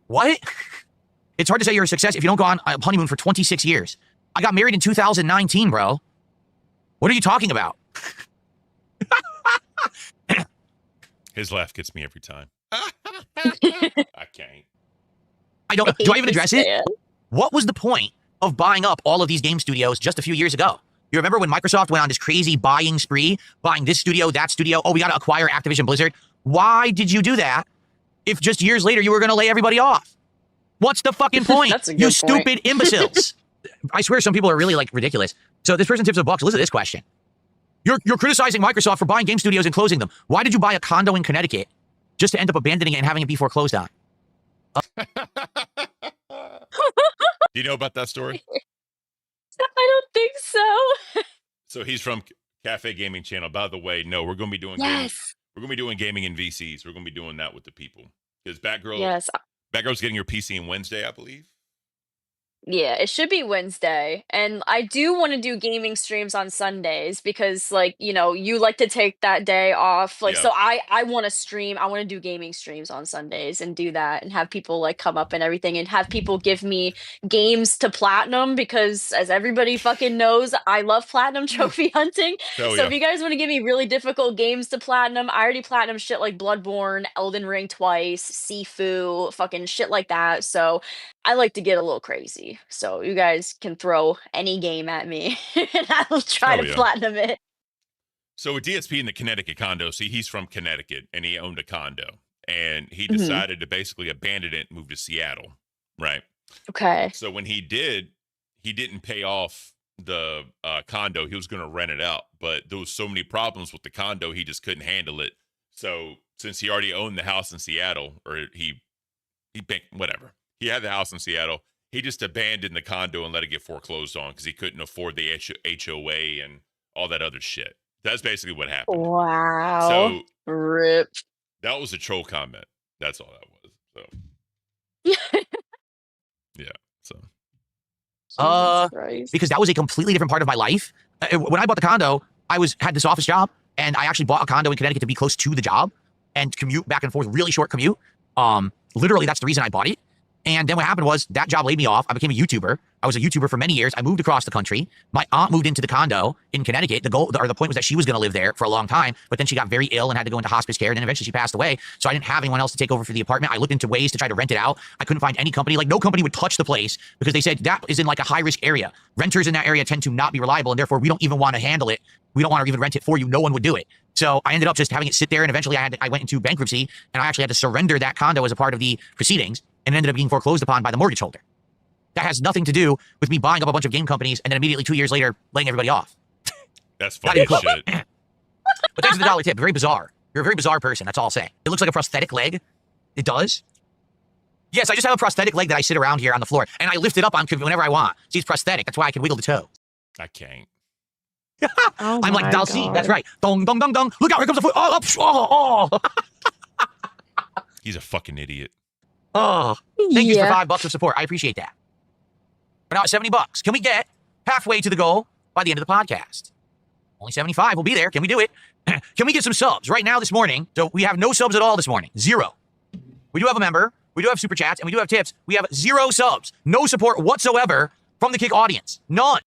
What? It's hard to say you're a success if you don't go on a honeymoon for 26 years. I got married in 2019, bro. What are you talking about? His laugh gets me every time. I can't. Do I even address it? What was the point of buying up all of these game studios just a few years ago? You remember when Microsoft went on this crazy buying spree, buying this studio, that studio? Oh, we got to acquire Activision Blizzard. Why did you do that if just years later you were going to lay everybody off? What's the fucking point? That's a good you point. stupid imbeciles. I swear some people are really like ridiculous. So this person tips a buck. Listen to this question. You're criticizing Microsoft for buying game studios and closing them. Why did you buy a condo in Connecticut just to end up abandoning it and having it be foreclosed on? Do you know about that story? I don't think so. So he's from Cafe Gaming Channel. By the way, no, we're going to be doing gaming. We're going to be doing gaming in VCs. We're going to be doing that with the people. Because Batgirl's getting her PC on Wednesday, I believe. Yeah, it should be Wednesday. And I do want to do gaming streams on Sundays because, like, you know, you like to take that day off. Like, so I want to stream. I want to do gaming streams on Sundays and do that and have people like come up and everything and have people give me games to platinum because, as everybody fucking knows, I love platinum trophy hunting. Oh, So if you guys want to give me really difficult games to platinum, I already platinum shit like Bloodborne, Elden Ring twice, Sifu, fucking shit like that. So I like to get a little crazy. So you guys can throw any game at me and I'll try to platinum it. So with DSP in the Connecticut condo, see, he's from Connecticut and he owned a condo and he decided to basically abandon it and move to Seattle, right? Okay. So when he did, he didn't pay off the condo. He was going to rent it out, but there was so many problems with the condo, he just couldn't handle it. So since he already owned the house in Seattle, or he whatever, he had the house in Seattle, he just abandoned the condo and let it get foreclosed on because he couldn't afford the HOA and all that other shit. That's basically what happened. Wow. So RIP. that was a troll comment. That's all that was. So yeah. So because that was a completely different part of my life. When I bought the condo, I had this office job, and I actually bought a condo in Connecticut to be close to the job and commute back and forth, really short commute. Literally, that's the reason I bought it. And then what happened was that job laid me off. I became a YouTuber. I was a YouTuber for many years. I moved across the country. My aunt moved into the condo in Connecticut. The point was that she was going to live there for a long time, but then she got very ill and had to go into hospice care. And then eventually she passed away. So I didn't have anyone else to take over for the apartment. I looked into ways to try to rent it out. I couldn't find any company. Like, no company would touch the place because they said that is in like a high risk area. Renters in that area tend to not be reliable, and therefore we don't even want to handle it. We don't want to even rent it for you. No one would do it. So I ended up just having it sit there, and eventually I went into bankruptcy, and I actually had to surrender that condo as a part of the proceedings, and it ended up being foreclosed upon by the mortgage holder. That has nothing to do with me buying up a bunch of game companies and then immediately 2 years later laying everybody off. That's funny as shit. But thanks for the dollar tip. Very bizarre. You're a very bizarre person. That's all I'll say. It looks like a prosthetic leg. It does. Yes, I just have a prosthetic leg that I sit around here on the floor, and I lift it up on whenever I want. See, it's prosthetic. That's why I can wiggle the toe. I can't. I'm like Dalcy. That's right. Dong, dong, dong, dong. Look out, here comes the foot. Oh. He's a fucking idiot. Oh, thank you for $5 of support. I appreciate that. We're now at $70. Can we get halfway to the goal by the end of the podcast? Only 75. We'll be there. Can we do it? Can we get some subs right now this morning? So we have no subs at all this morning. 0. We do have a member. We do have super chats, and we do have tips. We have 0 subs. No support whatsoever from the Kick audience. None.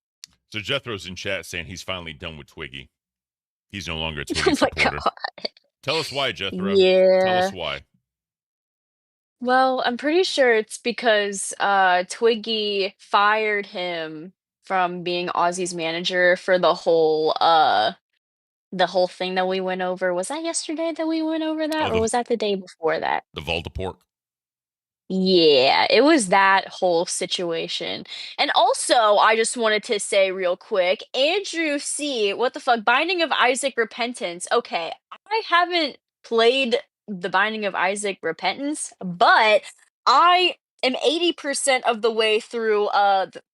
So Jethro's in chat saying he's finally done with Twiggy. He's no longer a Twiggy supporter. God. Tell us why, Jethro. Yeah. Tell us why. Well, I'm pretty sure it's because Twiggy fired him from being Ozzy's manager for the whole thing that we went over. Was that yesterday that we went over that, or was that the day before that? The Voldemort. Yeah, it was that whole situation. And also, I just wanted to say real quick, Andrew C, what the fuck? Binding of Isaac Repentance. Okay, I haven't played the Binding of Isaac Repentance, but I am 80% of the way through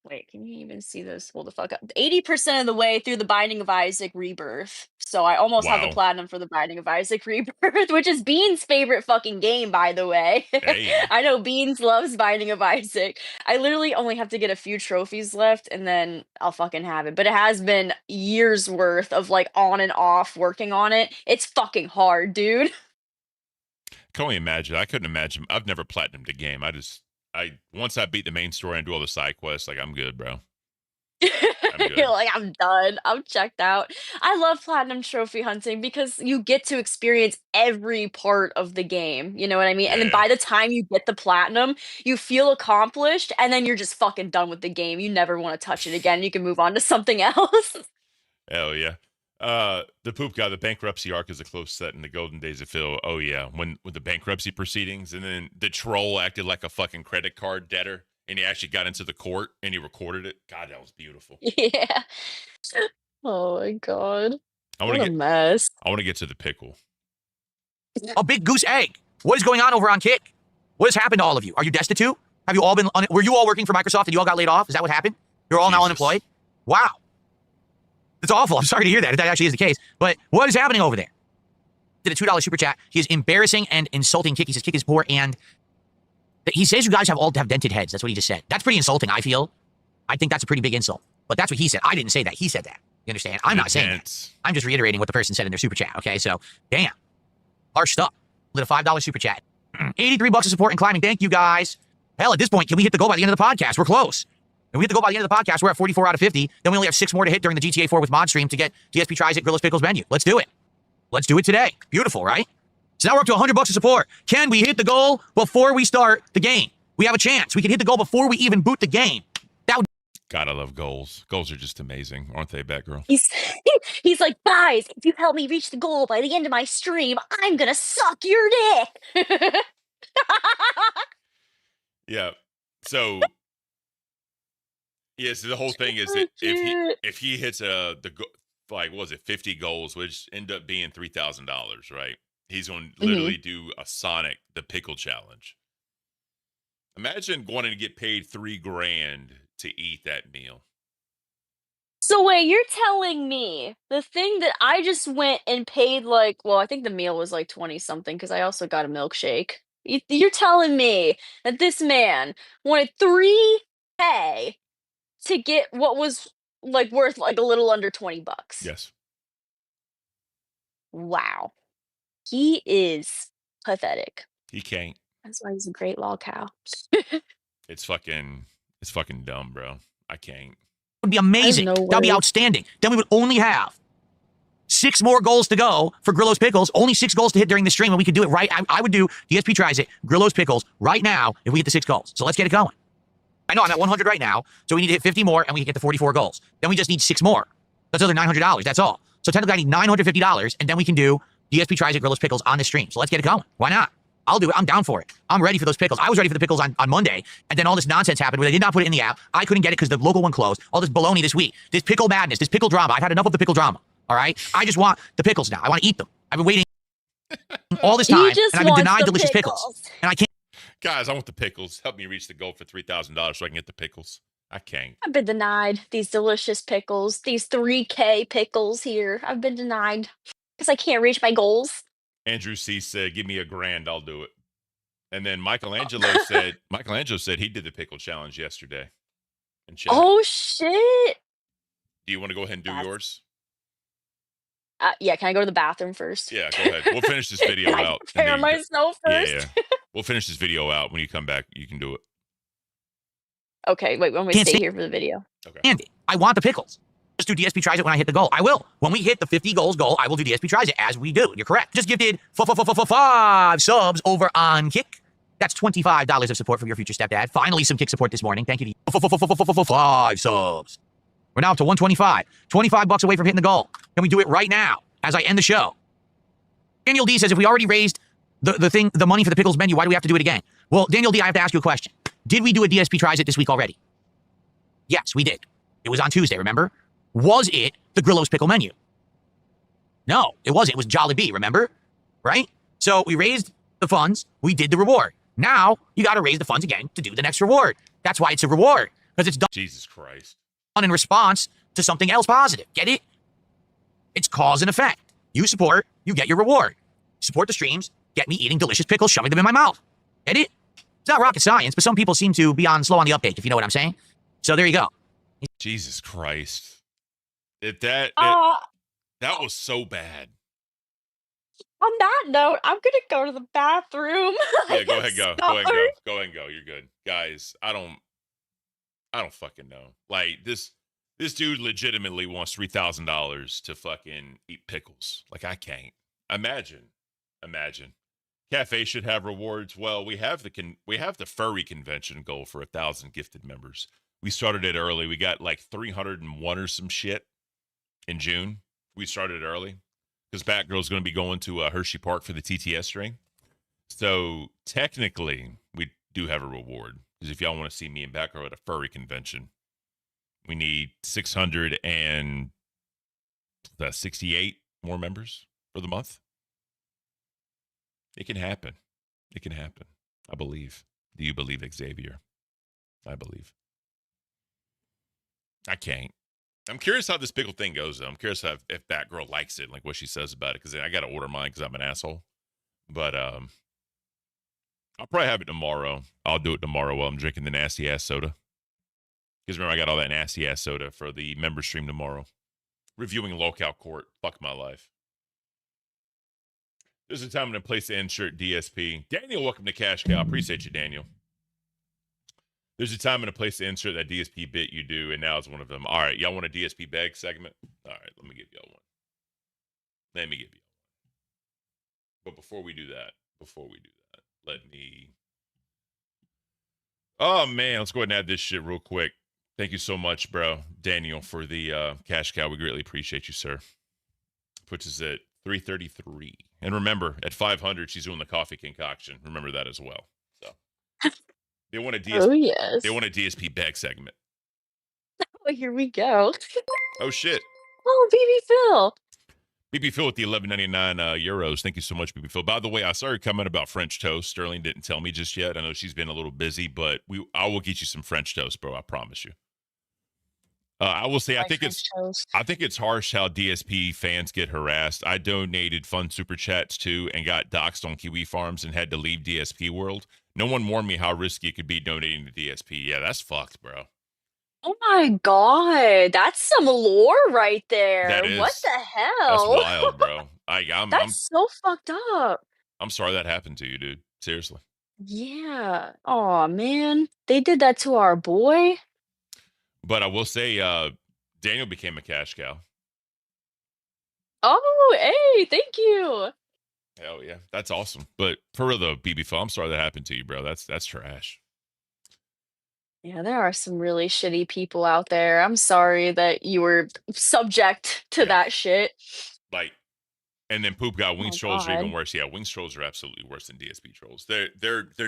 wait, can you even see this? Hold the fuck up. 80% of the way through the Binding of Isaac Rebirth. So I almost have the Wow. platinum for the Binding of Isaac Rebirth, which is Bean's favorite fucking game, by the way. Hey. I know Beans loves Binding of Isaac. I literally only have to get a few trophies left and then I'll fucking have it. But it has been years worth of like on and off working on it. It's fucking hard, dude. Can only imagine. I couldn't imagine. I've never platinumed a game. Once I beat the main story and do all the side quests, like I'm good, bro. You're like, I'm done. I'm checked out. I love platinum trophy hunting because you get to experience every part of the game. You know what I mean? And then by the time you get the platinum, you feel accomplished, and then you're just fucking done with the game. You never want to touch it again. You can move on to something else. Hell yeah. The poop guy, the bankruptcy arc is a close set in the golden days of Phil. Oh yeah, when with the bankruptcy proceedings, and then the troll acted like a fucking credit card debtor, and he actually got into the court and he recorded it. God, that was beautiful. Yeah. Oh my god. What a mess. I want to get to the pickle. A big goose egg. What is going on over on Kick? What has happened to all of you? Are you destitute? Have you all been? Were you all working for Microsoft and you all got laid off? Is that what happened? You're all now unemployed. Wow. It's awful. I'm sorry to hear that, if that actually is the case. But what is happening over there? Did a $2 super chat. He is embarrassing and insulting Kick. He says Kick is poor, and he says you guys all have dented heads. That's what he just said. That's pretty insulting, I feel. I think that's a pretty big insult. But that's what he said. I didn't say that. He said that. You understand? I'm not saying that. I'm just reiterating what the person said in their super chat. Okay, so damn. Harsh stuff. Lit a $5 super chat. 83 bucks of support and climbing. Thank you, guys. Hell, at this point, can we hit the goal by the end of the podcast? We're close. If we hit the goal by the end of the podcast, we're at 44 out of 50. Then we only have 6 more to hit during the GTA 4 with mod stream to get DSP Tries It, Grillos Pickles menu. Let's do it. Let's do it today. Beautiful, right? So now we're up to 100 bucks of support. Can we hit the goal before we start the game? We have a chance. We can hit the goal before we even boot the game. That would. God, I love goals. Goals are just amazing, aren't they, Batgirl? He's like, guys, if you help me reach the goal by the end of my stream, I'm gonna suck your dick. Yeah. So, yes, the whole thing is that if he hits what was it, 50 goals, which end up being $3,000, right? He's going to literally do a Sonic the Pickle challenge. Imagine wanting to get paid $3,000 to eat that meal. So wait, you're telling me the thing that I just went and paid I think the meal was like 20 something because I also got a milkshake. You're telling me that this man wanted $3,000 to get what was worth a little under 20 bucks. Yes. Wow. He is pathetic. He can't. That's why he's a great lol cow. It's fucking dumb, bro. I can't. Would be amazing. That would be outstanding. Then we would only have 6 more goals to go for Grillos Pickles. Only 6 goals to hit during the stream, and we could do it right. I would do DSP Tries It, Grillos Pickles right now if we hit the 6 goals. So let's get it going. I know I'm at 100 right now, so we need to hit 50 more, and we can get to 44 goals. Then we just need 6 more. That's another $900. That's all. So technically, I need $950, and then we can do DSP Tries It, Grillos Pickles on the stream. So let's get it going. Why not? I'll do it. I'm down for it. I'm ready for those pickles. I was ready for the pickles on Monday, and then all this nonsense happened where they did not put it in the app. I couldn't get it because the local one closed. All this baloney this week. This pickle madness. This pickle drama. I've had enough of the pickle drama. All right? I just want the pickles now. I want to eat them. I've been waiting all this time, and I've been denied delicious pickles. And I can't. Guys, I want the pickles. Help me reach the goal for $3,000 so I can get the pickles. I can't. I've been denied these delicious pickles. These $3,000 pickles here. I've been denied because I can't reach my goals. Andrew C. said, give me $1,000, I'll do it. And then Michelangelo said he did the pickle challenge yesterday. Oh, shit. Do you want to go ahead and do yours? Yeah, can I go to the bathroom first? Yeah, go ahead. We'll finish this video Can I out. prepare myself first? Yeah. We'll finish this video out. When you come back, you can do it. Okay, wait, I'm going to stay here for the video. Okay. Andy, I want the pickles. Just do DSP Tries It when I hit the goal. I will. When we hit the 50 goals goal, I will do DSP Tries It as we do. You're correct. Just gifted 5 subs over on Kick. That's $25 of support from your future stepdad. Finally, some Kick support this morning. Thank you to 5 subs. We're now up to 125. 25 bucks away from hitting the goal. Can we do it right now as I end the show? Daniel D says, if we already raised the money for the pickles menu, why do we have to do it again? Well, Daniel D, I have to ask you a question. Did we do a DSP Tries It this week already? Yes, we did. It was on Tuesday, remember? Was it the Grillos Pickle menu? No, it wasn't. It was Jollibee, remember? Right? So we raised the funds. We did the reward. Now you got to raise the funds again to do the next reward. That's why it's a reward, because it's done. Jesus Christ. In response to something else positive. Get it? It's cause and effect. You support, you get your reward. Support the streams, get me eating delicious pickles, shoving them in my mouth. Get it? It's not rocket science, but some people seem to be slow on the uptake, if you know what I'm saying. So there you go. Jesus Christ. That was so bad. On that note, I'm gonna go to the bathroom. Yeah, go ahead, go. Go ahead, go. Go ahead and go. You're good. Guys, I don't fucking know. Like, this dude legitimately wants $3,000 to fucking eat pickles. Like, I can't. Imagine. Cafe should have rewards. Well, we have the furry convention goal for 1,000 gifted members. We started it early. We got like 301 or some shit in June. We started early because Batgirl's going to be going to Hershey Park for the TTS ring. So technically, we do have a reward. Because if y'all want to see me and Batgirl at a furry convention, we need 668 more members for the month. It can happen. It can happen. I believe. Do you believe, Xavier? I believe. I can't. I'm curious how this pickle thing goes, though. I'm curious if Batgirl likes it, like what she says about it, because I got to order mine because I'm an asshole. But I'll probably have it tomorrow. I'll do it tomorrow while I'm drinking the nasty-ass soda. Because remember, I got all that nasty-ass soda for the member stream tomorrow. Reviewing Locale Court. Fuck my life. There's a time and a place to insert DSP. Daniel, welcome to Cash Cow. Appreciate you, Daniel. There's a time and a place to insert that DSP bit you do, and now it's one of them. All right, y'all want a DSP bag segment? All right, let me give y'all one. But before we do that, let me... Oh, man, let's go ahead and add this shit real quick. Thank you so much, bro. Daniel, for the Cash Cow. We greatly appreciate you, sir. Puts us at 333. And remember, at 500, she's doing the coffee concoction. Remember that as well. So they want a DSP. Oh, yes. They want a DSP bag segment. Oh, here we go. Oh shit. Oh, BB Phil. BB Phil with the 11.99 euros. Thank you so much, BB Phil. By the way, I saw her comment about French toast. Sterling didn't tell me just yet. I know she's been a little busy, but I will get you some French toast, bro. I promise you. I will say, I think it's harsh how DSP fans get harassed. I donated fun super chats too and got doxxed on Kiwi Farms and had to leave DSP world. No one warned me how risky it could be donating to DSP. Yeah, that's fucked, bro. Oh my god, that's some lore right there. That is. What the hell? That's wild, bro. I'm so fucked up. I'm sorry that happened to you, dude. Seriously. Yeah. Oh man, they did that to our boy. But I will say, Daniel became a cash cow. Oh, hey, thank you. Hell yeah, that's awesome. But for real though, BB Phil, I'm sorry that happened to you, bro. That's trash. Yeah, there are some really shitty people out there. I'm sorry that you were subject to that shit. Like, and then Poop got Wings trolls are even God. worse. Yeah, Wings trolls are absolutely worse than DSP trolls. They're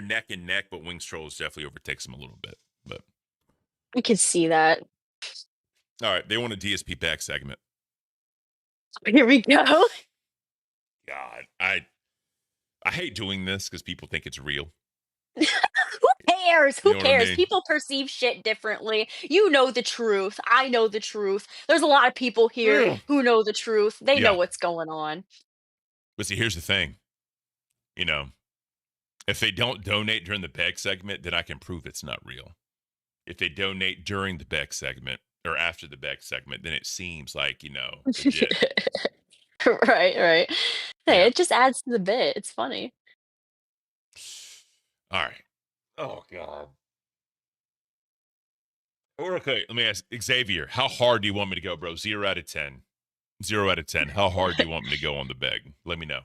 neck and neck, but Wings trolls definitely overtakes them a little bit. But I could see that. all right, they want a DSP back segment. Here we go. God, I hate doing this because people think it's real. Who cares? Who You know what I cares? mean? People perceive shit differently. You know the truth. I know the truth. There's a lot of people here Ugh. who know the truth. They know Yeah. what's going on. But see, here's the thing. You know, if they don't donate during the bag segment, then I can prove it's not real. If they donate during the bag segment or after the bag segment, then it seems like, you know, legit. Right. Hey, it just adds to the bit. It's funny. All right. Oh, God. Okay, let me ask Xavier, how hard do you want me to go, bro? 0 out of 10. 0 out of 10. How hard do you want me to go on the bag? Let me know.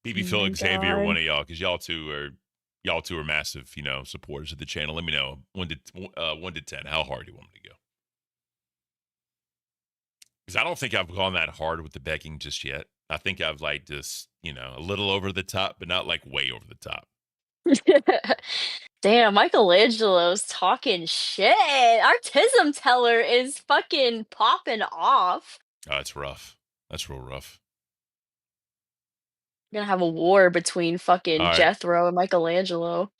BB Phil, my Xavier, God. one of y'all, because y'all two are massive, you know, supporters of the channel. Let me know 1 to 10. How hard do you want me to go? Because I don't think I've gone that hard with the begging just yet. I think I've like just, you know, a little over the top, but not like way over the top. Damn, Michelangelo's talking shit. Our Tism teller is fucking popping off. Oh, it's rough. That's real rough. We're gonna have a war between fucking All right. Jethro and Michelangelo.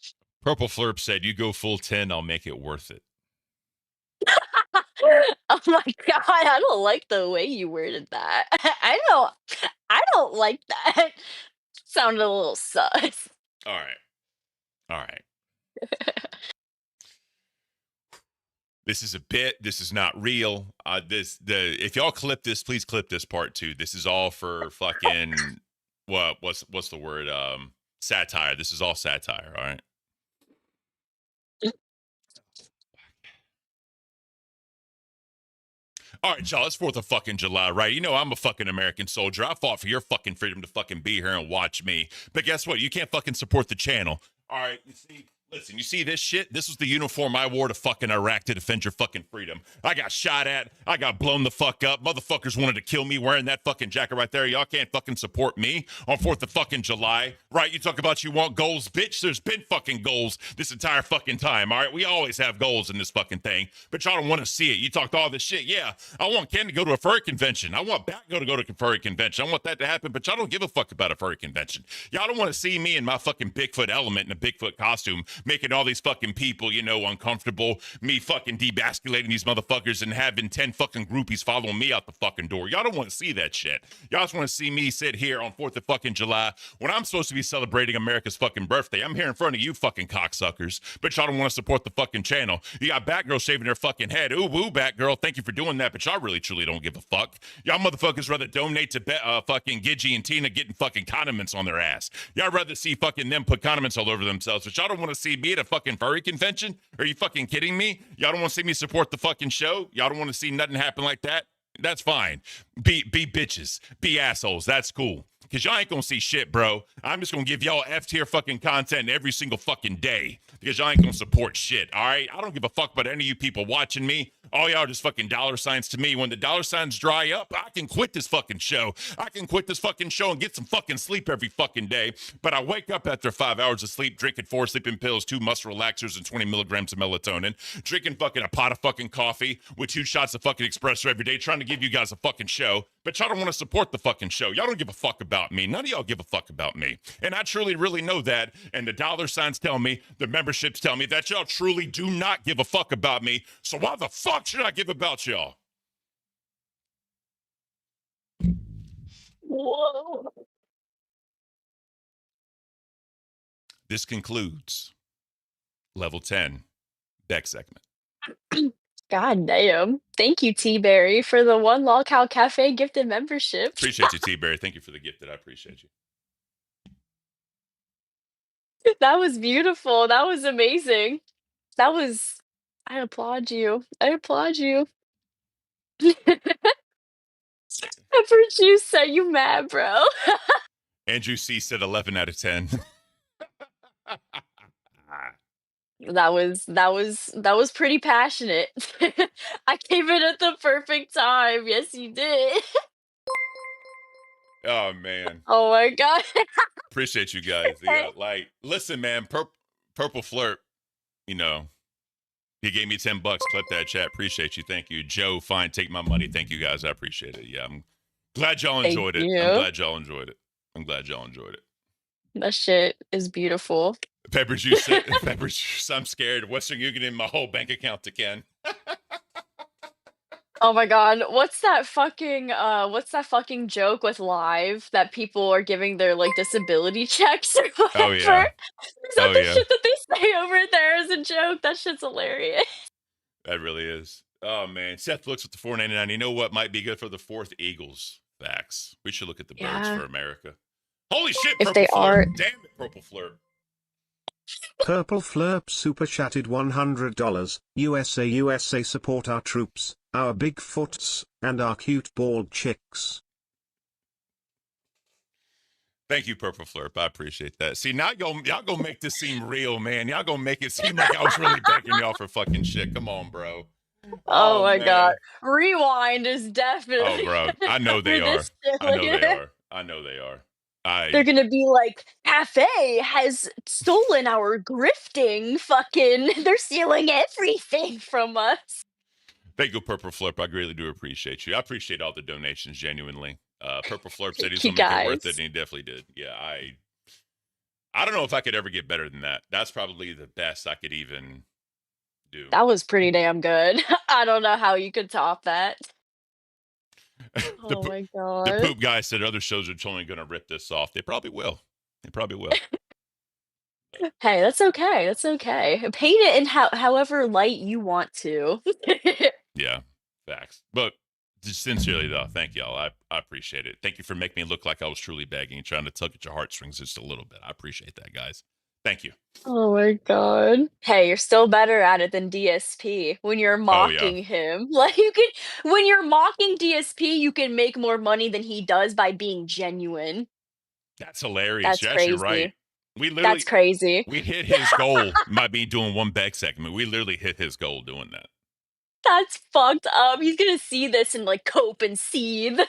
Purple Flurp said, "You go full 10, I'll make it worth it." Oh my god, I don't like the way you worded that. I don't like that. Sounded a little sus. All right. All right. This is a bit. This is not real. If y'all clip this, please clip this part too. This is all for fucking what's the word? Satire. This is all satire. All right. All right, y'all, it's 4th of fucking July, right? You know I'm a fucking American soldier. I fought for your fucking freedom to fucking be here and watch me. But guess what? You can't fucking support the channel. All right, listen, you see this shit? This was the uniform I wore to fucking Iraq to defend your fucking freedom. I got shot at. I got blown the fuck up. Motherfuckers wanted to kill me wearing that fucking jacket right there. Y'all can't fucking support me on 4th of fucking July, right? You talk about you want goals, bitch. There's been fucking goals this entire fucking time, all right? We always have goals in this fucking thing, but y'all don't want to see it. You talked all this shit. Yeah, I want Ken to go to a furry convention. I want Batgo to go to a furry convention. I want that to happen, but y'all don't give a fuck about a furry convention. Y'all don't want to see me in my fucking Bigfoot element in a Bigfoot costume making all these fucking people, you know, uncomfortable, me fucking debasculating these motherfuckers and having 10 fucking groupies following me out the fucking door. Y'all don't want to see that shit. Y'all just want to see me sit here on 4th of fucking July when I'm supposed to be celebrating America's fucking birthday. I'm here in front of you fucking cocksuckers, but y'all don't want to support the fucking channel. You got Batgirl shaving her fucking head. Ooh, woo, Batgirl, thank you for doing that, but y'all really, truly don't give a fuck. Y'all motherfuckers rather donate to fucking Gigi and Tina getting fucking condiments on their ass. Y'all rather see fucking them put condiments all over themselves, but y'all don't want to see me at a fucking furry convention? Are you fucking kidding me? Y'all don't want to see me support the fucking show? Y'all don't want to see nothing happen like that? That's fine. Be bitches. Be assholes. That's cool. Because y'all ain't going to see shit, bro. I'm just going to give y'all F-tier fucking content every single fucking day. Because y'all ain't going to support shit, all right? I don't give a fuck about any of you people watching me. All y'all are just fucking dollar signs to me. When the dollar signs dry up, I can quit this fucking show. I can quit this fucking show and get some fucking sleep every fucking day. But I wake up after 5 hours of sleep, drinking 4 sleeping pills, 2 muscle relaxers, and 20 milligrams of melatonin, drinking fucking a pot of fucking coffee with 2 shots of fucking espresso every day, trying to give you guys a fucking show. But y'all don't want to support the fucking show. Y'all don't give a fuck about me. None of y'all give a fuck about me. And I truly, really know that. And the dollar signs tell me, the memberships tell me that y'all truly do not give a fuck about me. So why the fuck should I give about y'all? Whoa. This concludes level 10 deck segment. God damn. Thank you, T-Berry, for the one Lol Cow Cafe gifted membership. Appreciate you, T-Berry. Thank you for the gift. I appreciate you. That was beautiful. That was amazing. I applaud you. I applaud you. Pepper Juice said you mad, bro. Andrew C said 11 out of 10. That was pretty passionate. I gave it at the perfect time. Yes, you did. Oh, man. Oh my god. Appreciate you guys. Yeah, like, listen, man, Purple Flirt, you know, he gave me $10. Clip that chat. Appreciate you. Thank you. Joe, fine. Take my money. Thank you, guys. I appreciate it. Yeah, I'm glad y'all enjoyed it. you. I'm glad y'all enjoyed it. I'm glad y'all enjoyed it. That shit is beautiful. Pepper Juice, Pepper Juice, I'm scared. Western Union, my whole bank account to Ken. Oh my god, what's that fucking joke with Live that people are giving their like disability checks or whatever? Oh, yeah. Is that Oh, the yeah. shit that they say over there as a joke? That shit's hilarious. That really is. Oh, man. Seth looks at the $4.99. You know what might be good for the 4th? Eagles. Facts. We should look at the birds Yeah. for America. Holy shit, If Purple they Flirt. are- Damn it, Purple Flirt. Purple Flurp super chatted $100. USA support our troops, our Bigfoots, and our cute bald chicks. Thank you, Purple Flurp. I appreciate that. See, now y'all gonna make this seem real, man. Y'all gonna make it seem like I was really begging y'all for fucking shit. Come on, bro. Oh my man. god. Rewind is definitely Oh, bro. I know they for are. this I know shit. they are. I know they are. They're gonna be like, Cafe has stolen our grifting fucking they're stealing everything from us. Thank you, Purple Flip. I greatly do appreciate you. I appreciate all the donations, genuinely. Purple Flurp said he's You gonna make it worth guys. it, and he definitely did. Yeah, I don't know if I could ever get better than that. That's probably the best I could even do. That was pretty damn good. I don't know how you could top that. Oh my The god. poop guy said other shows are totally gonna rip this off. They probably will. They probably will. Hey, that's okay. That's okay. Paint it in however light you want to. Yeah, facts. But just sincerely though, thank y'all. I appreciate it. Thank you for making me look like I was truly begging and trying to tug at your heartstrings just a little bit. I appreciate that, guys. Thank you. Oh my god. Hey, you're still better at it than DSP when you're Oh, yeah. mocking him. Like when you're mocking DSP, you can make more money than he does by being genuine. That's hilarious. That's You're actually crazy. right. We literally That's crazy. we hit his goal by me doing one bag segment. We literally hit his goal doing that. That's fucked up. He's gonna see this and like cope and seethe.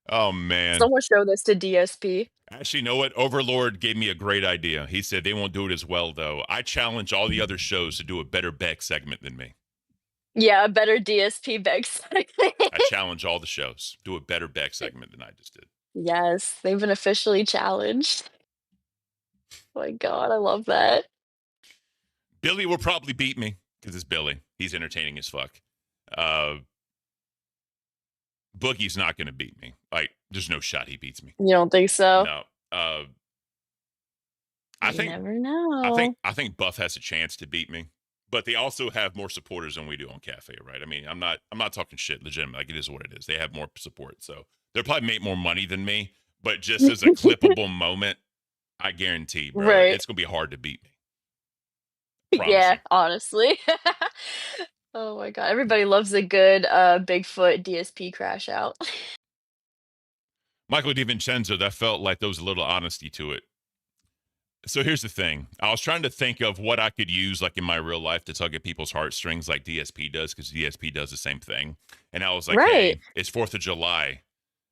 Oh man. Someone show this to DSP. Actually, you know what? Overlord gave me a great idea. He said they won't do it as well though. I challenge all the other shows to do a better bag segment than me. Yeah, a better DSP beg segment. I challenge all the shows. Do a better bag segment than I just did. Yes, they've been officially challenged. Oh my god, I love that. Billy will probably beat me because it's Billy. He's entertaining as fuck. Boogie's not going to beat me. Like, there's no shot he beats me. You don't think so? No. I You think never know. I think Buff has a chance to beat me, but they also have more supporters than we do on Cafe, right? I mean, I'm not talking shit legitimate. Like, it is what it is. They have more support, so they'll probably make more money than me. But just as a clippable moment, I guarantee, bro, Right. it's gonna be hard to beat me. Promise Yeah, you. honestly. Oh my god, everybody loves a good Bigfoot DSP crash out. Michael DiVincenzo, that felt like there was a little honesty to it. So here's the thing. I was trying to think of what I could use like in my real life to tug at people's heartstrings like DSP does, because DSP does the same thing. And I was like, hey, Right. it's 4th of July,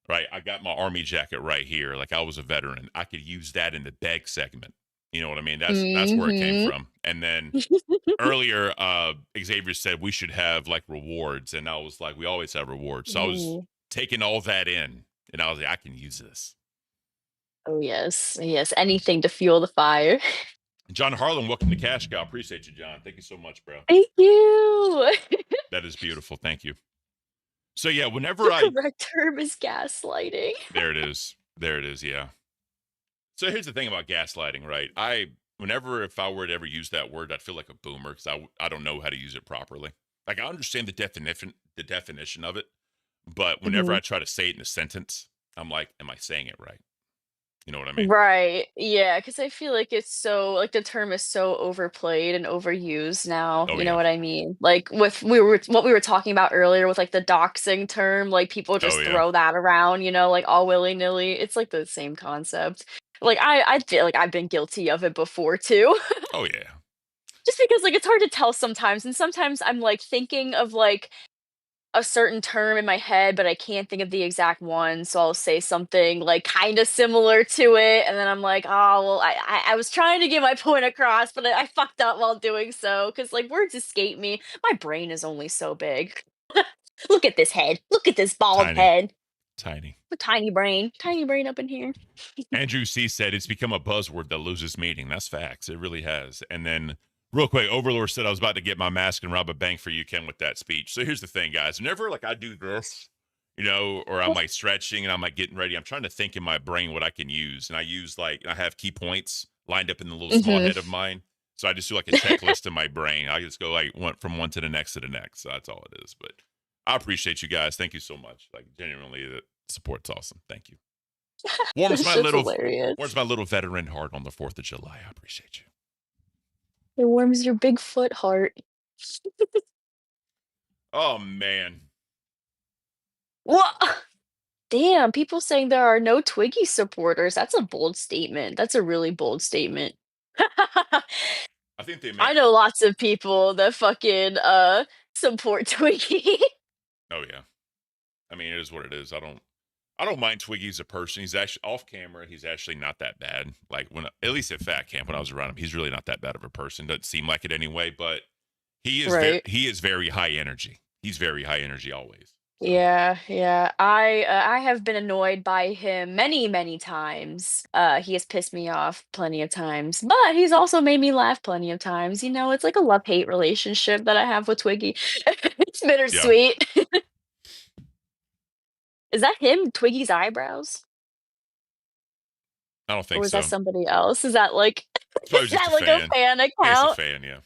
right? I got my army jacket right here. Like, I was a veteran. I could use that in the bag segment. You know what I mean? That's where it came Mhm. from. And then earlier, Xavier said we should have like rewards. And I was like, we always have rewards. So I was Ooh. taking all that in. And I was like, I can use this. Oh yes, yes, anything to fuel the fire. John Harlan, welcome to Cash Cow. Appreciate you, John. Thank you so much, bro. Thank you. That is beautiful. Thank you. So yeah, whenever The correct term is gaslighting. there it is. There it is, yeah. So here's the thing about gaslighting, right? If I were to ever use that word, I'd feel like a boomer because I don't know how to use it properly. Like, I understand the definition of it, but whenever Mhm. I try to say it in a sentence, I'm like, am I saying it right? You know what I mean? Right. Yeah, because I feel like it's so like the term is so overplayed and overused now. Oh You know yeah. what I mean? Like what we were talking about earlier with like the doxing term, like people just Oh yeah. throw that around, like all willy-nilly. It's like the same concept. Like I feel like I've been guilty of it before too. Oh yeah. Just because like it's hard to tell sometimes, and sometimes I'm like thinking of like a certain term in my head, but I can't think of the exact one, so I'll say something like kind of similar to it, and then I'm like, oh well, I was trying to get my point across, but I fucked up while doing so because like words escape me. My brain is only so big. Look at this head. Look at this bald Tiny. head. Tiny. A tiny brain up in here. Andrew C said it's become a buzzword that loses meaning. That's facts. It really has. And then real quick, Overlord said I was about to get my mask and rob a bank for you, Ken, with that speech. So here's the thing, guys. Whenever like I do this, or I'm like stretching and I'm like getting ready, I'm trying to think in my brain what I can use. And I use I have key points lined up in the little small head of mine. So I just do like a checklist in my brain. I just go like from one to the next to the next. So that's all it is. But I appreciate you guys. Thank you so much. Like, genuinely, the support's awesome. Thank you. Warms my That's little hilarious. veteran heart on the 4th of July. I appreciate you. It warms your Bigfoot heart. Oh man. What? Damn, people saying there are no Twiggy supporters. That's a bold statement. That's a really bold statement. I think they I know lots of people that fucking support Twiggy. Oh yeah. I mean, it is what it is. I don't mind Twiggy as a person. He's actually off camera. He's actually not that bad. Like at least at Fat Camp when I was around him, he's really not that bad of a person. Doesn't seem like it anyway, but he is Right. he is very high energy. He's very high energy always. Yeah. I have been annoyed by him many times. He has pissed me off plenty of times, but he's also made me laugh plenty of times. You know, it's like a love-hate relationship that I have with Twiggy. It's bittersweet. Is that him, Twiggy's eyebrows? I don't Or think was so. that somebody else? Is that like It's probably is just that a like fan. a fan I think it's a account? fan, yeah.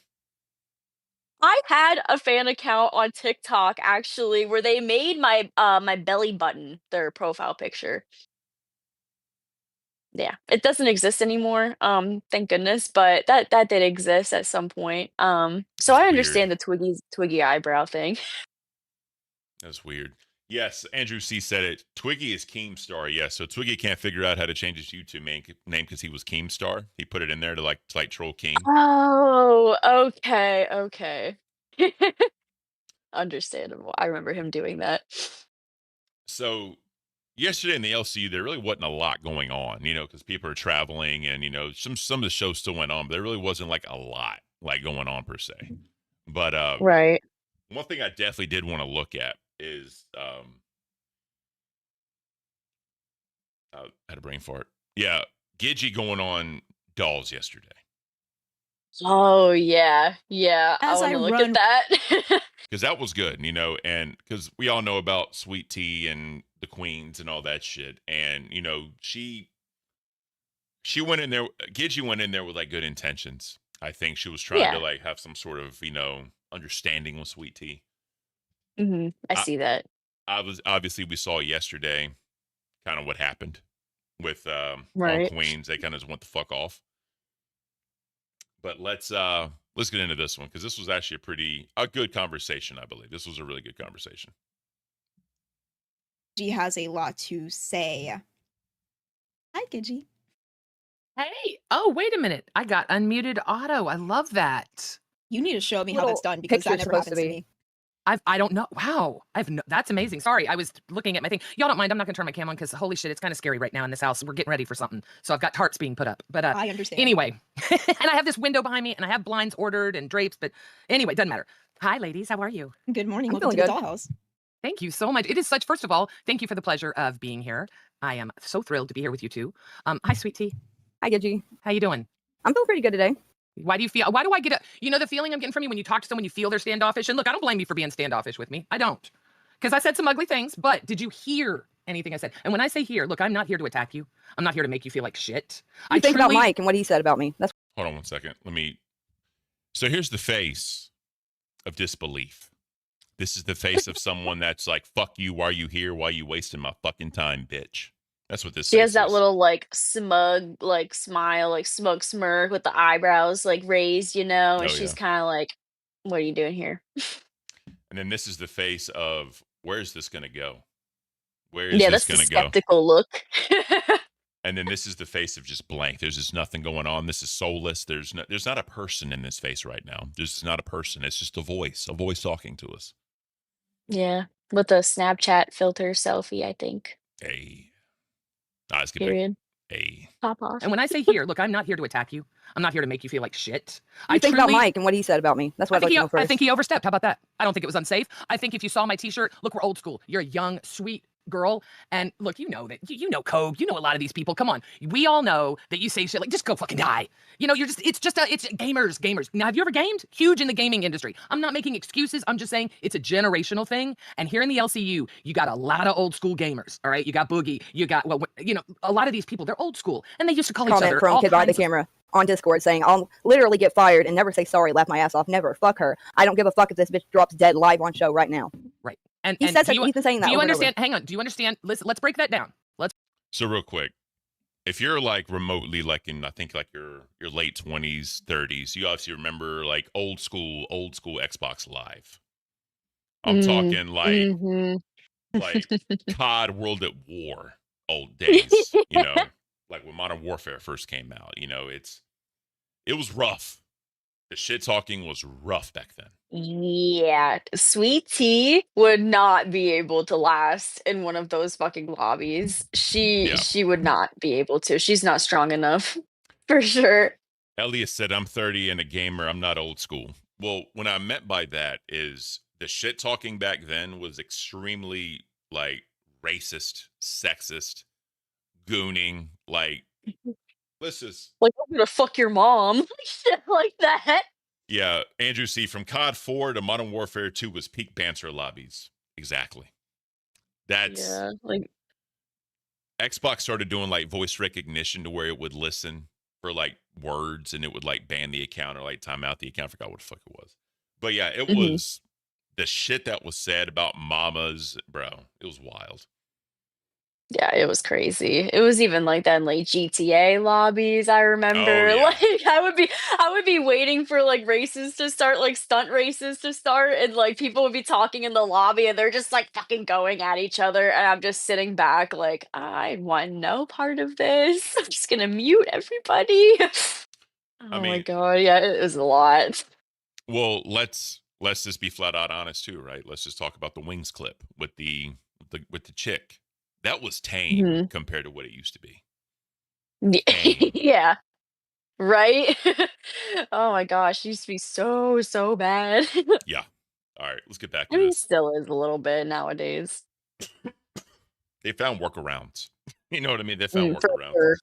I had a fan account on TikTok actually where they made my belly button their profile picture. Yeah, it doesn't exist anymore, thank goodness, but that did exist at some point. So I weird. understand the Twiggy eyebrow thing. That's weird. Yes, Andrew C said it. Twiggy is Keemstar. Yes, so Twiggy can't figure out how to change his YouTube name because he was Keemstar. He put it in there to like troll King. Oh, okay. Understandable. I remember him doing that. So yesterday in the LCU, there really wasn't a lot going on, because people are traveling and, some of the shows still went on, but there really wasn't like a lot like going on per se. But Right. one thing I definitely did want to look at is I had a brain fart. Yeah, Gigi going on Dolls yesterday. Oh, yeah. I As wanna I look run- at that. Because that was good, and because we all know about Sweet Tea and the Queens and all that shit. And, she went in there, Gigi went in there with like good intentions. I think she was trying to like have some sort of, understanding with Sweet Tea. I see that. Obviously we saw yesterday kind of what happened with all Right. Queens. They kind of just went the fuck off. But let's get into this one because this was actually a good conversation. I believe this was a really good conversation. She has a lot to say. Hi, Gigi. Hey, oh, wait a minute. I got unmuted auto. I love that. You need to show me how that's done because that never happens to me. I don't know. Wow. That's amazing. Sorry. I was looking at my thing. Y'all don't mind. I'm not going to turn my cam on because holy shit, it's kind of scary right now in this house. We're getting ready for something. So I've got tarts being put up. But I understand. Anyway, and I have this window behind me and I have blinds ordered and drapes. But anyway, doesn't matter. Hi, ladies. How are you? Good morning. I'm Welcome to the feeling good. dollhouse. Thank you so much. It is such, first of all, thank you for the pleasure of being here. I am so thrilled to be here with you two. Hi, Sweet Tea. Hi, Gigi. How you doing? I'm feeling pretty good today. Why do I get the feeling I'm getting from you when you talk to someone, you feel they're standoffish? And look, I don't blame you for being standoffish with me. I don't. Because I said some ugly things, but did you hear anything I said? And when I say hear, look, I'm not here to attack you. I'm not here to make you feel like shit. You think about Mike and what he said about me. Hold on one second. So here's the face of disbelief. This is the face of someone that's like, fuck you, why are you here? Why are you wasting my fucking time, bitch? That's what this She has face that is. little like smug like smile, like smug smirk with the eyebrows like raised, and Oh, she's yeah. kind of like, "What are you doing here?" And then this is the face of, where's this going to go? Where is Yeah, this that's the going to go? skeptical look. And then this is the face of just blank. There's just nothing going on. This is soulless. There's not a person in this face right now. There's just not a person. It's just a voice talking to us. Yeah, with the Snapchat filter selfie, I think. Hey. Let's get Period. Hey. Pop off. And when I say here, look, I'm not here to attack you. I'm not here to make you feel like shit. You think about Mike and what he said about me. That's what I'd like to know first. I think he overstepped. How about that? I don't think it was unsafe. I think if you saw my t-shirt, look, we're old school. You're a young, sweet girl. And look, you know that. You know Kobe. You know a lot of these people. Come on. We all know that you say shit like, just go fucking die. It's gamers. Now, have you ever gamed? Huge in the gaming industry. I'm not making excuses. I'm just saying it's a generational thing. And here in the LCU, you got a lot of old school gamers. All right. You got Boogie. You got, a lot of these people, they're old school. And they used to call each Comment other from all Kid Behind the kinds of- Camera on Discord saying, I'll literally get fired and never say sorry, laugh my ass off. Never. Fuck her. I don't give a fuck if this bitch drops dead live on show right now. Right. He says that. He's been saying that. Do you over and over. understand? Hang on. Do you understand? Listen, let's break that down. So real quick, if you're like remotely like in, I think like your late 20s, 30s, you obviously remember like old school Xbox Live. I'm talking like COD World at War old days, like when Modern Warfare first came out. It was rough. The shit talking was rough back then. Yeah, Sweet Tea would not be able to last in one of those fucking lobbies. She would not be able to. She's not strong enough, for sure. Elias said, I'm 30 and a gamer. I'm not old school. Well, what I meant by that is the shit talking back then was extremely like racist, sexist, gooning. Like, let's just Like, I'm gonna fuck your mom. Shit like that. yeah. Andrew C. From COD 4 to Modern Warfare 2 was peak banter lobbies. Exactly. That's Yeah, like Xbox started doing like voice recognition to where it would listen for like words and it would like ban the account or like time out the account. I forgot what the fuck it was. But yeah, it was the shit that was said about mamas, bro. It was wild. yeah, it was crazy. It was even like that in like GTA lobbies, I remember. yeah. Like I would be waiting for like races to start, like stunt races to start, and like people would be talking in the lobby and they're just like fucking going at each other, and I'm just sitting back like, I want no part of this. I'm just gonna mute everybody. Oh my god, yeah, it was a lot. Well, let's just be flat out honest too, right? Let's just talk about the Wings clip with the chick. That was tame compared to what it used to be. Yeah. Right? Oh my gosh, it used to be so bad. Yeah. All right, let's get back I to mean, it this. still is a little bit nowadays. They found workarounds. You know what I mean? They found For workarounds. sure.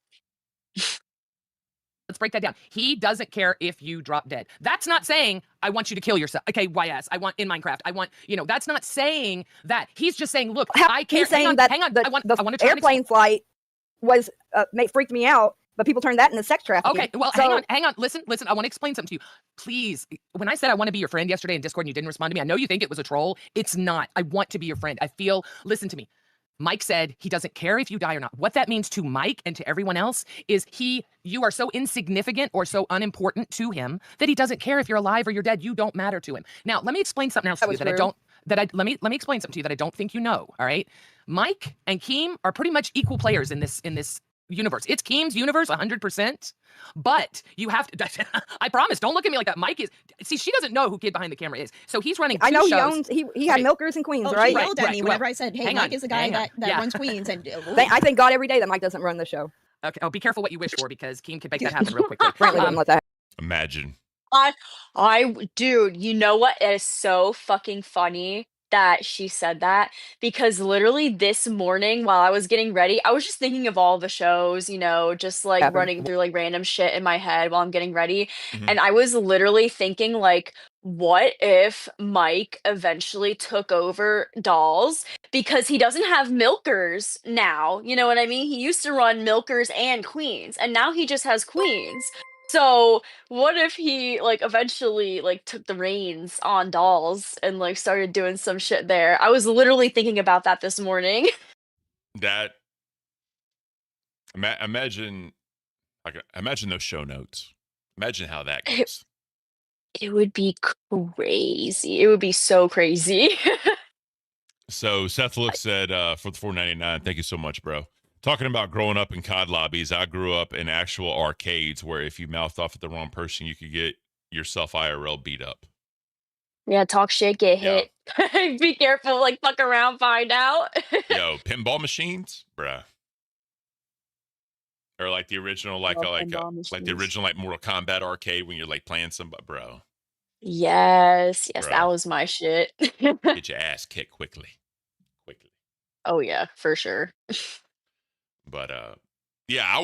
Let's break that down. He doesn't care if you drop dead. That's not saying, I want you to kill yourself. Okay, YS, I want in Minecraft. I want, that's not saying that. He's just saying, look, I care. He's saying that hang on. the I want to try and airplane flight was freaked me out, but people turned that into sex trafficking. Okay, well, So- hang on. Listen. I want to explain something to you. Please, when I said I want to be your friend yesterday in Discord and you didn't respond to me, I know you think it was a troll. It's not. I want to be your friend. Listen to me. Mike said he doesn't care if you die or not. What that means to Mike and to everyone else is you are so insignificant or so unimportant to him that he doesn't care if you're alive or you're dead. You don't matter to him. Now, let me explain something else to you let me explain something to you that I don't think you know, all right? Mike and Keem are pretty much equal players in this universe. It's Keem's universe 100%, but you have to I promise, don't look at me like that. Mike is she doesn't know who Kid Behind the Camera is. So he's running two I know shows. he had Milkers and Queens, Oh, right? she yelled at me whenever well, I said, hey, hang Mike on, is the guy hang on. that Yeah. runs Queens. And I thank God every day that Mike doesn't run the show. Okay, be careful what you wish for because Keem can make that happen real quickly. Brantley wouldn't let that happen. Imagine. Dude, you know what? It is so fucking funny that she said that, because literally this morning while I was getting ready, I was just thinking of all the shows, just like running through like random shit in my head while I'm getting ready. And I was literally thinking like, what if Mike eventually took over Dolls because he doesn't have Milkers now? You know what I mean? He used to run Milkers and Queens, and now he just has Queens. So what if he like eventually like took the reins on Dolls and like started doing some shit there? I was literally thinking about that this morning. That imagine those show notes. Imagine how that goes. It would be crazy. It would be so crazy. So Seth Look said for the $4.99, thank you so much, bro. Talking about growing up in COD lobbies, I grew up in actual arcades where if you mouthed off at the wrong person, you could get yourself IRL beat up. Yeah, talk shit, get hit. Be careful, like fuck around, find out. Yo, pinball machines, bruh. Or like the original, like the original like Mortal Kombat arcade when you're like playing somebody, bro. Yes, Bro. that was my shit. Get your ass kicked quickly. Oh yeah, for sure. But yeah, I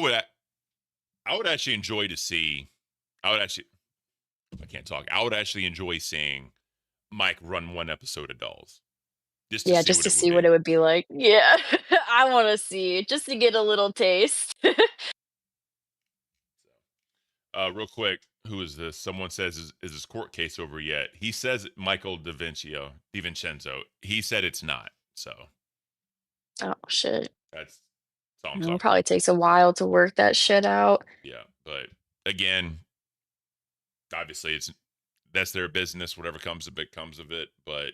would actually enjoy to see. I would actually enjoy seeing Mike run one episode of Dolls. Just to see what it would be like. Yeah, I want to see just to get a little taste. Real quick, who is this? Someone says, is this court case over yet? He says Michael DiVincenzo. He said it's not. So. Oh shit. That's all I'm It talking. probably takes a while to work that shit out. Yeah, but again, obviously that's their business. Whatever comes of it comes of it. But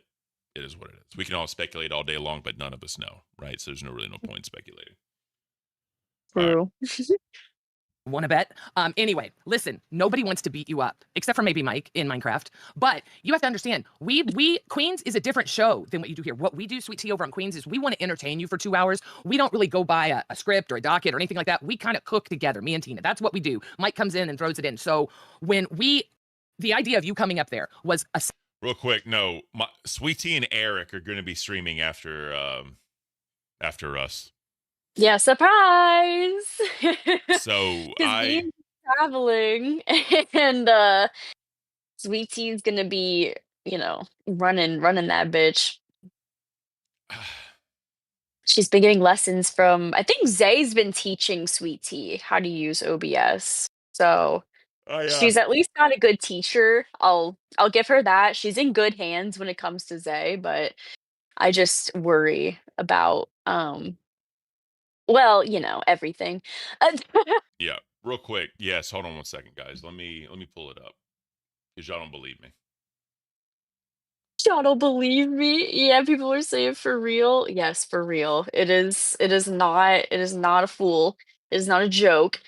it is what it is. We can all speculate all day long, but none of us know, right? So there's really no point in speculating. True. Want to bet? Anyway, listen, nobody wants to beat you up, except for maybe Mike in Minecraft. But you have to understand, we Queens is a different show than what you do here. What we do, Sweet Tea, over on Queens is we want to entertain you for 2 hours. We don't really go by a script or a docket or anything like that. We kind of cook together, me and Tina. That's what we do. Mike comes in and throws it in. So when the idea of you coming up there was Real quick, no, Sweet Tea and Eric are going to be streaming after us. Yeah, surprise. So Because Dean's traveling, and Sweet Tea's gonna be, running that bitch. She's been getting lessons from, I think Zay's been teaching Sweet Tea how to use OBS. So she's at least got a good teacher. I'll give her that. She's in good hands when it comes to Zay, but I just worry about everything. Yeah, real quick. Yes, hold on one second, guys. Let me pull it up because y'all don't believe me. Y'all don't believe me? Yeah, people are saying for real. Yes, for real. It is not a fool. It is not a joke.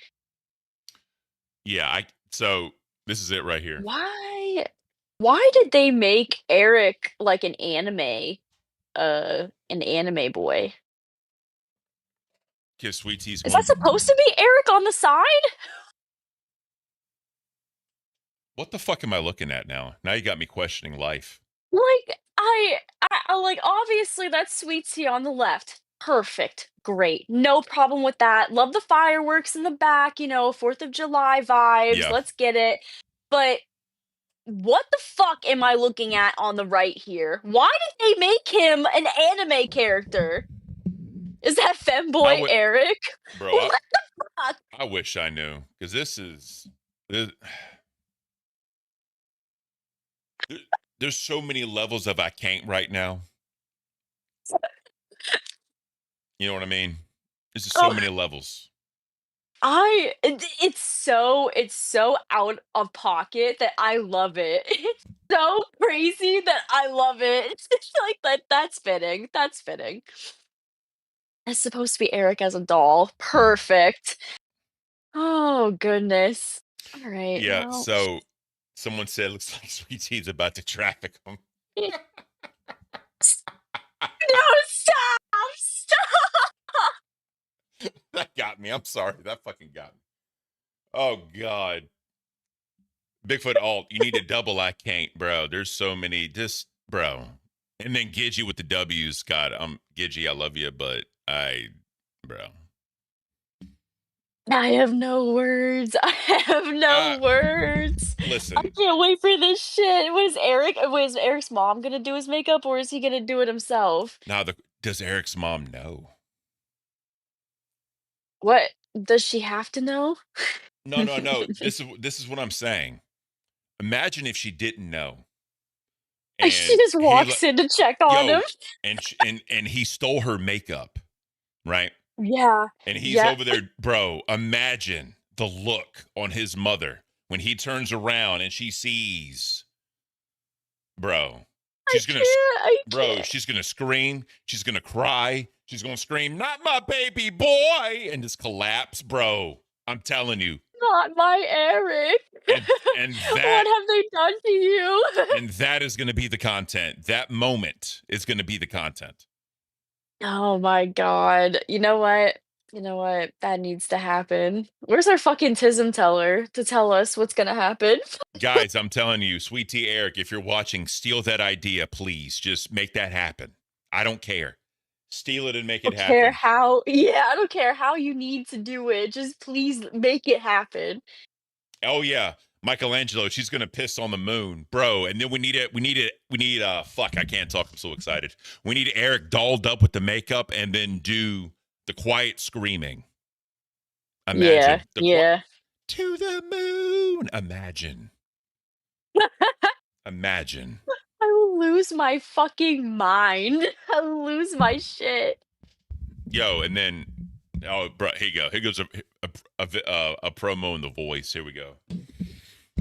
Yeah, so this is it right here. Why did they make Eric like an anime boy? Because Sweet Tea's Is that supposed to be Eric on the side? What the fuck am I looking at now? Now you got me questioning life. Like I like, obviously that's Sweet Tea on the left. Perfect. Great. No problem with that. Love the fireworks in the back, 4th of July vibes. Yeah. Let's get it. But what the fuck am I looking at on the right here? Why did they make him an anime character? Is that femboy Eric? Bro, What the fuck? I wish I knew, because there's so many levels of I can't right now. You know what I mean? There's just so many levels. It's so out of pocket that I love it. It's so crazy that I love it. It's like that's fitting. That's fitting. It's supposed to be Eric as a doll. Perfect. Oh goodness. All right. Yeah, well, so someone said looks like Sweet Tea's about to traffic him. No, stop! That got me. I'm sorry. That fucking got me. Oh, God. Bigfoot alt, you need a double I can't, bro. There's so many. Just, bro. And then Gigi with the W's. God, Gigi, I love you, but bro. I have no words. I have no words. Listen. I can't wait for this shit. Was Eric's mom gonna do his makeup, or is he gonna do it himself? Now, does Eric's mom know? What does she have to know? No. This is what I'm saying. Imagine if she didn't know. And she just walks in to check on him. And he stole her makeup, right? Yeah. And he's over there, bro. Imagine the look on his mother when he turns around and she sees, bro. She's gonna scream. She's gonna cry. She's gonna scream, "Not my baby boy!" and just collapse, bro. I'm telling you. Not my Eric. And what have they done to you? And that is going to be the content. That moment is going to be the content. Oh my god. You know what? That needs to happen. Where's our fucking Tism teller to tell us what's gonna happen? Guys, I'm telling you, Sweet Tea Eric, if you're watching, steal that idea, please. Just make that happen. I don't care. Steal it and make it happen. I don't care how you need to do it. Just please make it happen. Oh yeah. Michelangelo, she's gonna piss on the moon, bro. And then we need fuck, I can't talk, I'm so excited. We need Eric dolled up with the makeup and then do the quiet screaming. Imagine. To the moon. Imagine. Imagine. I will lose my fucking mind. I'll lose my shit. Yo, and then, bro, here you go. Here goes a promo in The Voice. Here we go.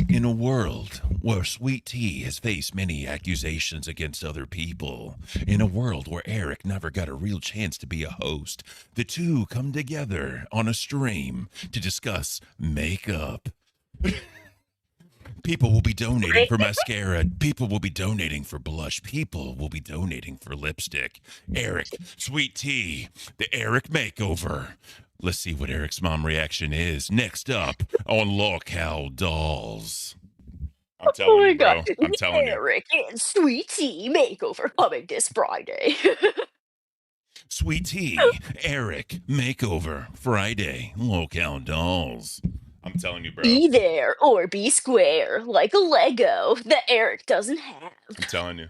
In a world where Sweet Tea has faced many accusations against other people, in a world where Eric never got a real chance to be a host, the two come together on a stream to discuss makeup. People will be donating for mascara. People will be donating for blush. People will be donating for lipstick. Eric, Sweet Tea, the Eric Makeover. Let's see what Eric's mom reaction is. Next up on Locale Dolls. I'm telling Oh my you, bro. god. I'm telling you. Eric and Sweet Tea Makeover coming this Friday. Sweet Tea, Eric, Makeover, Friday, Locale Dolls. I'm telling you, bro. Be there or be square, like a Lego that Eric doesn't have. I'm telling you.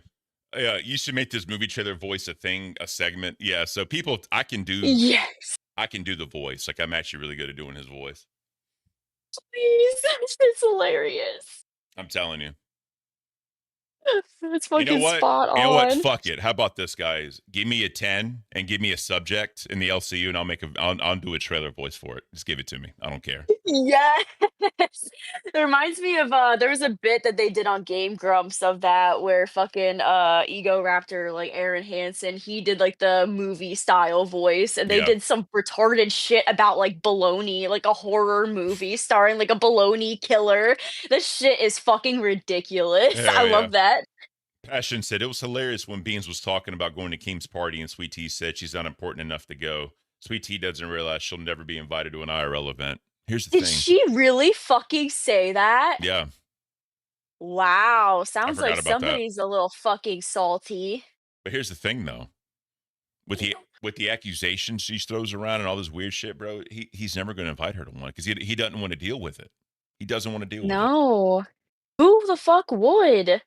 Yeah, you should make this movie trailer voice a thing, a segment. Yeah, so people, I can do the voice. Like, I'm actually really good at doing his voice. Please, it's hilarious. I'm telling you. It's fucking You know what? spot on. You know what? Fuck it. How about this, guys? Give me a 10 and give me a subject in the LCU, and I'll do a trailer voice for it. Just give it to me. I don't care. Yes. It reminds me of there was a bit that they did on Game Grumps of that where fucking Ego Raptor, like Aaron Hansen, he did like the movie style voice, and they Yeah. did some retarded shit about like baloney, like a horror movie starring like a baloney killer. This shit is fucking ridiculous. Hell I yeah. love that. Passion said it was hilarious when Beans was talking about going to Keem's party and Sweet Tea said she's not important enough to go. Sweet Tea doesn't realize she'll never be invited to an IRL event. Here's the Did thing. she really fucking say that? Yeah. Wow, sounds forgot like about that. somebody's a little fucking salty. But here's the thing, though. With the accusations she throws around and all this weird shit, bro, he's never going to invite her to one because he doesn't want to deal with it. He doesn't want to deal with it. No. Who the fuck would?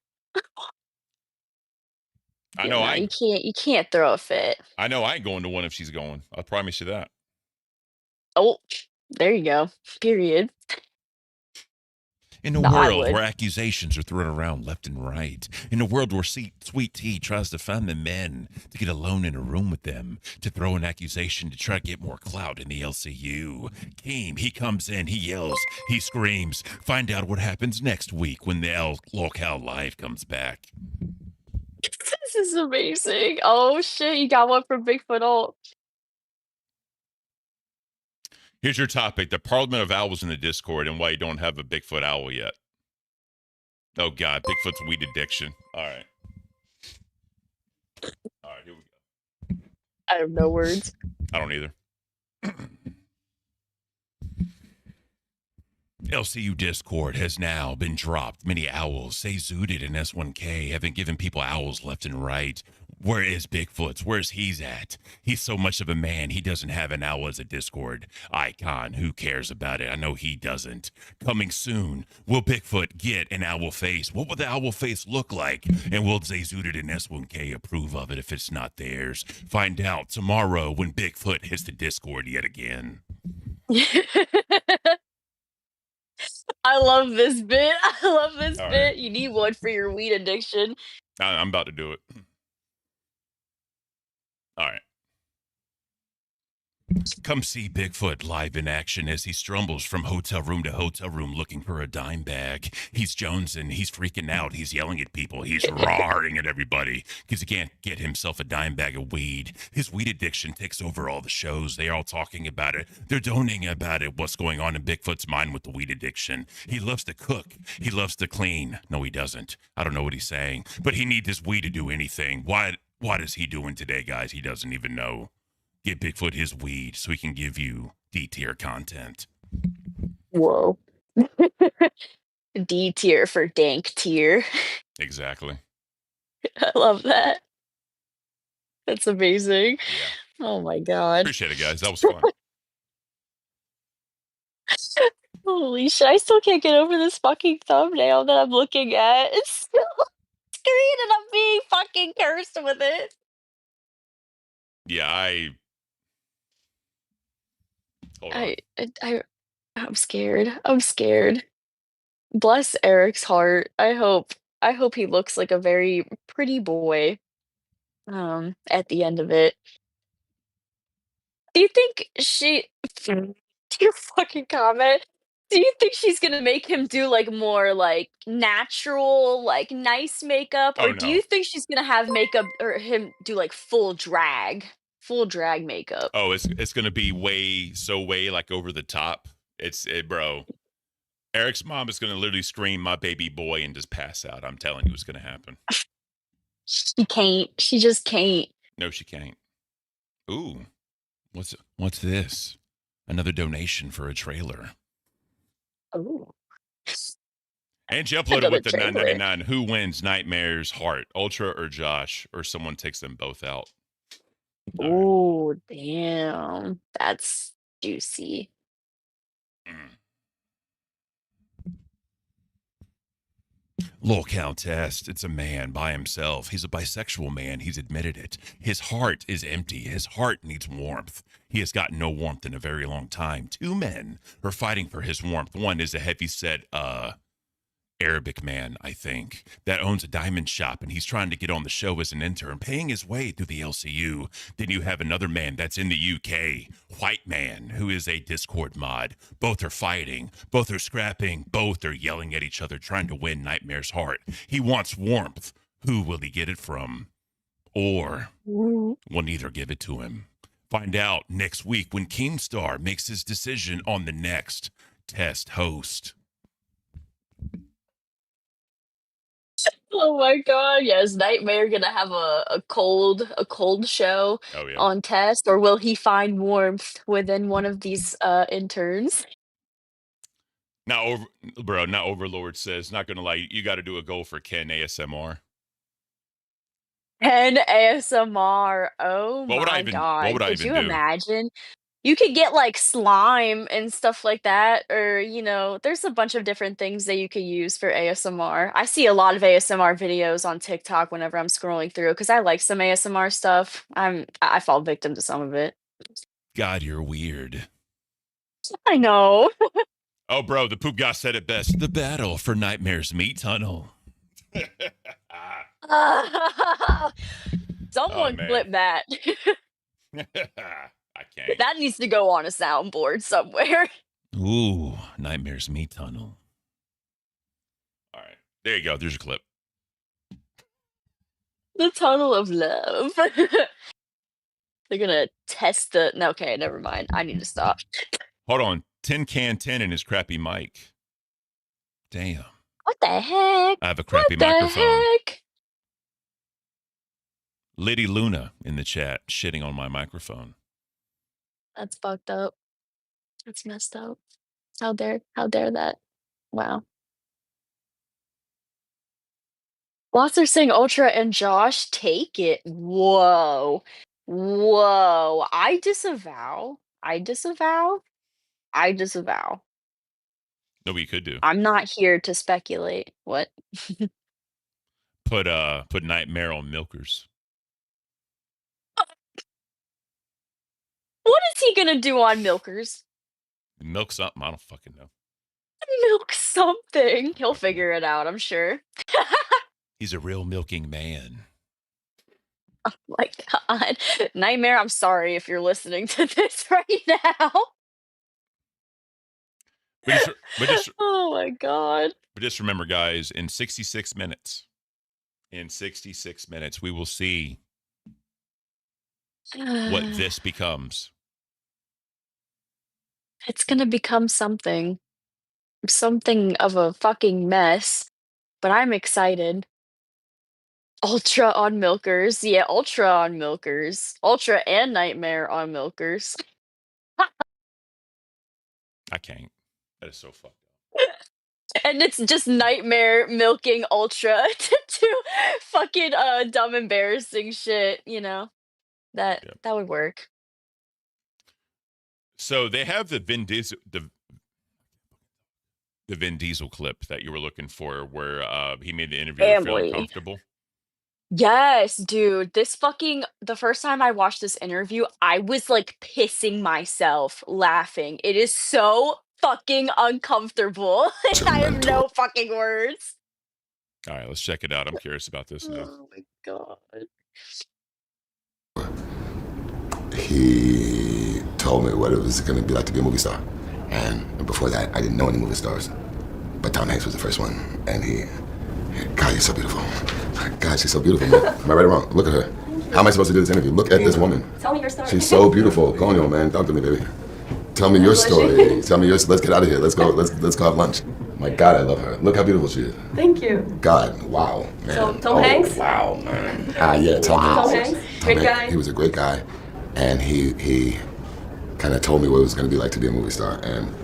I know you can't throw a fit. I know I ain't going to one if she's going. I'll promise you that. Oh, there you go. Period. In a No, I world would. where accusations are thrown around left and right, in a world where Sweet Tea tries to find the men to get alone in a room with them, to throw an accusation to try to get more clout in the LCU, Keem, he comes in, he yells, he screams. Find out what happens next week when the Locale Live comes back. This is amazing. Oh shit, you got one from Bigfoot Alt. Here's your topic, the Parliament of Owls in the Discord and why you don't have a Bigfoot owl yet. Oh, God, Bigfoot's weed addiction. All right. All right, here we go. I have no words. I don't either. LCU Discord has now been dropped. Many owls, say Zooted and S1K, have been giving people owls left and right. Where is Bigfoot's? Where's he's at? He's so much of a man, he doesn't have an owl as a Discord icon. Who cares about it? I know he doesn't. Coming soon, will Bigfoot get an owl face? What will the owl face look like? And will Zooted and S1K approve of it if it's not theirs? Find out tomorrow when Bigfoot hits the Discord yet again. I love this bit. I love this All bit. right. You need one for your weed addiction. I'm about to do it. All right. Come see Bigfoot live in action as he strumbles from hotel room to hotel room looking for a dime bag. He's jonesing, he's freaking out, he's yelling at people, he's roaring at everybody because he can't get himself a dime bag of weed. His weed addiction takes over all the shows. They're all talking about it. They're doning about it, what's going on in Bigfoot's mind with the weed addiction. He loves to cook. He loves to clean. No, he doesn't. I don't know what he's saying, but he needs this weed to do anything. What is he doing today, guys? He doesn't even know. Get Bigfoot his weed so he can give you D-tier content. Whoa. D tier for dank tier. Exactly. I love that. That's amazing. Oh my god. Appreciate it, guys. That was fun. Holy shit, I still can't get over this fucking thumbnail that I'm looking at. It's still on the screen and I'm being fucking cursed with it. Yeah, Hold on. I'm scared. I'm scared. Bless Eric's heart. I hope he looks like a very pretty boy at the end of it. Do you think your fucking comment? Do you think she's gonna make him do like more like natural, like nice makeup? Oh, Or do no. you think she's gonna have makeup or him do like full drag makeup? Oh, it's gonna be way like over the top. Bro. Eric's mom is gonna literally scream "my baby boy" and just pass out. I'm telling you, what's gonna happen. She can't. She just can't. No, she can't. Ooh, what's this? Another donation for a trailer. Oh. And you uploaded Another with the trailer. $9.99. Who wins Nightmare's heart? Ultra or Josh? Or someone takes them both out? Oh, damn. That's juicy. Lol Countess, it's a man by himself. He's a bisexual man. He's admitted it. His heart is empty. His heart needs warmth. He has gotten no warmth in a very long time. Two men are fighting for his warmth. One is a heavyset, Arabic man, I think, that owns a diamond shop, and he's trying to get on the show as an intern, paying his way through the LCU. Then you have another man that's in the UK, white man, who is a Discord mod. Both are fighting, both are scrapping, both are yelling at each other, trying to win Nightmare's heart. He wants warmth. Who will he get it from? Or will neither give it to him? Find out next week when Keemstar makes his decision on the next test host. Oh my god, yes, Nightmare gonna have a cold show on test, or will he find warmth within one of these interns? Now, now Overlord says, not gonna lie, you got to do a goal for Ken ASMR. Ken ASMR. Oh What would I my even- god. what would I Could even you do? imagine? You could get like slime and stuff like that, or there's a bunch of different things that you could use for ASMR. I see a lot of ASMR videos on TikTok whenever I'm scrolling through because I like some ASMR stuff. I fall victim to some of it. God, you're weird. I know. Oh, bro, the poop guy said it best. The battle for Nightmare's meat tunnel. Someone man. clip that. I can't. That needs to go on a soundboard somewhere. Ooh, Nightmare's meat tunnel. All right, there you go. There's your clip. The tunnel of love. They're gonna test the. No, okay, never mind. I need to stop. Hold on. Tin Can 10 in his crappy mic. Damn. What the heck? I have a crappy What the microphone. heck? Liddy Luna in the chat shitting on my microphone. That's fucked up. That's messed up. How dare that? Wow. Lots are saying Ultra and Josh take it. Whoa. Whoa. I disavow. No, we could do. I'm not here to speculate. What? Put Nightmare on Milkers. What is he gonna do on Milkers? Milk something. I don't fucking know. Milk something. He'll figure it out, I'm sure. He's a real milking man. Oh my god. Nightmare, I'm sorry if you're listening to this right now. Oh my god. But just remember, guys, in 66 minutes, we will see what this becomes. It's gonna become something of a fucking mess, but I'm excited. Ultra on Milkers. Yeah, Ultra on Milkers. Ultra and Nightmare on Milkers. I can't. That is so fucked up. And it's just Nightmare milking Ultra to do fucking dumb embarrassing shit, That would work. So they have the Vin Diesel, the Vin Diesel clip that you were looking for, where he made the interviewer feel uncomfortable. Yes, dude. The first time I watched this interview, I was like pissing myself laughing. It is so fucking uncomfortable. I have no fucking words. All right, let's check it out. I'm curious about this now. Oh my god. He told me what it was going to be like to be a movie star. And before that, I didn't know any movie stars. But Tom Hanks was the first one. And God, you're so beautiful. God, she's so beautiful, man. Am I right or wrong? Look at her. How am I supposed to do this interview? Look at this woman. Tell me your story. She's so beautiful. Go on, yo, man. Talk to me, baby. Tell me your story. Tell me yours. Let's get out of here. Let's go have lunch. My God, I love her. Look how beautiful she is. Thank you. God, wow, man. So, Tom Hanks? Wow, man. Yeah, Tom Hanks. Great guy. He was a great guy. And he kind of told me what it was going to be like to be a movie star. And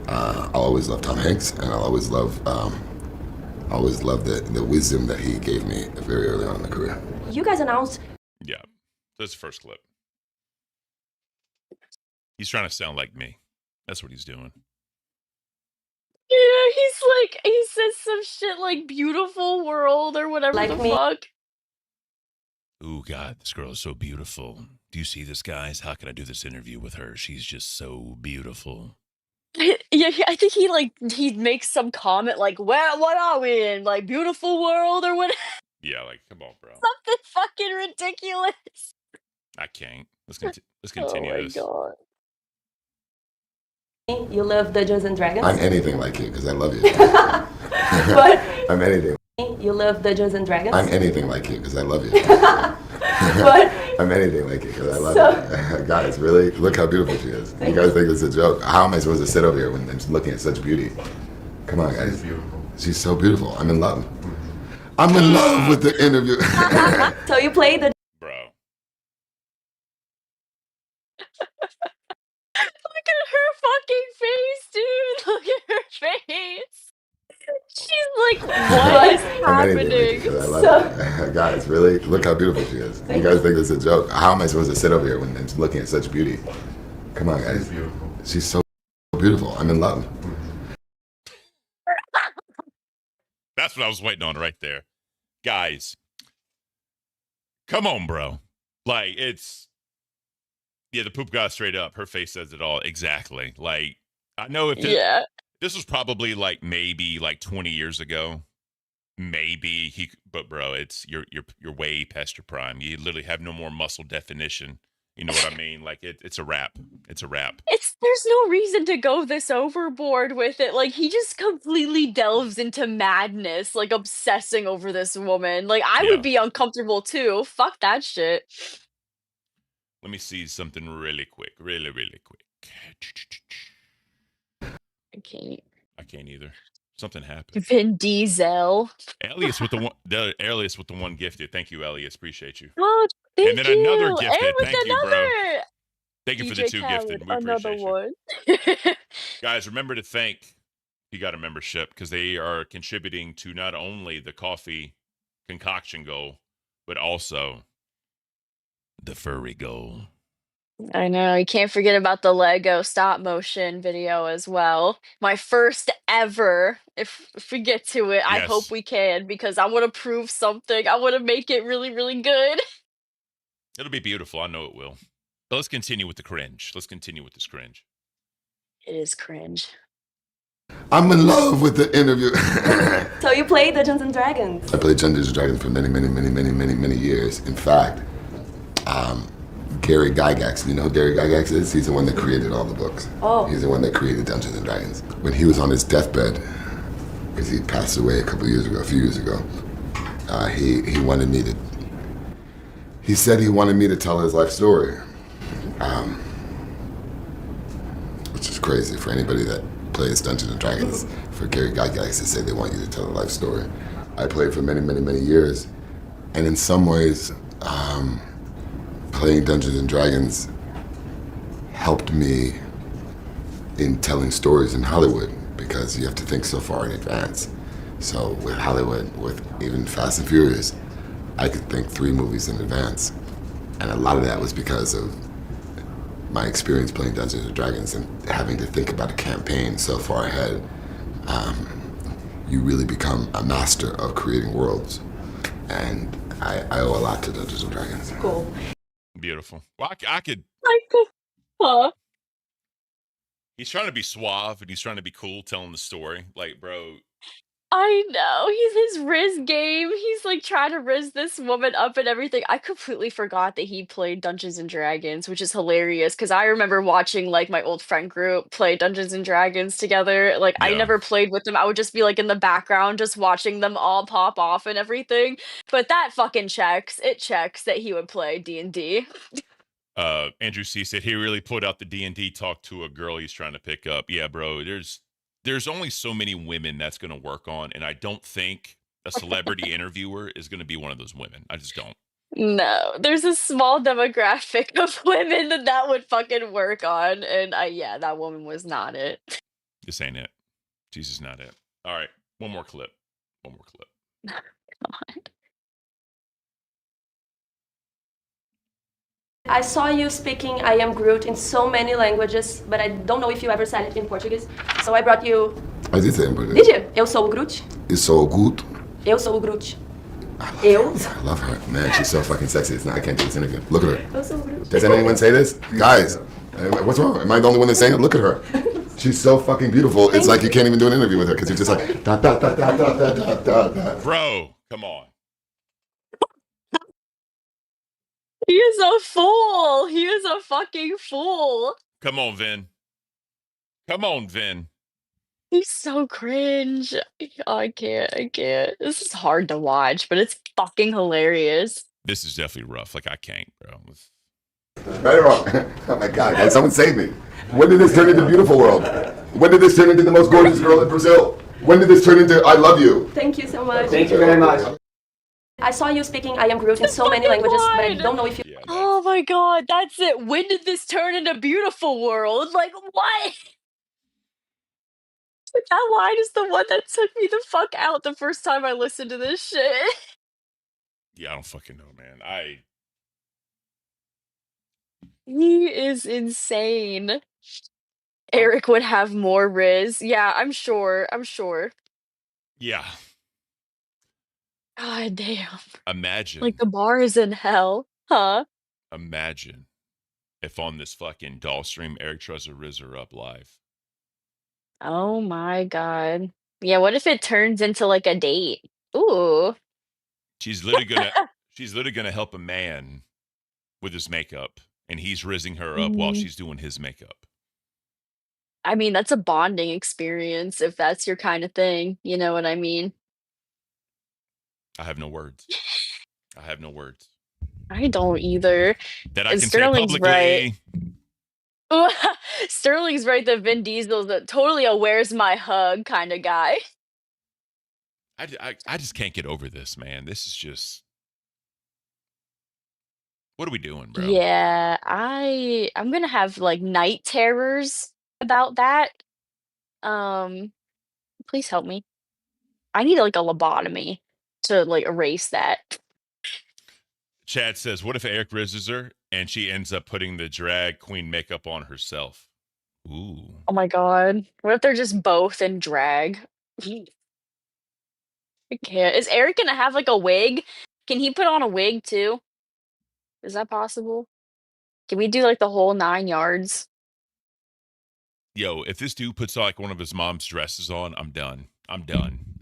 I'll always love Tom Hanks, and I'll always love the wisdom that he gave me very early on in the career. You guys announced. Yeah, that's the first clip. He's trying to sound like me. That's what he's doing. Yeah, he says some shit like "beautiful world" or whatever Like the me. fuck. Ooh, God, this girl is so beautiful. Do you see this, guys? How can I do this interview with her? She's just so beautiful. Yeah, I think he makes some comment like, "Well, what are we in? Like beautiful world or what?" Yeah, like, come on, bro. Something fucking ridiculous. I can't. Let's continue Oh my this. god. You love Dungeons and Dragons? I'm anything like you because I love you. But I'm anything. you love Dungeons and Dragons? I'm anything like you because I love you. But I'm anything like you because I love you. Guys, really? Look how beautiful she is. You guys think it's a joke? How am I supposed to sit over here when I'm looking at such beauty? Come on, guys. She's so beautiful. I'm in love. I'm in love with the interview. so you play the. Bro. Look at her fucking face, dude. Look at her face. She's like, what is I'm anything like you happening? because I love you. Guys, really? Look how beautiful she is. You guys think it's a joke? How am I supposed to sit over here when I'm looking at such beauty? Come on, guys. She's so beautiful. I'm in love. That's what I was waiting on right there. Guys, come on, bro. Like, it's... Yeah, the poop got straight up. Her face says it all. Exactly. Like, I know if this was probably like maybe like 20 years ago. Maybe but bro, it's you're way past your prime. You literally have no more muscle definition. You know what I mean? Like it's a wrap. It's a wrap. There's no reason to go this overboard with it. Like he just completely delves into madness, like obsessing over this woman. Like I would be uncomfortable too. Fuck that shit. Let me see something really quick. Really quick. I can't either. Something happened. Vin Diesel. Elias with the one gifted. Thank you, Elias. Appreciate you. Oh, thank and then you. another gifted. And with Thank you, bro. another. Thank you for the DJ two Khaled, gifted. We another appreciate one. Guys, remember to thank you got a membership because they are contributing to not only the coffee concoction goal, but also the furry goal. I know, you can't forget about the Lego stop motion video as well. My first ever, if we get to it, I hope we can, because I want to prove something. I want to make it really, really good. It'll be beautiful. I know it will. But let's continue with the cringe. Let's continue with this cringe. It is cringe. I'm in love with the interview. So you play Dungeons and Dragons? I played Dungeons and Dragons for many years. In fact, Gary Gygax, you know who Gary Gygax is? He's the one that created all the books. Oh. He's the one that created Dungeons and Dragons. When he was on his deathbed, because he passed away a few years ago, he wanted me to, he said he wanted me to tell his life story. Which is crazy for anybody that plays Dungeons and Dragons, for Gary Gygax to say they want you to tell a life story. I played for many years, and in some ways, playing Dungeons and Dragons helped me in telling stories in Hollywood, because you have to think so far in advance. So with Hollywood, with even Fast and Furious, I could think 3 movies in advance. And a lot of that was because of my experience playing Dungeons and Dragons and having to think about a campaign so far ahead. You really become a master of creating worlds. And I owe a lot to Dungeons and Dragons. Cool. Beautiful. Well, I could. Huh? He's trying to be suave and he's trying to be cool telling the story. Like, bro. I know. He's his Riz game. He's like trying to Riz this woman up and everything. I completely forgot that he played Dungeons and Dragons, which is hilarious because I remember watching like my old friend group play Dungeons and Dragons together. Like I never played with them. I would just be like in the background just watching them all pop off and everything. But that fucking checks. It checks that he would play D&D. Andrew C said he really put out the D&D talk to a girl he's trying to pick up. Yeah, bro, there's only so many women that's going to work on, and I don't think a celebrity interviewer is going to be one of those women. I just don't. No, there's a small demographic of women that would fucking work on, and yeah, that woman was not it. This ain't it. This is not it. All right. One more clip. I saw you speaking I am Groot in so many languages, but I don't know if you ever said it in Portuguese. So I brought you... I did say it in Portuguese. Did you? Eu sou o Groot. It's so good. Eu sou o Groot. I love her. Man, she's so fucking sexy. It's not, I can't do this interview. Look at her. Eu sou o Groot. Does anyone say this? Guys, what's wrong? Am I the only one that's saying it? Look at her. She's so fucking beautiful. It's like you can't even do an interview with her because you're just like, da, da, da, da, da, da, da, da, da. Bro, come on. He is a fool. He is a fucking fool. Come on, Vin. Come on, Vin. He's so cringe. Oh, I can't. This is hard to watch, but it's fucking hilarious. This is definitely rough. Like, I can't, bro. Right or wrong? Oh my God, guys, someone save me. When did this turn into Beautiful World? When did this turn into the most gorgeous girl in Brazil? When did this turn into I love you? Thank you so much. Thank you very much. I saw you speaking I am Groot in so many languages, but I don't know if you... Oh my God, that's it. When did this turn into Beautiful World? Like, what? That line is the one that took me the fuck out the first time I listened to this shit. Yeah, I don't fucking know, man. He is insane. Eric would have more Riz. Yeah, I'm sure. Yeah. God damn. Imagine. Like the bar is in hell, huh? Imagine if on this fucking doll stream, Eric tries to Riz her up live. Oh my God. Yeah, what if it turns into like a date? Ooh. She's literally gonna help a man with his makeup, and he's rizzing her up while she's doing his makeup. I mean, that's a bonding experience if that's your kind of thing. You know what I mean? I have no words. I don't either. That I And can Sterling's say publicly. right. Sterling's right that Vin Diesel's a totally a where's my hug kind of guy. I just can't get over this, man. This is just... What are we doing, bro? Yeah, I'm gonna have like night terrors about that. Please help me. I need like a lobotomy to like erase that. Chad says, what if Eric rizzes her and she ends up putting the drag queen makeup on herself? Ooh. Oh my God. What if they're just both in drag? I can't. Is Eric gonna have like a wig? Can he put on a wig too? Is that possible? Can we do like the whole 9 yards? Yo, if this dude puts like one of his mom's dresses on, I'm done.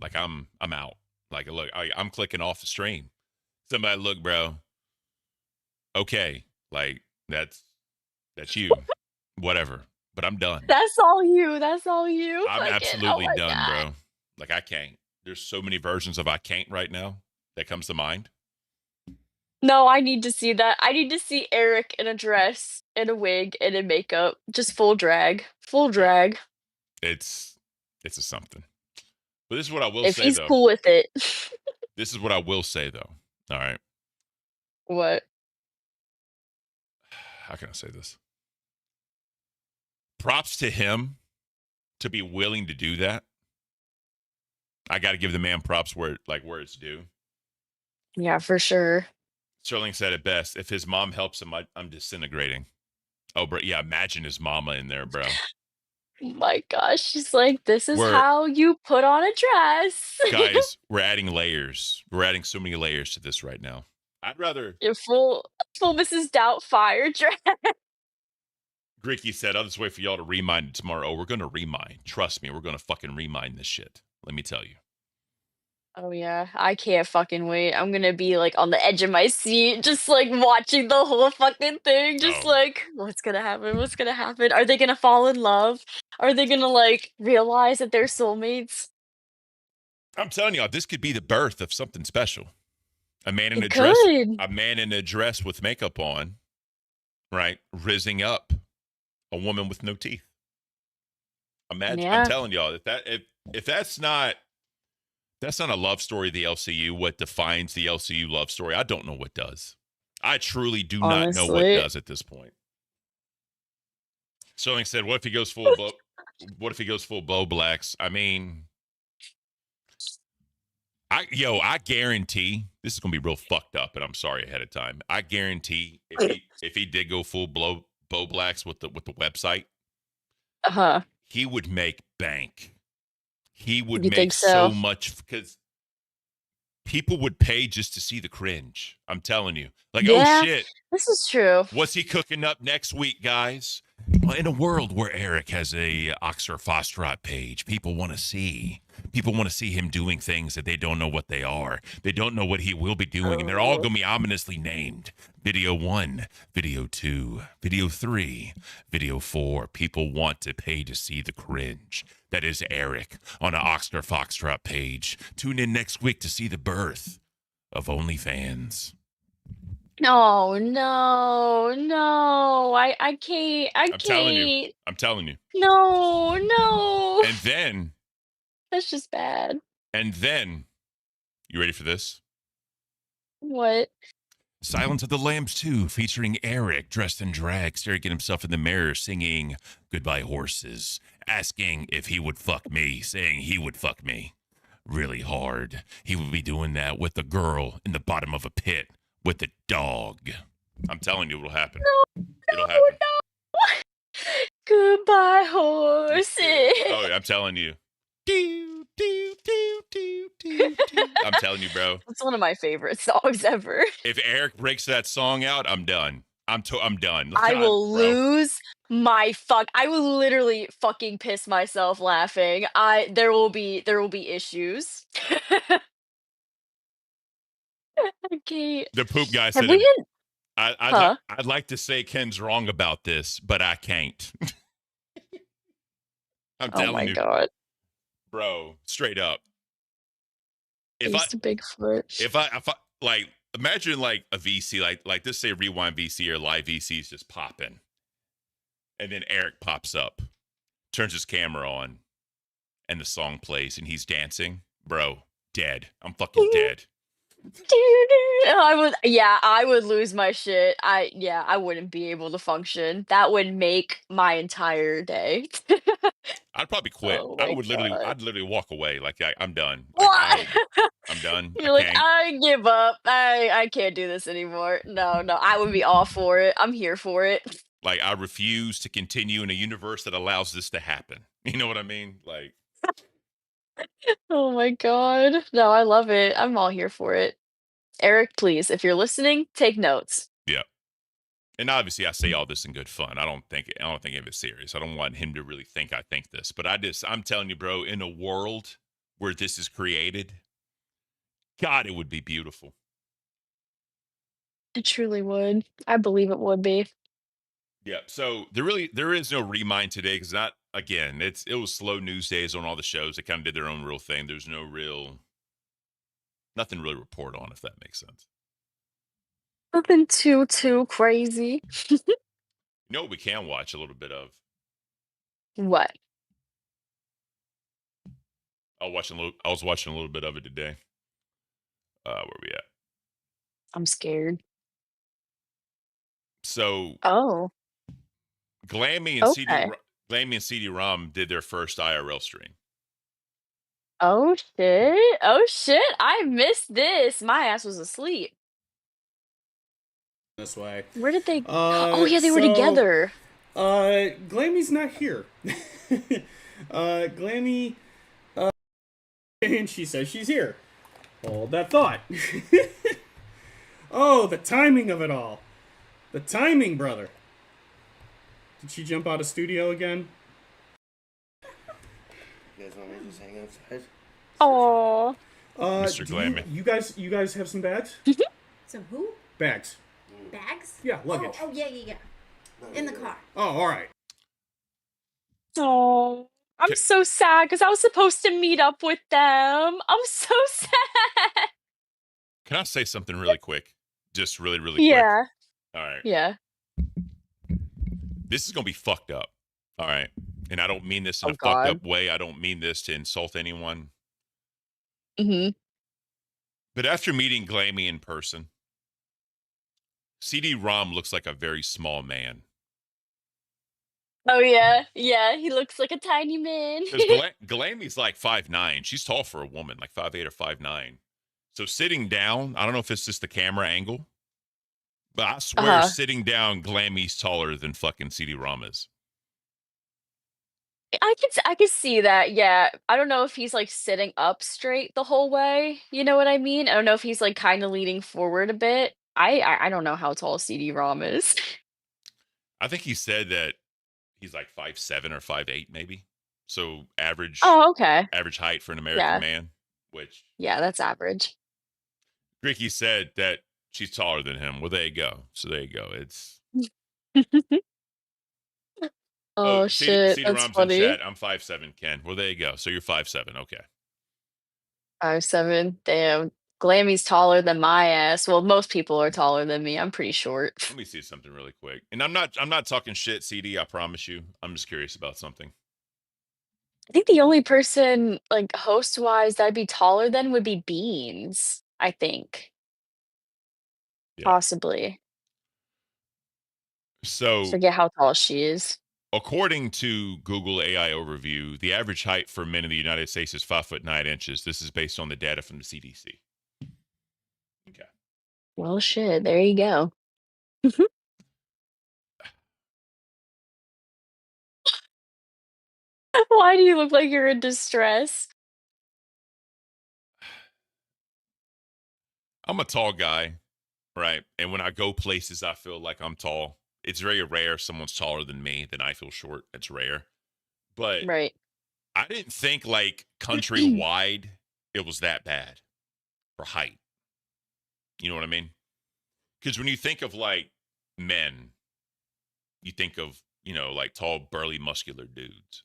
Like I'm out. Like look, I'm clicking off the stream. Somebody look, bro. Okay, like that's you. Whatever. But I'm done. That's all you. I'm Fucking- absolutely oh my done, God. bro. Like I can't. There's so many versions of I can't right now that comes to mind. No, I need to see that. I need to see Eric in a dress, in a wig, and in makeup. Just full drag. It's a something. But this is what I will If say he's though. cool with it. This is what I will say though. All right. What? How can I say this? Props to him to be willing to do that. I got to give the man props where it's due. Yeah, for sure. Sterling said it best. If his mom helps him, I'm disintegrating. Oh, bro. Yeah, imagine his mama in there, bro. Oh my gosh. She's like, this is We're- how you put on a dress. Guys, we're adding layers. We're adding so many layers to this right now. I'd rather... Your full Mrs. Doubtfire dress. Greeky said, I'll just wait for y'all to remind it tomorrow. Oh, we're going to remind. Trust me, we're going to fucking remind this shit. Let me tell you. Oh yeah, I can't fucking wait. I'm gonna be like on the edge of my seat, just like watching the whole fucking thing, just like, what's gonna happen? Are they gonna fall in love? Are they gonna like realize that they're soulmates? I'm telling y'all, this could be the birth of something special. A man in It a man in a dress with makeup on, right? Rizzing up a woman with no teeth. Imagine, Yeah. I'm telling y'all, if that's not a love story of the LCU, what defines the LCU love story, I don't know what does. I truly do not know what Honestly. does at this point. Sterling said, what if he goes full book? What if he goes full Bo Blacks? I mean, I guarantee this is gonna be real fucked up, and I'm sorry ahead of time. I guarantee if he did go full Bo Blacks with the website, he would make bank. He would You make think so so? much because people would pay just to see the cringe. I'm telling you. Like, Yeah, oh shit, this is true. what's he cooking up next week, guys? Well, in a world where Eric has a oxyphosphorate page, people want to see him doing things that they don't know what they are. They don't know what he will be doing, and they're all going to be ominously named. Video 1, Video 2, Video 3, Video 4. People want to pay to see the cringe. That is Eric on an Oxford Foxtrot page. Tune in next week to see the birth of OnlyFans. No, no, no. I can't. I I'm telling you. can't. I'm telling you. No, no. And then, That's just bad. you ready for this? What? Silence of the Lambs 2, featuring Eric dressed in drag, staring at himself in the mirror, singing Goodbye Horses, asking if he would fuck me, saying he would fuck me really hard. He would be doing that with a girl in the bottom of a pit with a dog. I'm telling you, it'll happen. It'll happen. Goodbye, horses. Oh, I'm telling you. I'm telling you, bro. It's one of my favorite songs ever. If Eric breaks that song out, I'm done. I'm done. I will Bro. lose my I will literally fucking piss myself laughing. There will be issues. Okay. The poop guy Have said, we had I'd like to say Ken's wrong about this, but I can't. I'm telling Oh my you. god. Bro, straight up. If He's the Bigfoot. if I like imagine like a VC, like this say Rewind VC or Live VC is just popping. And then Eric pops up, turns his camera on, and the song plays and he's dancing. Bro, dead. I'm fucking dead. I would lose my shit. I wouldn't be able to function. That would make my entire day. I'd probably quit. Oh my I'd literally walk away. Like I'm done. What? I'm done. You're like, I give up. I can't do this anymore. No, I would be all for it. I'm here for it. Like I refuse to continue in a universe that allows this to happen. You know what I mean? Like Oh my god. No, I love it. I'm all here for it. Eric, please, if you're listening, take notes. yeah. And obviously I say all this in good fun. I don't think of it serious. I don't want him to really think I think this. But I'm telling you, bro, in a world where this is created, God, it would be beautiful. It truly would. I believe it would be. Yeah. So there is no remind today because it was slow news days on all the shows. They kind of did their own real thing. There's nothing really to report on, if that makes sense. Nothing too crazy. You know what we can watch a little bit of? What? I was watching a little bit of it today. Where we at? I'm scared. So Oh. Glammy and CD-ROM did their first IRL stream. Oh shit. Oh shit. I missed this. My ass was asleep. This way. Where did they Oh yeah, they were together. Glammy's not here. Glammy and she says she's here. Hold that thought. Oh, the timing of it all. The timing, brother. Did she jump out of studio again? You guys want me to just hang outside? Oh. Mr. Glammy. You guys have some bags? Some who? Bags. Bags? Yeah, luggage. Oh yeah. In the car. Oh, all right. Oh. I'm so sad because I was supposed to meet up with them. I'm so sad. Can I say something really quick? Just really, really quick. Yeah. All right. Yeah. This is going to be fucked up. All right. And I don't mean this in a God. fucked up way. I don't mean this to insult anyone. Mm-hmm. But after meeting Glammy in person, CD-ROM looks like a very small man. Oh yeah, yeah. He looks like a tiny man. Because Glammy's like 5'9". She's tall for a woman, like 5'8" or 5'9". So sitting down, I don't know if it's just the camera angle, but I swear sitting down, Glammy's taller than fucking CD-ROM is. I could see that. Yeah, I don't know if he's like sitting up straight the whole way. You know what I mean? I don't know if he's like kind of leaning forward a bit. I don't know how tall CD-ROM is. I think he said that he's like 5'7" or 5'8", maybe. So average. Oh, okay. Average height for an American man, which. Yeah, that's average. Ricky said that she's taller than him. Well, there you go. So there you go. It's. Oh shit, that's CD-ROM's funny. in chat. I'm 5'7", Ken. Well, there you go. So you're 5'7". Okay. 5'7". Damn. Glammy's taller than my ass. Well, most people are taller than me. I'm pretty short. Let me see something really quick. And I'm not talking shit, CD, I promise you. I'm just curious about something. I think the only person, like, host-wise that I'd be taller than would be Beans, I think. Yeah. Possibly. So Forget how tall she is. according to Google AI Overview, the average height for men in the United States is 5'9". This is based on the data from the CDC. Okay. Well, shit, there you go. Why do you look like you're in distress? I'm a tall guy, right? And when I go places, I feel like I'm tall. It's very rare someone's taller than me, then I feel short. It's rare. But Right. I didn't think like countrywide it was that bad for height. You know what I mean? Because when you think of like men, you think of, you know, like tall, burly, muscular dudes.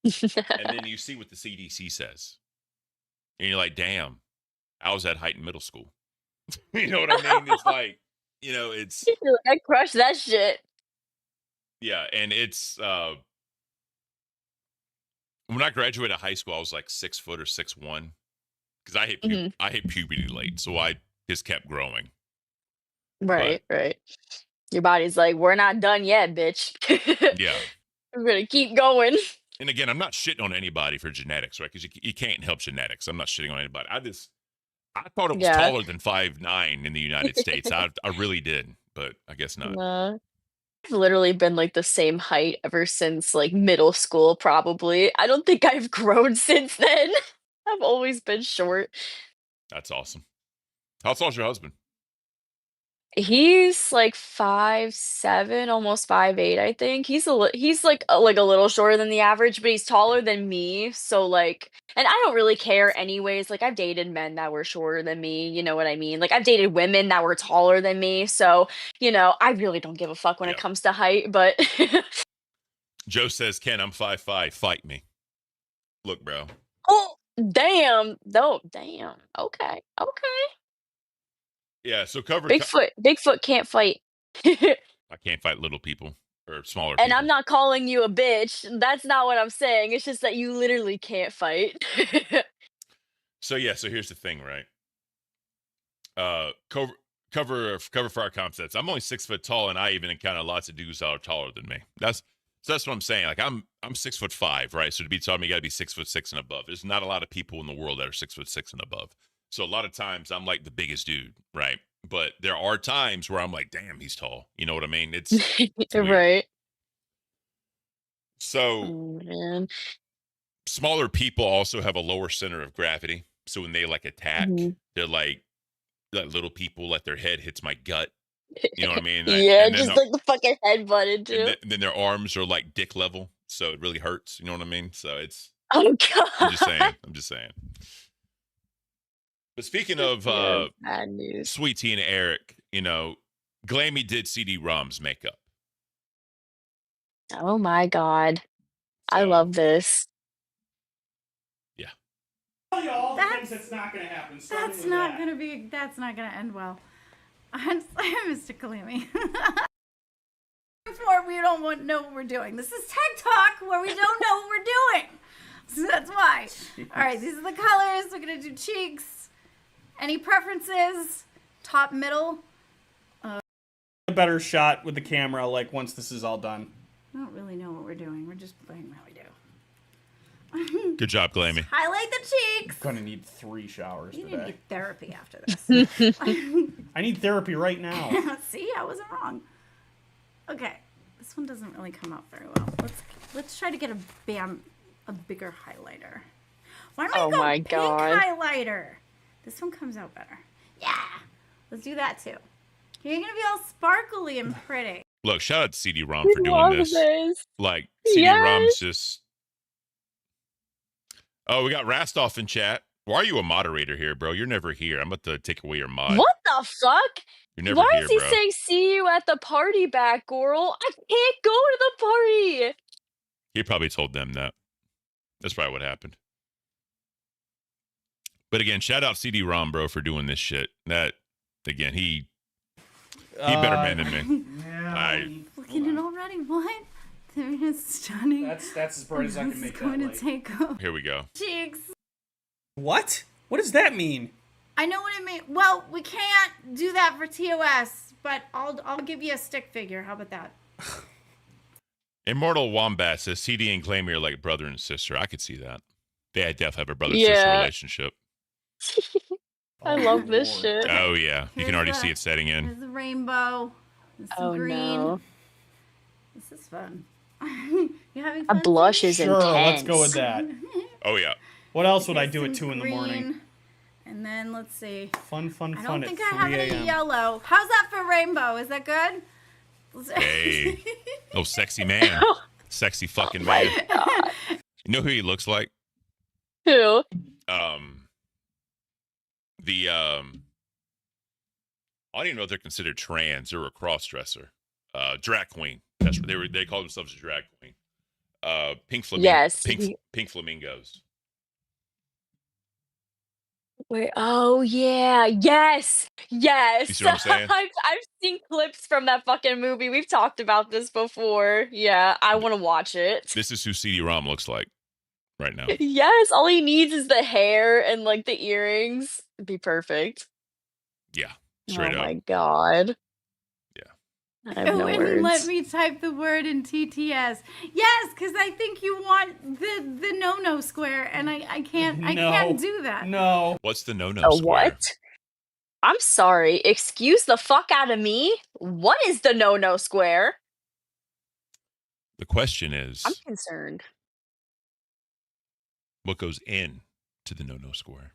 And then you see what the CDC says. And you're like, damn, I was at height in middle school. You know what I mean? It's like, you know, it's. You're like, I crushed that shit. Yeah. And it's. When I graduated high school, I was like 6 foot or 6'1", because I hit puberty late. So I just kept growing. Right, right. Your body's like, we're not done yet, bitch. Yeah. We're going to keep going. And again, I'm not shitting on anybody for genetics, right? Because you can't help genetics. I'm not shitting on anybody. I thought it was taller than 5'9" in the United States. I really did, but I guess not. Nah. I've literally been like the same height ever since like middle school, probably. I don't think I've grown since then. I've always been short. That's awesome. How tall's your husband? He's like 5'7", almost 5'8", I think. He's like a little shorter than the average, but he's taller than me. So like, and I don't really care anyways. Like I've dated men that were shorter than me, you know what I mean? Like I've dated women that were taller than me. So, you know, I really don't give a fuck when it comes to height, but Joe says, Ken, I'm 5'5". Fight me. Look, bro. oh, damn. No, damn. Okay. Okay. Yeah, so cover Bigfoot can't fight. I can't fight little people or smaller And people. I'm not calling you a bitch. That's not what I'm saying. It's just that you literally can't fight. So here's the thing, right? Cover for our concepts. I'm only 6 foot tall, and I even encounter lots of dudes that are taller than me. That's what I'm saying. Like I'm 6'5", right? So to be taller, you got to be 6'6" and above. There's not a lot of people in the world that are 6'6" and above. So a lot of times I'm like the biggest dude, right? But there are times where I'm like, damn, he's tall. You know what I mean? It's right. So smaller people also have a lower center of gravity. So when they like attack, they're like little people, like their head hits my gut. You know what I mean? Yeah, just like the fucking head button too. And then their arms are like dick level. So it really hurts. You know what I mean? So it's. Oh God. I'm just saying. But speaking of bad news. Sweet Tea and Eric, you know, Glammy did CD-ROM's makeup. Oh my God. I love this. Yeah. Tell you all the things that's not going to happen. That's not going to end well. I'm Mr. Glammy. Before we don't know what we're doing. This is Tech Talk where we don't know what we're doing. So that's why. All right, these are the colors. We're going to do cheeks. Any preferences? Top, middle? A better shot with the camera, like once this is all done. I don't really know what we're doing. We're just playing how we do. Good job, Glammy. Highlight the cheeks. I'm gonna need 3 showers You today. need therapy after this. I need therapy right now. See, I wasn't wrong. Okay, this one doesn't really come out very well. Let's try to get a bigger highlighter. Why am I Oh going my pink God. highlighter? This one comes out better. Yeah, let's do that too. You're gonna be all sparkly and pretty. Look, shout out to CD-ROM We for doing love this. this. Like, Yes. CD-ROM's just... Oh, we got Rastoff in chat. Why are you a moderator here, bro? You're never here. I'm about to take away your mod. What the fuck? You're never Why here, is he bro. saying see you at the party back, Goral? I can't go to the party. He probably told them that. That's probably what happened. But again, shout out CD-ROM, bro, for doing this shit. That, again, he better man than me. Looking at it already. What? They're just stunning. That's as bright as I can make It's going that to take over. Here we go. Cheeks. What? What does that mean? I know what it means. Well, we can't do that for TOS, but I'll give you a stick figure. How about that? Immortal Wombat says CD and Glammy are like brother and sister. I could see that. They definitely have a brother-sister Yeah. relationship. I love this shit. Oh, yeah. You can already see it setting in. There's the rainbow. There's some green. No. This is fun. You having A fun? blush is Sure, intense. let's go with that. Oh, yeah. What else would I There's do at some 2 in the morning? green. And then let's see. Fun I at don't think 3 I have any a.m. yellow. How's that for rainbow? Is that good? Hey. Oh, sexy man. Sexy fucking man. You know who he looks like? Who? I don't even know if they're considered trans or a cross-dresser. Drag queen. That's what they call themselves a drag queen. Pink flamingo. Yes. Pink flamingos. Wait, oh yeah, yes. You see what I'm saying? I've seen clips from that fucking movie. We've talked about this before. Yeah, I want to watch it. This is who CD-ROM looks like right now. Yes, all he needs is the hair and like the earrings. It'd be perfect. Yeah, straight Oh up. my god. Yeah. I have no It wouldn't words. let me type the word in TTS. Yes, because I think you want the no square, and I can't do that. No. What's the no-no A square? what? I'm sorry. Excuse the fuck out of me. What is the no square? The question is, I'm concerned. what goes in to the no-no square?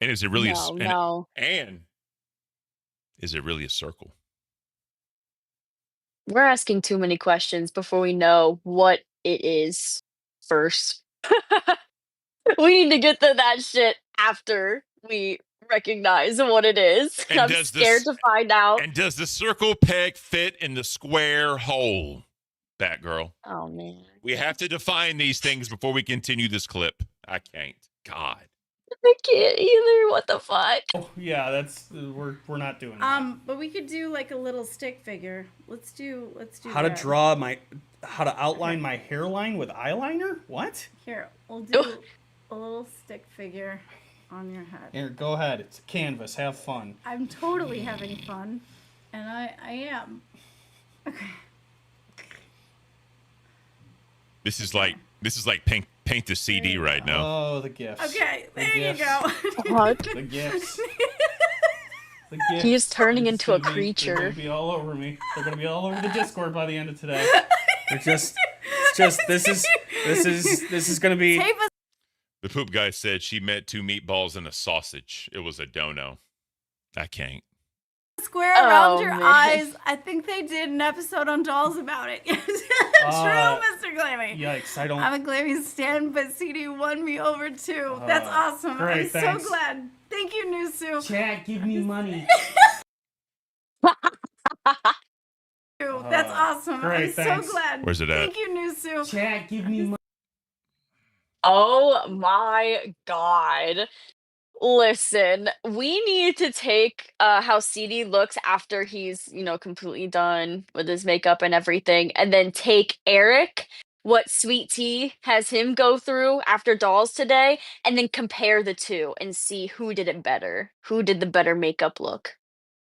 And is it really No. and is it really a circle? We're asking too many questions before we know what it is first. We need to get to that shit after we recognize what it is. And I'm does scared this- to find out. And does the circle peg fit in the square hole, Batgirl? Oh man. We have to define these things before we continue this clip. I can't. God. I can't either. What the fuck? Oh, yeah, that's we're not doing that. But we could do like a little stick figure. Let's do How to that. how to outline my hairline with eyeliner? What? Here, we'll do a little stick figure on your head. Here, go ahead. It's a canvas. Have fun. I'm totally having fun, and I am. Okay. This is like paint the CD right now. Oh, the gifts. Okay, The there you gifts. go. What? The gifts. The gifts. He is turning It's into a gonna be- They're creature. gonna be all over me. They're gonna be all over the Discord by the end of today. They're just. It's just. This is gonna be. Tape us. The poop guy said she meant 2 meatballs and a sausage. It was a dono. I can't. Square around Oh, your man. eyes. I think they did an episode on dolls about it. True, Mr. Glammy. Yikes! I don't. I'm a Glammy stan, but CD won me over too. That's awesome. great, I'm thanks. so glad. Thank you, Nusu. Chat, give me money. That's awesome. great, I'm thanks. so glad. Where's it at? Thank you, Nusu. Chat, give me money. Oh my god. Listen, we need to take how CD looks after he's, completely done with his makeup and everything, and then take Eric, what Sweet Tea has him go through after Dolls today, and then compare the two and see who did it better. Who did the better makeup look.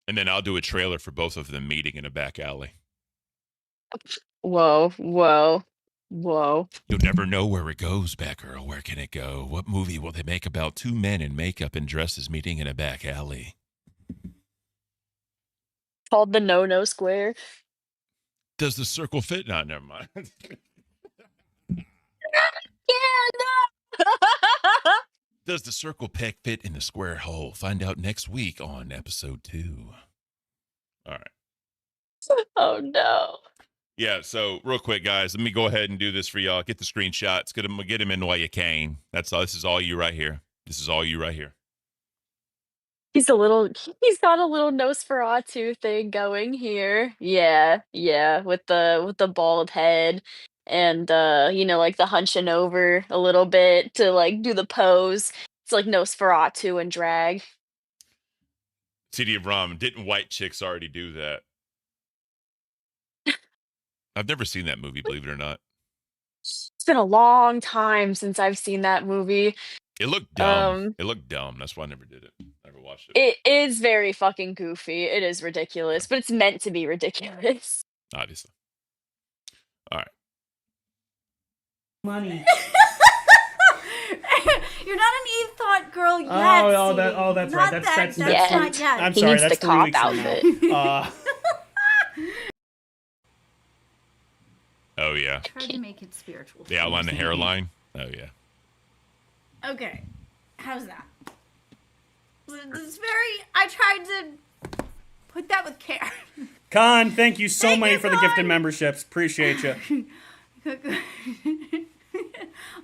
And then I'll do a trailer for both of them meeting in a back alley. Whoa, whoa, whoa. You'll never know where it goes, Batgirl. Where can it go? What movie will they make about two men in makeup and dresses meeting in a back alley? Called the no square. Does the circle fit? No, never mind. Yeah, no. Does the circle peg fit in the square hole? Find out next week on episode 2. All right. Oh no. Yeah, so real quick, guys, let me go ahead and do this for y'all. Get the screenshots. Get them in while you can. That's all. This is all you right here. This is all you right here. He's got a little Nosferatu thing going here. Yeah, with the bald head and like the hunching over a little bit to like do the pose. It's like Nosferatu and drag. CD of Rom, didn't white chicks already do that? I've never seen that movie, believe it or not. It's been a long time since I've seen that movie. It looked dumb. It looked dumb. That's why I never did it. Never watched it. It is very fucking goofy. It is ridiculous, but it's meant to be ridiculous. Obviously. All right. Money. You're not an Eve thought girl yet. That's right. That's not yet. I'm He sorry. needs That's the 3 cop weeks from outfit. now. Oh, yeah. Try to make it spiritual. The outline, the hairline. Oh, yeah. Okay. How's that? It's I tried to put that with care. Con, thank you so much for the gifted memberships. Appreciate you.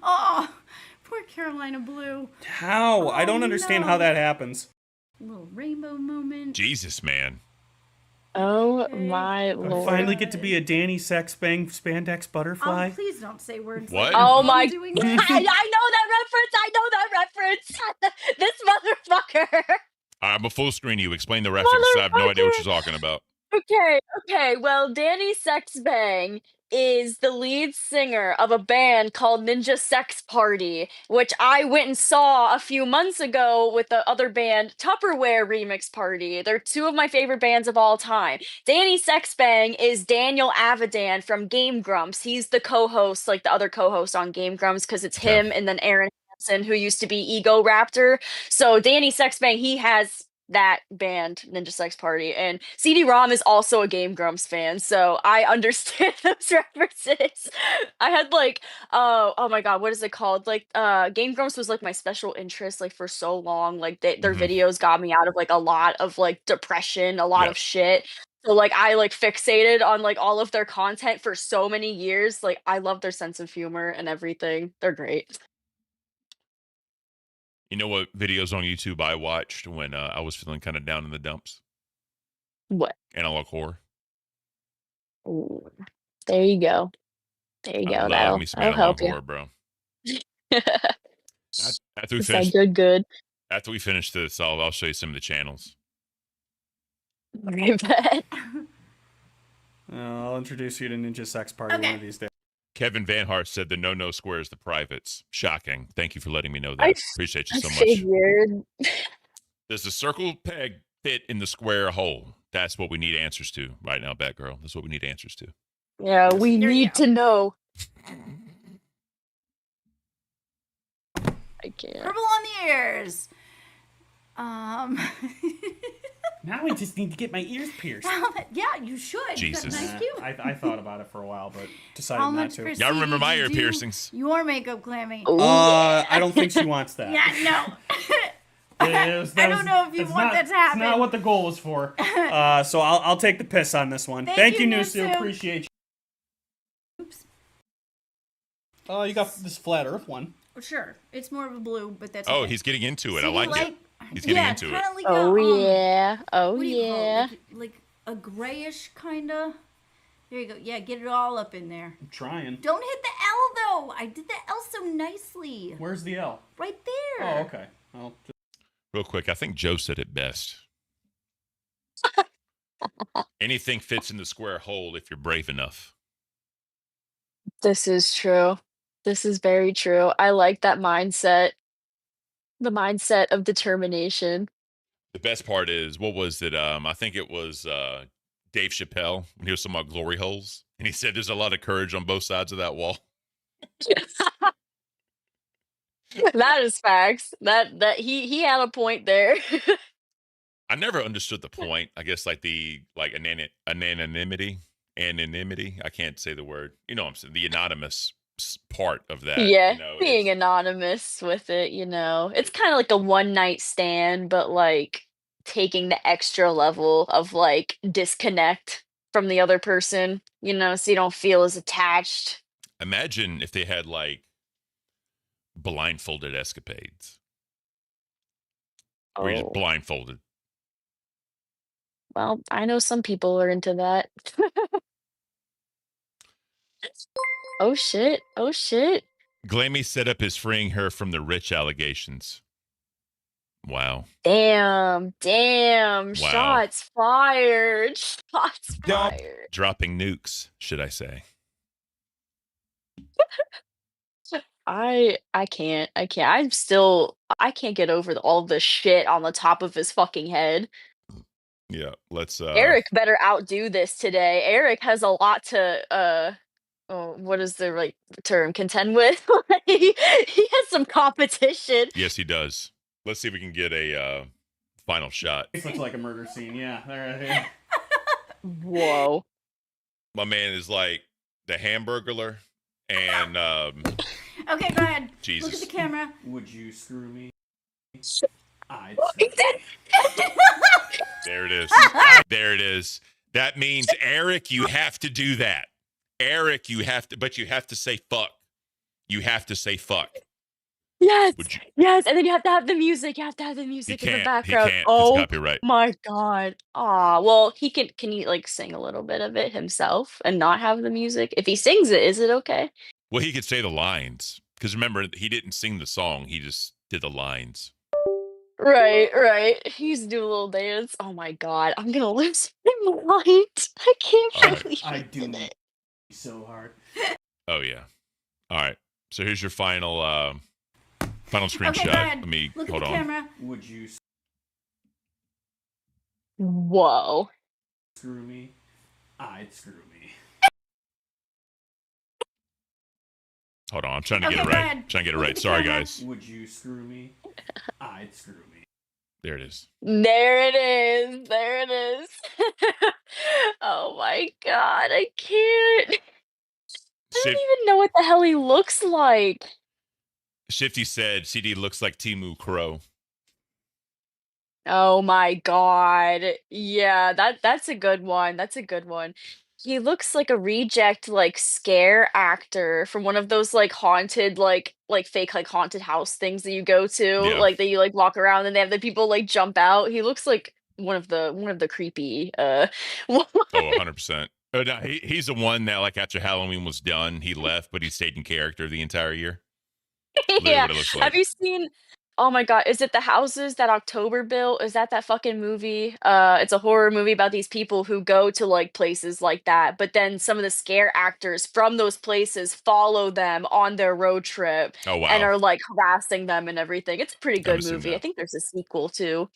Oh, poor Carolina Blue. How? I don't understand how that happens. Little rainbow moment. Jesus, man. Oh my I lord. finally get to be a Danny Sex Bang spandex butterfly. Oh, please don't say words. What? Like Oh I'm my doing god. that. I know that reference. This motherfucker. I'm a full screen you. Explain the reference. I have no idea what you're talking about. Okay. Well, Danny Sexbang is the lead singer of a band called Ninja Sex Party, which I went and saw a few months ago with the other band, Tupperware Remix Party. They're two of my favorite bands of all time. Danny Sexbang is Daniel Avidan from Game Grumps. He's the co-host, like the other co-host on Game Grumps, because it's him and then Aaron Hansen, who used to be Ego Raptor. So Danny Sexbang, he has that band, Ninja Sex Party, and CD-ROM is also a Game Grumps fan, so I understand those references. I had like, oh my god, what is it called? Like, Game Grumps was like my special interest, like for so long. Like their videos got me out of like a lot of like depression, a lot of shit. So like I like fixated on like all of their content for so many years. Like I love their sense of humor and everything. They're great. You know what videos on YouTube I watched when I was feeling kind of down in the dumps? What? Analog horror. Ooh, there you go. There you go. I love That'll me some help analog you. horror, bro. After we Is that finish, good? after we finish this, I'll show you some of the channels. I bet. I'll introduce you to Ninja Sex Party one of these days. Kevin Van Hart said the no square is the privates. Shocking. Thank you for letting me know that. Appreciate you so much. Figured. Does the circle peg fit in the square hole? That's what we need answers to right now, Batgirl. That's what we need answers to. Yeah, we need to know. I can't. Purple on the ears. Now I just need to get my ears pierced. Yeah, you should. Jesus. Nice cute. I thought about it for a while, but decided How not much to. for Y'all remember my CD ear do piercings? Your makeup, Glammy. I don't think she wants that. Yeah, no. I don't know if you want that to happen. It's not what the goal was for. So I'll take the piss on this one. Thank you, Nusu. Nusu. Appreciate you. Oops. Oh, you got this flat Earth one. Sure, it's more of a blue, but that's Oh, okay. he's getting into it. See, I like it. He's getting into it. Like Oh yeah. Oh what do you call yeah. it? Like a grayish kind of. There you go. Yeah, get it all up in there. I'm trying. Don't hit the L though. I did the L so nicely. Where's the L? Right there. Oh, okay. Well, Real quick, I think Joe said it best. Anything fits in the square hole if you're brave enough. This is true. This is very true. I like that mindset. The mindset of determination. The best part is, what was it? I think it was Dave Chappelle when he was talking about glory holes. And he said there's a lot of courage on both sides of that wall. That is facts. That he had a point there. I never understood the point. I guess like the anonymity. I can't say the word. You know what I'm saying? The anonymous part of that. Yeah, You know, being anonymous with it, you know. It's kind of like a one night stand, but like taking the extra level of like disconnect from the other person, you know, so you don't feel as attached. imagine if they had like blindfolded escapades. Where you're just Oh. blindfolded. Well, I know some people are into that. Oh shit. Oh shit. Glammy setup is freeing her from the rich allegations. Wow. Damn. Damn. Wow. Shots fired. Shots fired. Dropping nukes, should I say. I can't. I can't. I can't get over all the shit on the top of his fucking head. Yeah, let's Eric better outdo this today. Eric has a lot to what is the right term? Contend with. he has some competition. Yes, he does. Let's see if we can get a final shot. It looks like a murder scene. Yeah, there it is. Whoa. My man is like the Hamburglar and Okay, go ahead. Jesus. Look at the camera. Would you screw me? There it is. There it is. That means Eric, you have to do that. Eric, you have to, but you have to say fuck. You have to say fuck. Yes. Yes, and then you have to have the music. You have to have the music in the background. He can't. Oh It's copyright. my god. Aw, well, can he like sing a little bit of it himself and not have the music? If he sings it, is it okay? Well, he could say the lines because remember he didn't sing the song. He just did the lines. Right, right. He's doing a little dance. Oh my god, I'm gonna lose my mind. I can't believe I do so hard. Oh yeah. All right. So here's your final screenshot. Okay, go ahead. Let me Look hold at the on. camera. Would you Whoa. screw me? I'd screw me. Hold on. I'm trying to Okay, get it go right. ahead. Trying to get it Look right. at the Sorry, camera. guys. Would you screw me? I'd screw me. There it is. There it is. There it is. Oh my god, I can't. I don't even know what the hell he looks like. Shifty said CD looks like Timu Crow. Oh my god. Yeah, that's a good one. That's a good one. He looks like a reject like scare actor from one of those like haunted like fake like haunted house things that you go to, Yeah. like that you like walk around and they have the people like jump out. He looks like one of the creepy Oh, 100%. Oh, no, he's the one that like after Halloween was done, he left, but he stayed in character the entire year. Literally Yeah. what it looks like. Have you seen Oh my god, is it The Houses that October built? Is that fucking movie? It's a horror movie about these people who go to like places like that, but then some of the scare actors from those places follow them on their road trip Oh, wow. and are like harassing them and everything. It's a pretty good Haven't seen movie. I that. think there's a sequel too.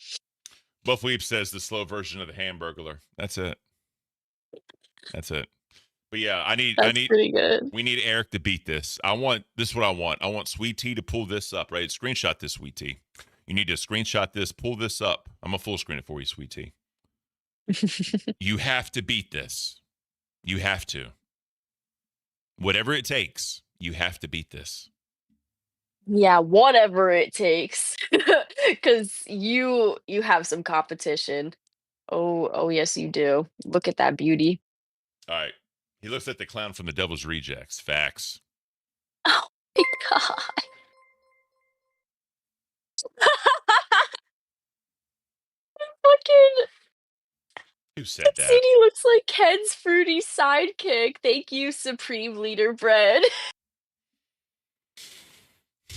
Buff Weep says the slow version of the Hamburglar. That's it. That's it. But yeah, I need pretty good. We need Eric to beat this. This is what I want. I want Sweet Tea to pull this up, right? Screenshot this, Sweet Tea. You need to screenshot this, pull this up. I'm gonna full screen it for you, Sweet Tea. You have to beat this. You have to. Whatever it takes, you have to beat this. Yeah, whatever it takes. Cuz you have some competition. Oh yes you do. Look at that beauty. All right. He looks like the clown from the Devil's Rejects. Facts. Oh my god. Fucking Who said that? CD looks like Ken's fruity sidekick. Thank you, Supreme Leader Bread.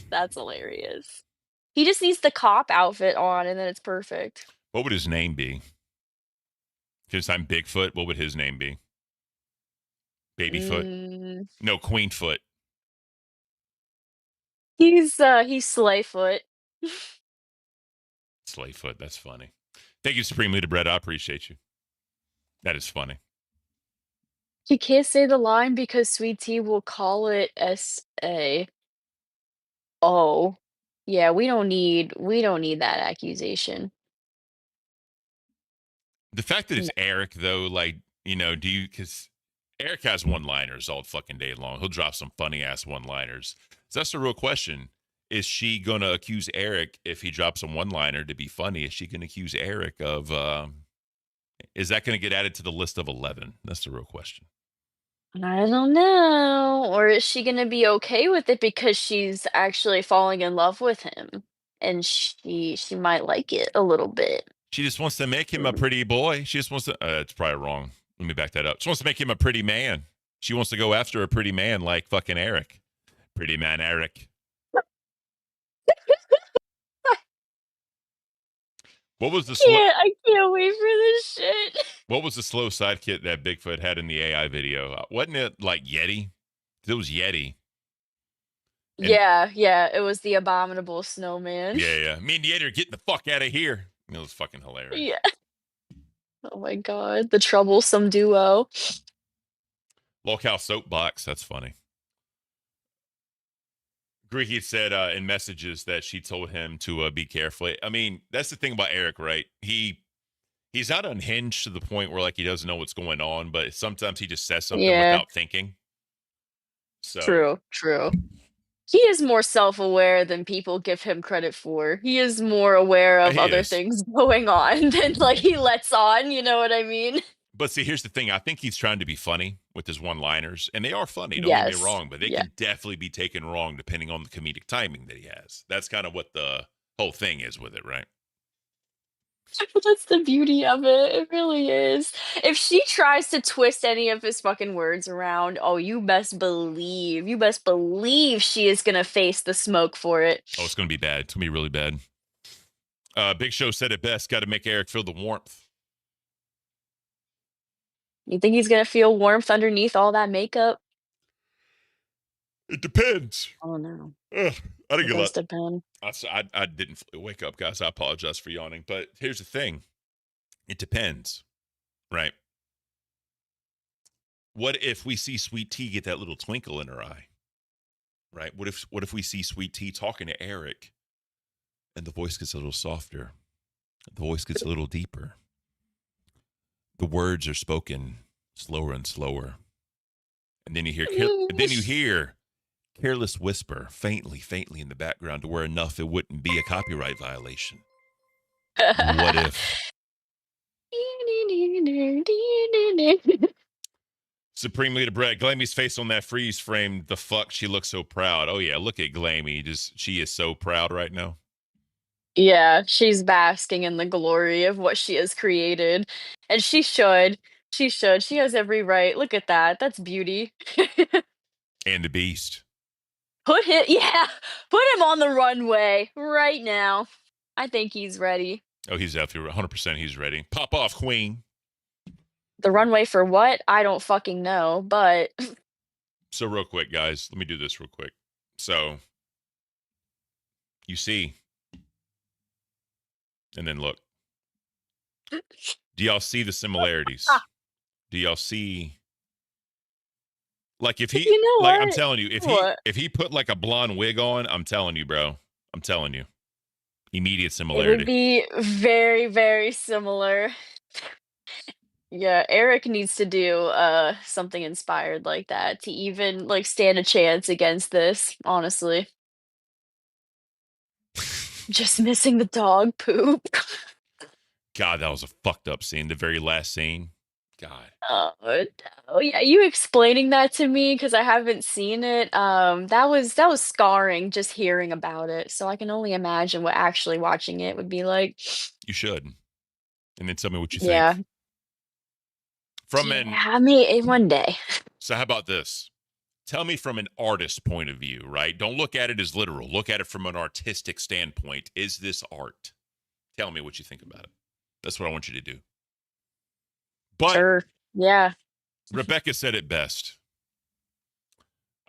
That's hilarious. He just needs the cop outfit on and then it's perfect. What would his name be? Since I'm Bigfoot, what would his name be? Babyfoot? No, Queenfoot. He's Slayfoot. Slayfoot, that's funny. Thank you, Supreme Leader Bread. I appreciate you. That is funny. He can't say the line because Sweet Tea will call it SA. Oh. Yeah, we don't need that accusation. The fact that it's No. Eric, though, like, you know, because Eric has one-liners all fucking day long. He'll drop some funny-ass one-liners. So that's the real question. Is she going to accuse Eric, if he drops a one-liner to be funny, is she going to accuse Eric of, is that going to get added to the list of 11? That's the real question. I don't know. Or is she gonna be okay with it because she's actually falling in love with him, and she might like it a little bit. She just wants to make him a pretty boy. She just wants to, it's probably wrong. Let me back that up. She wants to make him a pretty man. She wants to go after a pretty man like fucking Eric. Pretty man Eric. What was the I can't wait for this shit. What was the slow sidekick that Bigfoot had in the AI video? Wasn't it like Yeti? It was Yeti. And Yeah, it was the abominable snowman. yeah. Me and Yeti are getting the fuck out of here. It was fucking hilarious. Yeah. Oh my god, the troublesome duo. Lolcow soapbox. That's funny. Greeky said in messages that she told him to be careful. I mean, that's the thing about Eric, right? He's not unhinged to the point where like he doesn't know what's going on, but sometimes he just says something without thinking. So True. He is more self-aware than people give him credit for. He is more aware of He other is. things going on than like he lets on, you know what I mean? But see, here's the thing. I think he's trying to be funny with his one-liners, and they are funny. Don't get me wrong, but they can definitely be taken wrong depending on the comedic timing that he has. That's kind of what the whole thing is with it, right? That's the beauty of it. It really is. If she tries to twist any of his fucking words around, oh, you best believe she is gonna face the smoke for it. Oh, it's going to be bad. It's going to be really bad. Big Show said it best. Got to make Eric feel the warmth. You think he's gonna feel warmth underneath all that makeup? It depends. Oh no. I didn't It does depend. I didn't wake up, guys. I apologize for yawning. But here's the thing. It depends, right? What if we see Sweet Tea get that little twinkle in her eye, right? What if we see Sweet Tea talking to Eric and the voice gets a little softer? The voice gets a little deeper. The words are spoken slower and slower. And then you hear careless whisper faintly in the background to where enough it wouldn't be a copyright violation. What if? Supreme Leader Brett, Glammy's face on that freeze frame, the fuck, she looks so proud. Oh yeah, look at Glammy. She is so proud right now. Yeah, she's basking in the glory of what she has created. And she should. She should. She has every right. Look at that. That's beauty. And the beast. Put him on the runway right now. I think he's ready. Oh, he's definitely 100% he's ready. Pop off, Queen. The runway for what? I don't fucking know, but So real quick, guys, let me do this real quick. So you see, and then look. Do y'all see the similarities? Do y'all see? Like if he, like I'm telling you, if he put like a blonde wig on, I'm telling you, bro. I'm telling you, immediate it similarity. would be very, very similar. Yeah, Eric needs to do something inspired like that to even like stand a chance against this, honestly. Just missing the dog poop. God, that was a fucked up scene. The very last scene. God. Oh yeah, you explaining that to me because I haven't seen it. That was scarring just hearing about it. So I can only imagine what actually watching it would be like. You should. And then tell me what you think. Yeah. I mean, one day. So how about this? Tell me from an artist's point of view, right? Don't look at it as literal. Look at it from an artistic standpoint. Is this art? Tell me what you think about it. That's what I want you to do. But sure. Yeah. Rebecca said it best.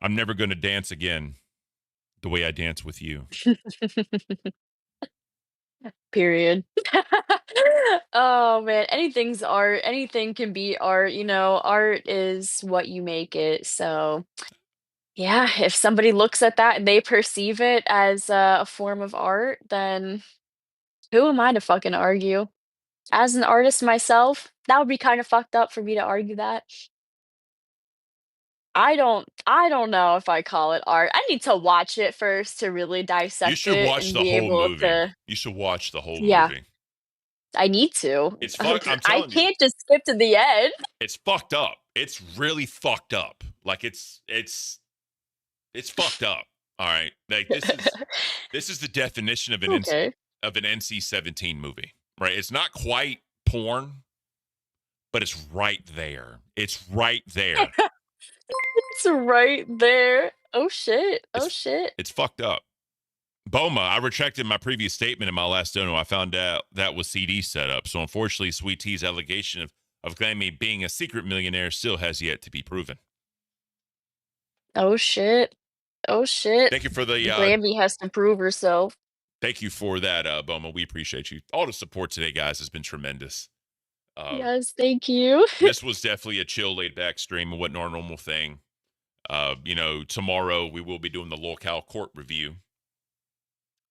I'm never going to dance again the way I dance with you. Period. Oh man, anything's art. Anything can be art. You know, art is what you make it. So, yeah, if somebody looks at that and they perceive it as a form of art, then who am I to fucking argue? As an artist myself, that would be kind of fucked up for me to argue that. I don't know if I call it art. I need to watch it first to really You dissect should it watch and the be whole able movie. to. You should watch the whole Yeah, movie. I need to. It's fuck. I'm I telling you, can't just skip to the end. it's fucked up. It's really fucked up. Like it's fucked up. All right, like this is the definition of Okay. of an NC-17 movie, right? It's not quite porn, but it's right there. It's right there. It's right there. Oh shit. Oh shit. It's fucked up. Boma, I retracted my previous statement in my last dono. I found out that was CD setup. So unfortunately, Sweet Tea's allegation of Glammy being a secret millionaire still has yet to be proven. Oh shit. Oh shit. Thank you for the Glammy has to prove herself. thank you for that, Boma. We appreciate you. All the support today, guys, has been tremendous. Yes, thank you. This was definitely a chill, laid back stream. It wasn't our normal thing. Tomorrow we will be doing the locale court review.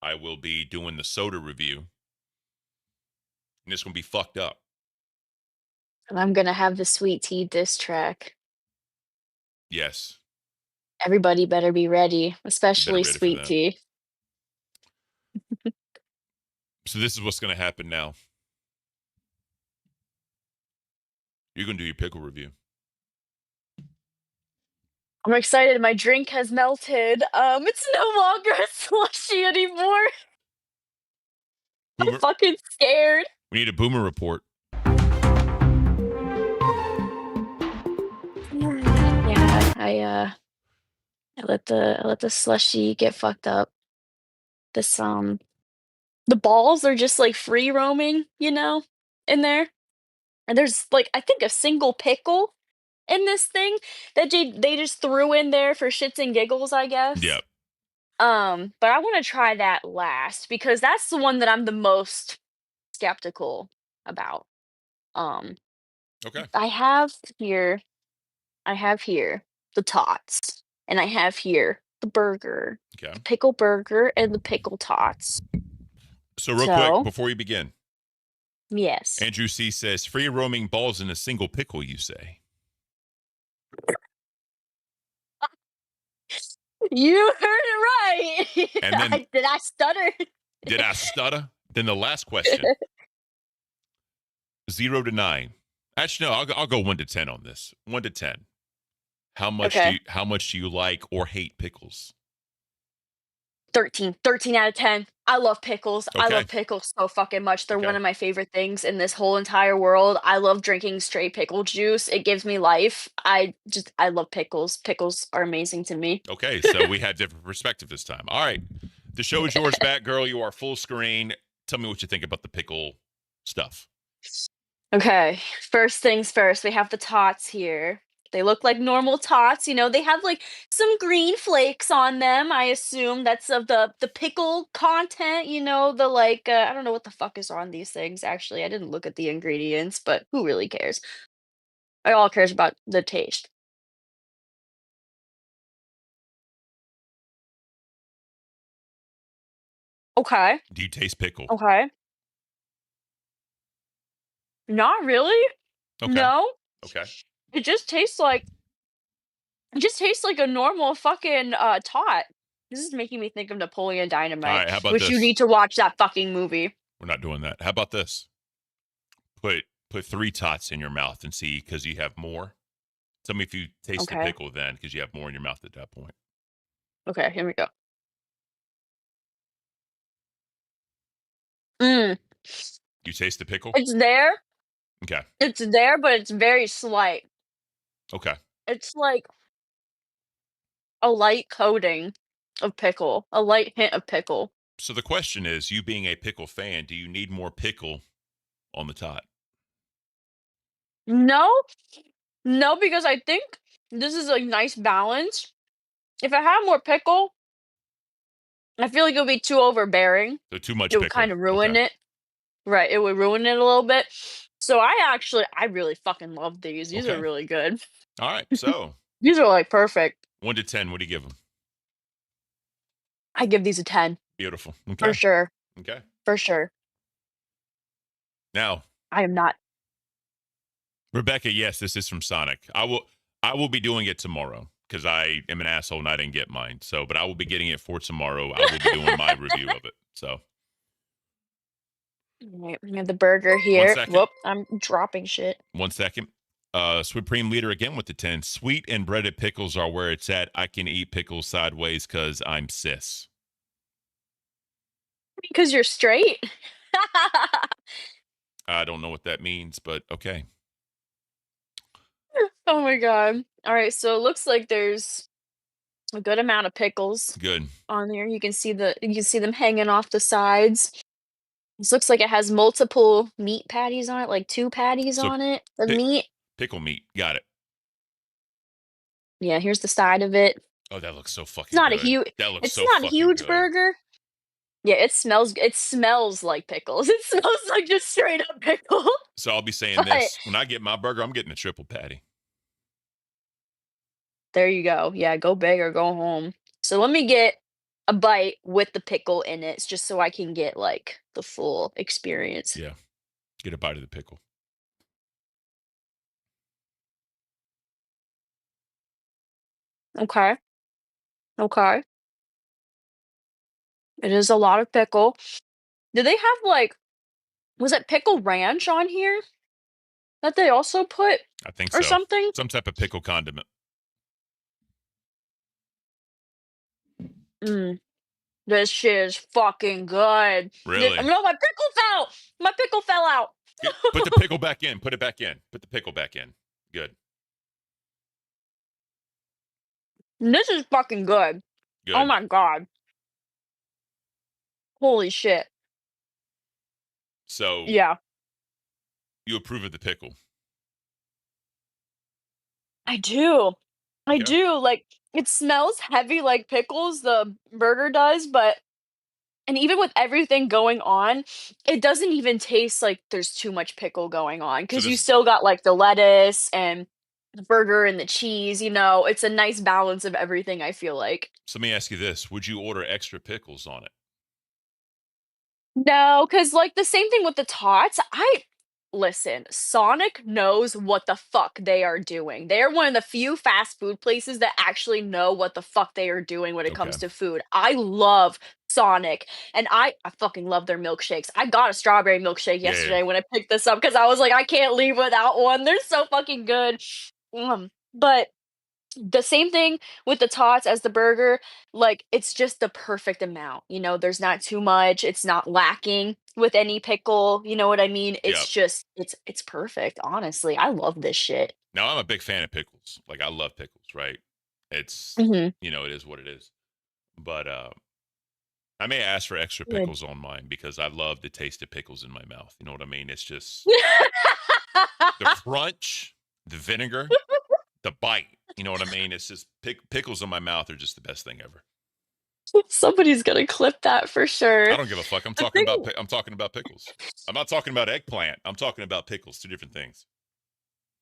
I will be doing the soda review. And it's going to be fucked up. And I'm gonna have the Sweet Tea diss track. Yes. Everybody better be ready, especially ready for Sweet that. Tea. So this is what's going to happen now. You're going to do your pickle review. I'm excited. My drink has melted. It's no longer a slushy anymore. I'm fucking scared. We need a boomer report. Yeah, I let the slushy get fucked up. This the balls are just like free roaming, in there. And there's like I think a single pickle in this thing that they just threw in there for shits and giggles, I guess. Yep. But I want to try that last because that's the one that I'm the most skeptical about. Okay. I have here the Tots, and I have here the burger, Okay. the pickle burger, and the pickle Tots. So real quick, before you begin. Yes. Andrew C. says, free roaming balls in a single pickle, you say? You heard it right. And then- Did I stutter? Did I stutter? Then the last question. 0 to 9. Actually, no, I'll go 1 to 10 on this. 1 to 10. How much do you like or hate pickles? 13 out of 10. I love pickles. I Okay. love pickles so fucking much. They're one of my favorite things in this whole entire world. I love drinking straight pickle juice. It gives me life. I love pickles. Pickles are amazing to me. Okay, so we have different perspective this time. All right. The show is yours, Batgirl. You are full screen. Tell me what you think about the pickle stuff. Okay, first things first. We have the Tots here. They look like normal Tots. They have like some green flakes on them. I assume that's of the pickle content. The like I don't know what the fuck is on these things. Actually, I didn't look at the ingredients, but who really cares? I all cares about the taste. Okay. Do you taste pickle? Okay. Not really. Okay. No. Okay. It just tastes like a normal fucking tot. This is making me think of Napoleon Dynamite. All right, how about which you this? need to watch that fucking movie. We're not doing that. How about this? Put 3 Tots in your mouth and see, because you have more. Tell me if you taste the Okay. pickle then, because you have more in your mouth at that point. Okay, here we go. Mm. You taste the pickle? It's there. Okay. It's there, but it's very slight. Okay. It's like a light coating of pickle, a light hint of pickle. So the question is, you being a pickle fan, do you need more pickle on the tot? No, because I think this is a nice balance. If I had more pickle, I feel like it would be too overbearing. So too much It would pickle. kind of ruin Okay. it. Right, it would ruin it a little bit. So I really fucking love these. These are Okay. really good. All right. So These are like perfect. 1 to 10, what do you give them? I give these a 10. Beautiful. For Okay. sure. Okay. For sure. Now, I am not. Rebecca, yes, this is from Sonic. I will be doing it tomorrow because I am an asshole and I didn't get mine. So, but I will be getting it for tomorrow. I will be doing my review of it. So, All right, we have the burger here. second. Whoop, I'm dropping shit. 1 second. Supreme Leader again with the 10. Sweet and breaded pickles are where it's at. I can eat pickles sideways because I'm cis. Because you're straight. I don't know what that means, but okay. Oh my god. All right, so it looks like there's a good amount of pickles Good. on there. You can see them hanging off the sides. This looks like it has multiple meat patties on it, like 2 patties So on it of pick- meat. Pickle meat. Got it. Yeah, here's the side of it. Oh, that looks so fucking It's not good. a huge. That looks It's so not a fucking huge good. burger. Yeah, it smells like pickles. It smells like just straight up pickle. So I'll be saying But this. When I get my burger, I'm getting a triple patty. there you go. Yeah, go big or go home. So let me get a bite with the pickle in it, just so I can get like the full experience. Yeah. Get a bite of the pickle. Okay. Okay. It is a lot of pickle. Do they have like, was it pickle ranch on here that they also put I think or so. something? Some type of pickle condiment. Mm, this shit is fucking good. Really? No, my pickle fell. My pickle fell out. Put the pickle back in. Put it back in. Put the pickle back in. Good. This is fucking good. Good. Oh my god. Holy shit. So Yeah, you approve of the pickle. I do. I Okay. do. Like, it smells heavy like pickles, the burger does, and even with everything going on, it doesn't even taste like there's too much pickle going on because you there's- still got like the lettuce and the burger and the cheese. It's a nice balance of everything, I feel like. So let me ask you this. Would you order extra pickles on it? No, because like the same thing with the tots. Listen, Sonic knows what the fuck they are doing. They're one of the few fast food places that actually know what the fuck they are doing when it comes Okay. to food. I love Sonic, and I fucking love their milkshakes. I got a strawberry milkshake Yeah, yeah. yesterday when I picked this up because I was like, I can't leave without one. They're so fucking good. But the same thing with the tots as the burger, like it's just the perfect amount. There's not too much. It's not lacking with any pickle. You know what I mean? It's Yep. just it's perfect. Honestly, I love this shit. Now, I'm a big fan of pickles. Like, I love pickles, right? It's, Mhm. it is what it is. But I may ask for extra Good. pickles on mine because I love the taste of pickles in my mouth. You know what I mean? It's just the crunch, the vinegar, the bite. You know what I mean? It's just pickles in my mouth are just the best thing ever. Somebody's gonna clip that for sure. I don't give a fuck. I'm talking about pickles. I'm not talking about eggplant. I'm talking about pickles. 2 different things.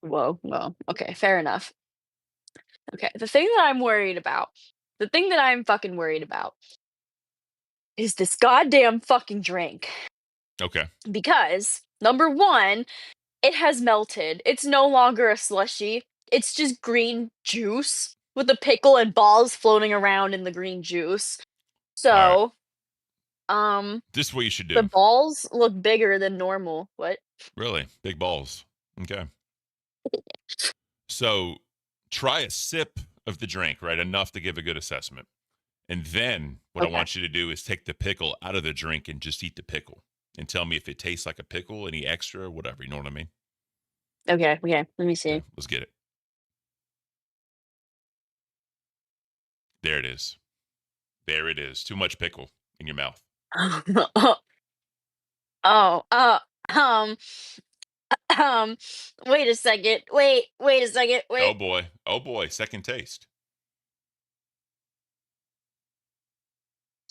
Whoa, well, okay, fair enough. Okay, the thing that I'm fucking worried about is this goddamn fucking drink. Okay. Because number one, it has melted. It's no longer a slushy. It's just green juice with a pickle and balls floating around in the green juice. So, This is what you should do. the balls look bigger than normal. What? Really? Big balls. Okay. So try a sip of the drink, right? Enough to give a good assessment. And then what I Okay. want you to do is take the pickle out of the drink and just eat the pickle and tell me if it tastes like a pickle, any extra, whatever. You know what I mean? Okay, let me see. Okay, let's get it. There it is. There it is. Too much pickle in your mouth. Oh, wait a second. Wait a second. Oh Wait. boy. Oh boy. Second taste.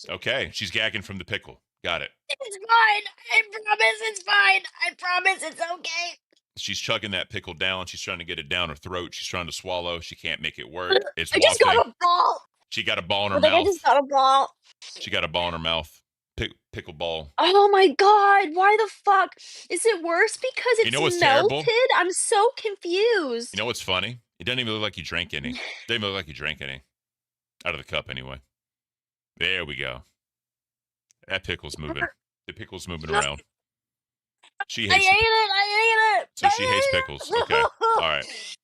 Okay. She's gagging from the pickle. Got it. It's fine. I promise it's fine. I promise it's okay. She's chugging that pickle down. She's trying to get it down her throat. She's trying to swallow. She can't make it work. It's I just got wafting. a ball. She got a ball in her I think I mouth. just got a ball. She got a ball in her mouth. Pickle ball. Oh my god, why the fuck? Is it worse because it's You know what's melted? terrible? I'm so confused. You know what's funny? It doesn't even look like you drank any. Doesn't even look like you drank any. Out of the cup, anyway. There we go. That pickle's moving. The pickle's moving around. She I hates ate it. I ate it. So she hates pickles. Okay. All right.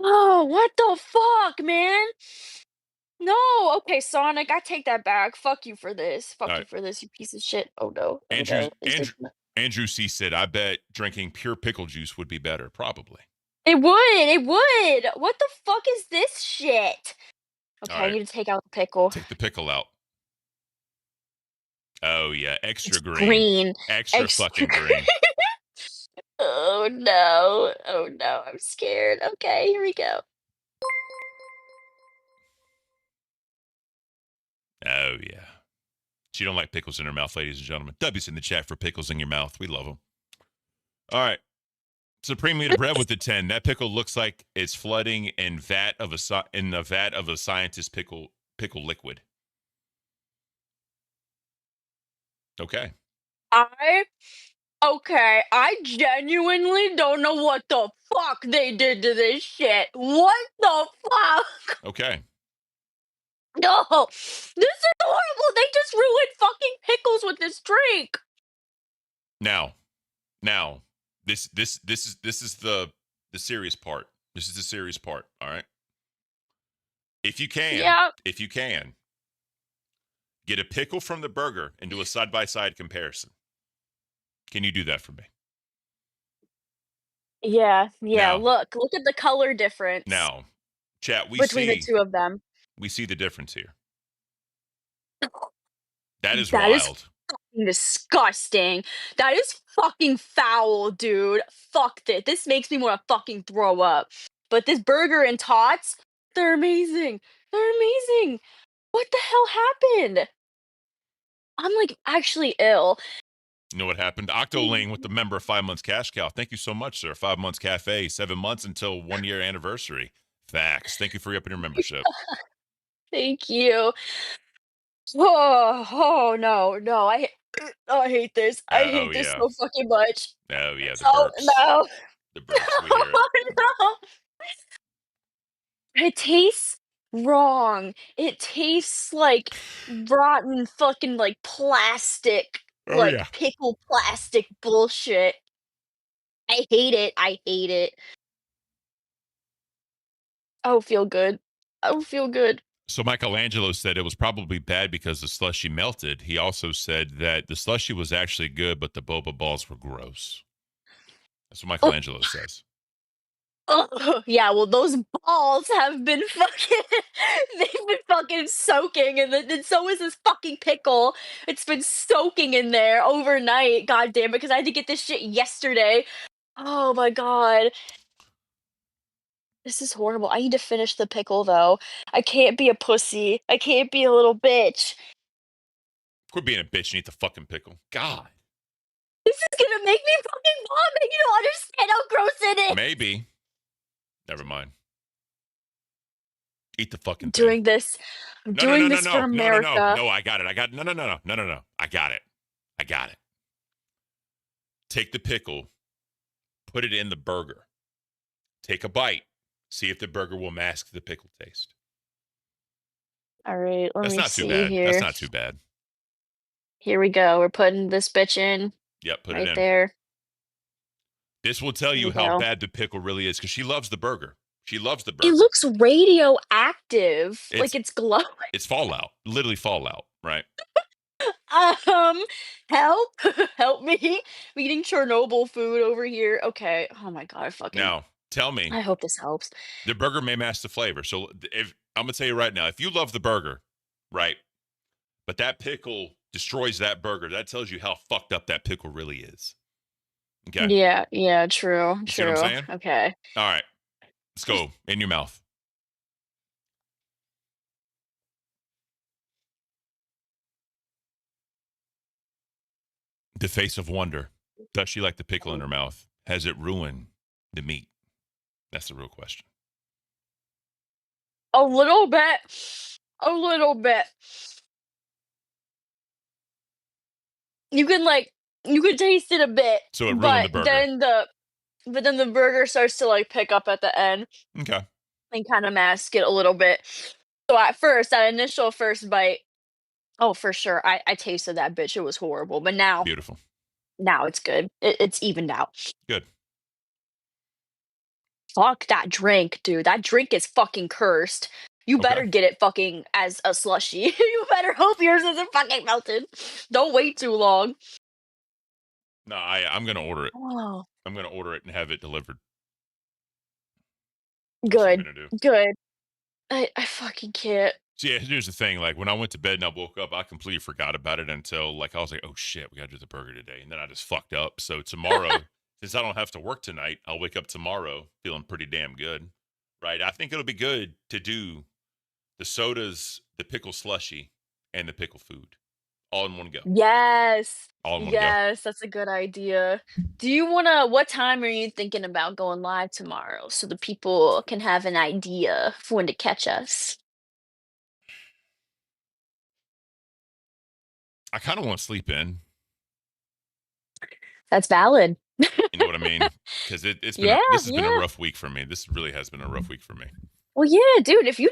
Oh, what the fuck, man? No. Okay, Sonic, I take that back. Fuck you for this. Fuck All you right. for this, you piece of shit. Oh no. Oh, Andrew, no. Andrew C. said, I bet drinking pure pickle juice would be better. Probably. It would. It would. What the fuck is this shit? Okay, All right. I need to take out the pickle. Take the pickle out. Oh, yeah. Extra green. Green. Extra fucking green. Oh no. Oh no. I'm scared. Okay, here we go. Oh, yeah. She don't like pickles in her mouth, ladies and gentlemen. W's in the chat for pickles in your mouth. We love them. All right. Supreme Meat of Bread with the 10. That pickle looks like it's flooding in the vat of a scientist pickle liquid. Okay. I genuinely don't know what the fuck they did to this shit. What the fuck? Okay. No, this is horrible. They just ruined fucking pickles with this drink. Now, this is the serious part. This is the serious part. All right. If you can, get a pickle from the burger and do a side-by-side comparison. Can you do that for me? Yeah. Now- Look at the color difference. Now, chat, between the two of them. We see the difference here. That is That is wild. fucking disgusting. That is fucking foul, dude. Fuck this. This makes me want to fucking throw up. But this burger and Tots, they're amazing. They're amazing. What the hell happened? I'm like actually ill. You know what happened? Octoling with the member of 5 months cash cow. Thank you so much, sir. 5 months cafe, 7 months until 1 year anniversary. Facts. Thank you for upping your membership. Thank you. Oh no. I hate this. I hate this so fucking much. Oh, yeah. The Oh burps. no. The burps. We hear it. Oh no. It tastes wrong. It tastes like rotten fucking like plastic. Oh, Like yeah. pickle plastic bullshit. I hate it. I hate it. Oh, feel good. Oh, feel good. So Michelangelo said it was probably bad because the slushy melted. He also said that the slushy was actually good, but the boba balls were gross. That's what Michelangelo says. Oh, yeah, well, those balls have been fucking, they've been fucking soaking, and so is this fucking pickle. It's been soaking in there overnight, goddamn, because I had to get this shit yesterday. Oh my god. This is horrible. I need to finish the pickle, though. I can't be a pussy. I can't be a little bitch. Quit being a bitch and eat the fucking pickle. God. This is gonna make me fucking vomit. You don't understand how gross it is. Maybe. Never mind. Eat the fucking I'm doing this. I'm doing this for America. No, I got it. No. I got it. Take the pickle, put it in the burger. Take a bite. See if the burger will mask the pickle taste. All right, let That's me not see too bad. here. That's not too bad. Here we go. We're putting this bitch in. Yep, put right it in. there. This will tell you There we how go. bad the pickle really is because she loves the burger. She loves the burger. It looks radioactive. Like it's glowing. It's Fallout. Literally Fallout, right? Help. Help me. I'm eating Chernobyl food over here. Okay. Oh my god, fucking. Now, tell me. I hope this helps. The burger may mask the flavor. So if I'm gonna tell you right now, if you love the burger, right, but that pickle destroys that burger, that tells you how fucked up that pickle really is. Okay. Yeah, true. You see what I'm saying? Okay. All right. Let's go. In your mouth. The face of wonder. Does she like the pickle in her mouth? Has it ruined the meat? That's the real question. A little bit. A little bit. You can taste it a bit. So it ruined but the burger. then the burger starts to like pick up at the end Okay. and kind of mask it a little bit. So at first, that initial first bite, oh for sure, I tasted that bitch. It was horrible. But now Beautiful. it's good. It's evened out. Good. Fuck that drink, dude. That drink is fucking cursed. You better get it fucking as a slushie. You better hope yours isn't fucking melted. Don't wait too long. No, I'm gonna order it. Oh, I'm gonna order it and have it delivered. good. gonna do. Good. I fucking can't. So yeah, here's the thing. Like when I went to bed and I woke up, I completely forgot about it until like I was like, oh shit, we gotta do the burger today. And then I just fucked up. So tomorrow, since I don't have to work tonight, I'll wake up tomorrow feeling pretty damn good. Right? I think it'll be good to do the sodas, the pickle slushy, and the pickle food all in one go. Yes. All in one go. Yes, that's a good idea. What time are you thinking about going live tomorrow so the people can have an idea of when to catch us? I kind of want to sleep in. That's valid. You know what I mean? Because this has been a rough week for me. This really has been a rough week for me. Well, yeah, dude, if you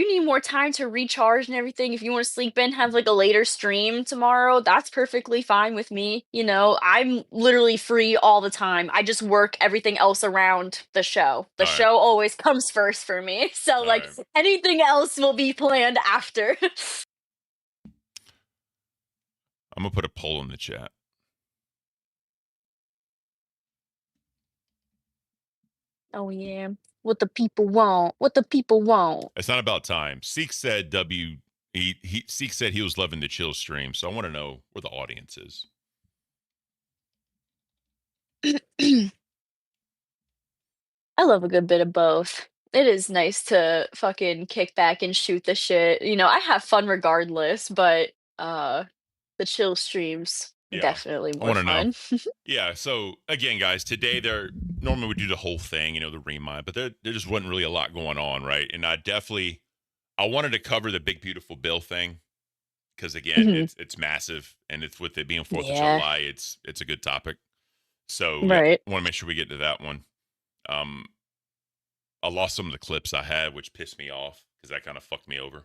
need more time to recharge and everything, if you want to sleep in, have like a later stream tomorrow, that's perfectly fine with me. You know, I'm literally free all the time. I just work everything else around the show. The show always comes first for me. So anything else will be planned after. I'm gonna put a poll in the chat. Oh yeah. What the people want. What the people want. It's not about time. Seek said Seek said he was loving the chill stream, so I want to know where the audience is. I love a good bit of both. It is nice to fucking kick back and shoot the shit. You know, I have fun regardless, but the chill streams definitely I more want to fun. know. Yeah. So again, guys, today normally we do the whole thing, the remind, but there just wasn't really a lot going on, right? And I wanted to cover the big beautiful bill thing because again, it's massive, and it's with it being 4th of July, it's a good topic. So I want to make sure we get to that one. I lost some of the clips I had, which pissed me off because that kind of fucked me over.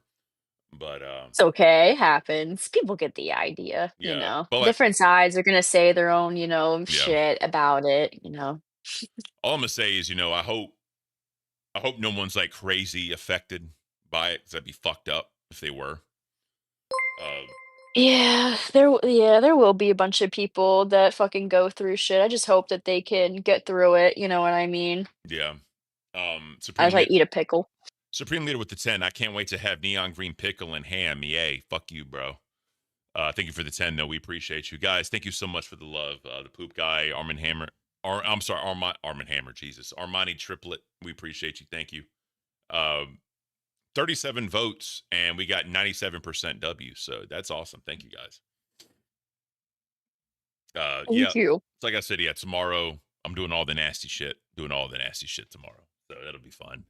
But It's okay, happens. People get the idea, you Yeah, know. but, like- Different sides are gonna say their own, shit about it, all I'm gonna say is, I hope no one's like crazy affected by it, because that'd be fucked up if they were. Yeah, there will be a bunch of people that fucking go through shit. I just hope that they can get through it, you know what I mean? Yeah. As I eat a pickle. Supreme Leader with the 10. I can't wait to have neon green pickle and ham. Yay. Fuck you, bro. Thank you for the 10, though. We appreciate you guys. Thank you so much for the love. The poop guy, Armand Hammer. Armand Hammer, Jesus. Armani Triplet. We appreciate you. Thank you. 37 votes, and we got 97% W. So that's awesome. Thank you, guys. Thank you. Like I said, tomorrow I'm doing all the nasty shit. Tomorrow. So that'll be fun.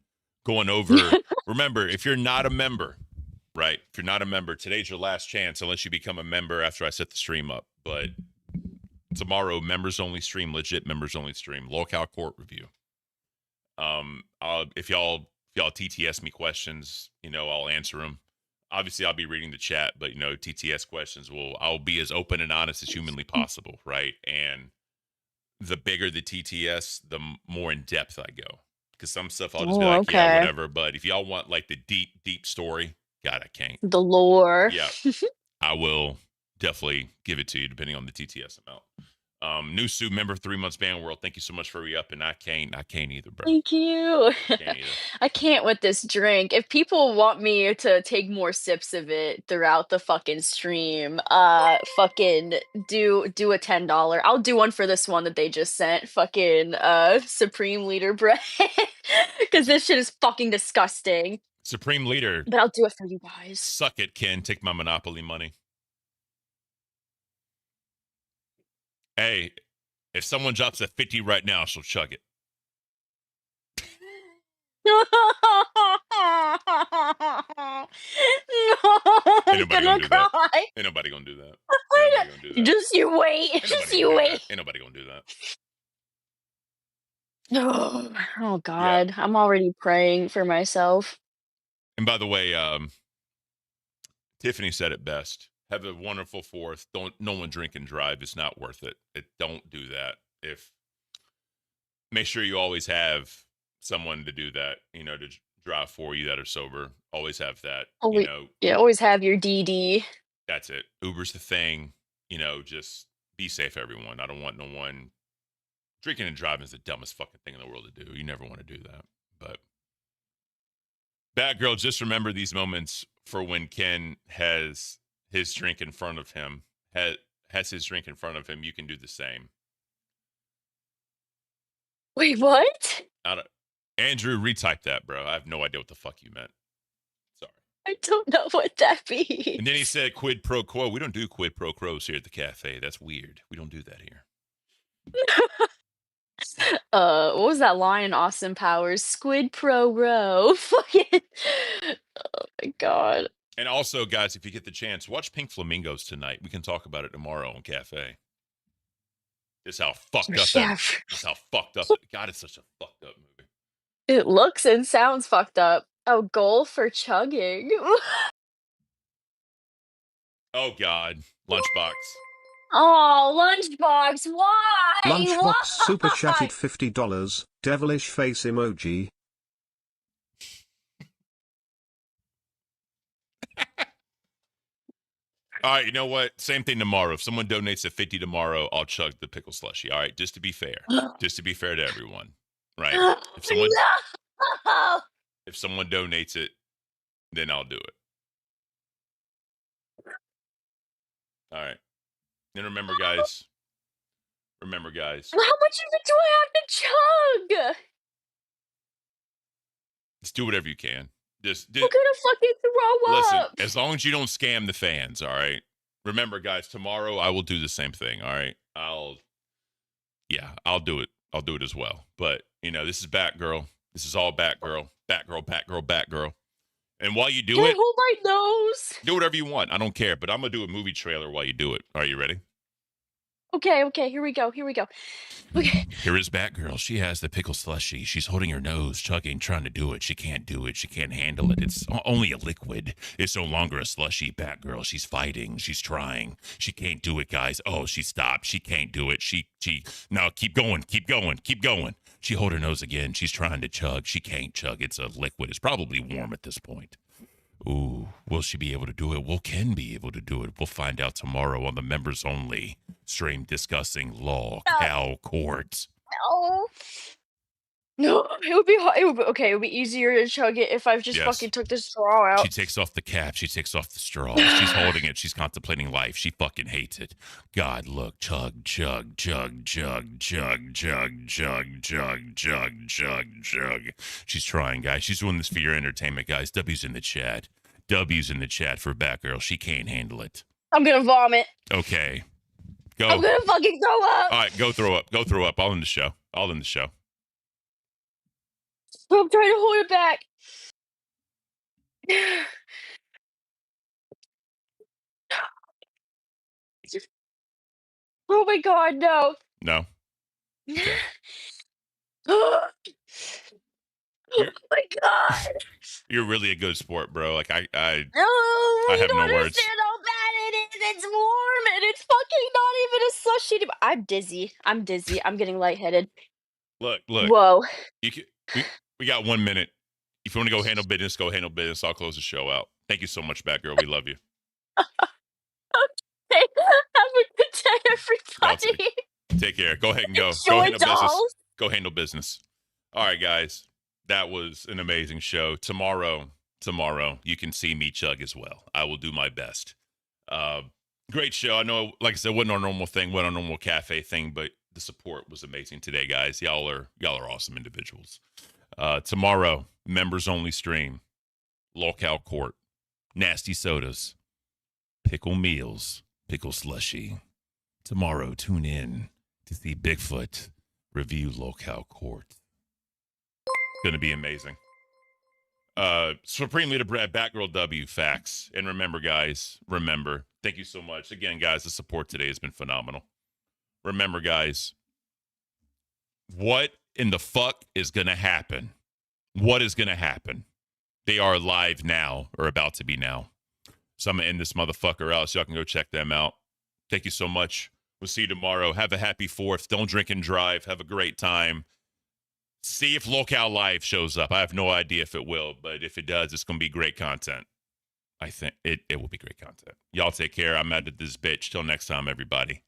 Going over, remember, if you're not a member, right? If you're not a member, today's your last chance unless you become a member after I set the stream up. But tomorrow, members only stream, legit members only stream, locale court review. If y'all TTS me questions, I'll answer them. Obviously, I'll be reading the chat, but TTS questions I'll be as open and honest as humanly possible, right? And the bigger the TTS, the more in depth I go. Because some stuff I'll just be like, yeah, whatever. But if y'all want like the deep story, God, I can't. The lore. Yeah, I will definitely give it to you depending on the TTS amount. New Sue, member 3 months ban world. Thank you so much for re-upping. I can't either, bro. Thank you. I can't with this drink. If people want me to take more sips of it throughout the fucking stream, fucking do a $10. I'll do one for this one that they just sent. Fucking Supreme Leader bread. Because this shit is fucking disgusting. Supreme Leader. But I'll do it for you guys. Suck it, Ken. Take my Monopoly money. Hey, if someone drops a 50 right now, she'll chug it. No, Ain't I'm nobody gonna do that. cry. Ain't nobody gonna do that. Ain't nobody gonna do that. Just you wait. Ain't Just nobody you gonna do wait. that. Ain't nobody gonna do that. Oh God, I'm already praying for myself. And by the way, Tiffany said it best. Have a wonderful 4th. No one drink and drive. It's not worth it. Don't do that. Make sure you always have someone to do that, to drive for you that are sober. Always have that, Yeah, always have your DD. That's it. Uber's the thing, just be safe, everyone. I don't want no one drinking and driving is the dumbest fucking thing in the world to do. You never want to do that. But Batgirl, just remember these moments for when Ken has his drink in front of him, has his drink in front of him. You can do the same. Wait, what? Andrew, retype that, bro. I have no idea what the fuck you meant. Sorry. I don't know what that means. And then he said quid pro quo. We don't do quid pro quos here at the cafe. That's weird. We don't do that here. What was that line in Austin Powers? Squid pro row. Fucking. Oh my God. And also, guys, if you get the chance, watch Pink Flamingos tonight. We can talk about it tomorrow on Cafe. Just how fucked up just how fucked up. God, it's such a fucked up movie. It looks and sounds fucked up. Oh, goal for chugging. Oh God, Lunchbox. Oh, Lunchbox, why? Lunchbox Why? super chatted $50. Devilish face emoji. All right, you know what? Same thing tomorrow. If someone donates a 50 tomorrow, I'll chug the pickle slushy. All right, just to be fair. Just to be fair to everyone. Right? If someone donates it, then I'll do it. All right. Then remember, guys. How much of it do I have to chug? Just do whatever you can. I'm gonna fucking throw listen, up. as long as you don't scam the fans, all right? Remember, guys, tomorrow I will do the same thing, all right? I'll do it. I'll do it as well. But, this is Batgirl. This is all Batgirl. Batgirl. And while you do Can I it, hold my nose? do whatever you want. I don't care. But I'm going to do a movie trailer while you do it. Are you ready? Okay, here we go. Okay. Here is Batgirl. She has the pickle slushy. She's holding her nose, chugging, trying to do it. She can't do it. She can't handle it. It's only a liquid. It's no longer a slushy. Batgirl. She's fighting. She's trying. She can't do it, guys. Oh, she stopped. She can't do it. No, keep going. She hold her nose again. She's trying to chug. She can't chug. It's a liquid. It's probably warm at this point. Ooh, will she be able to do it? Will Ken be able to do it? We'll find out tomorrow on the members only stream discussing law, cow courts. No, it would be hard. It would be easier to chug it if I just fucking took the straw out. She takes off the cap. She takes off the straw. She's holding it. She's contemplating life. She fucking hates it. God, look. Chug, chug, chug, chug, chug, chug, chug, chug, chug, chug, chug. She's trying, guys. She's doing this for your entertainment, guys. W's in the chat. W's in the chat for Batgirl. She can't handle it. I'm gonna vomit. Okay. Go. I'm gonna fucking throw up. All right, go throw up. Go throw up. All in the show. I'm trying to hold it back. Oh my God, no. No. Okay. Oh my God. You're really a good sport, bro. Like I No, have you don't no words. understand how bad it is. It's warm and it's fucking not even a slushy. I'm dizzy. I'm getting lightheaded. Look. Whoa. We got 1 minute. If you want to go handle business, go handle business. I'll close the show out. Thank you so much, Batgirl. We love you. Okay. Have a good day, everybody. Take care. Go ahead and go. Enjoy Go handle business. dolls. Go handle business. All right, guys. That was an amazing show. Tomorrow, you can see me chug as well. I will do my best. Great show. I know, like I said, wasn't our normal thing, wasn't our normal cafe thing, but the support was amazing today, guys. Y'all are awesome individuals. Tomorrow, members only stream, Lockout Court, Nasty Sodas, Pickle Meals, Pickle Slushy, tomorrow, tune in to see Bigfoot review Locale Court. It's going to be amazing. Supreme Leader Brad, Batgirl W, facts. And remember, guys, thank you so much. Again, guys, the support today has been phenomenal. Remember, guys, what in the fuck is going to happen? What is going to happen? They are live now, or about to be now. So I'm going to end this motherfucker out so y'all can go check them out. Thank you so much. We'll see you tomorrow. Have a happy 4th. Don't drink and drive. Have a great time. See if Locale Live shows up. I have no idea if it will, but if it does, it's going to be great content. I think it will be great content. Y'all take care. I'm out of this bitch. Till next time, everybody.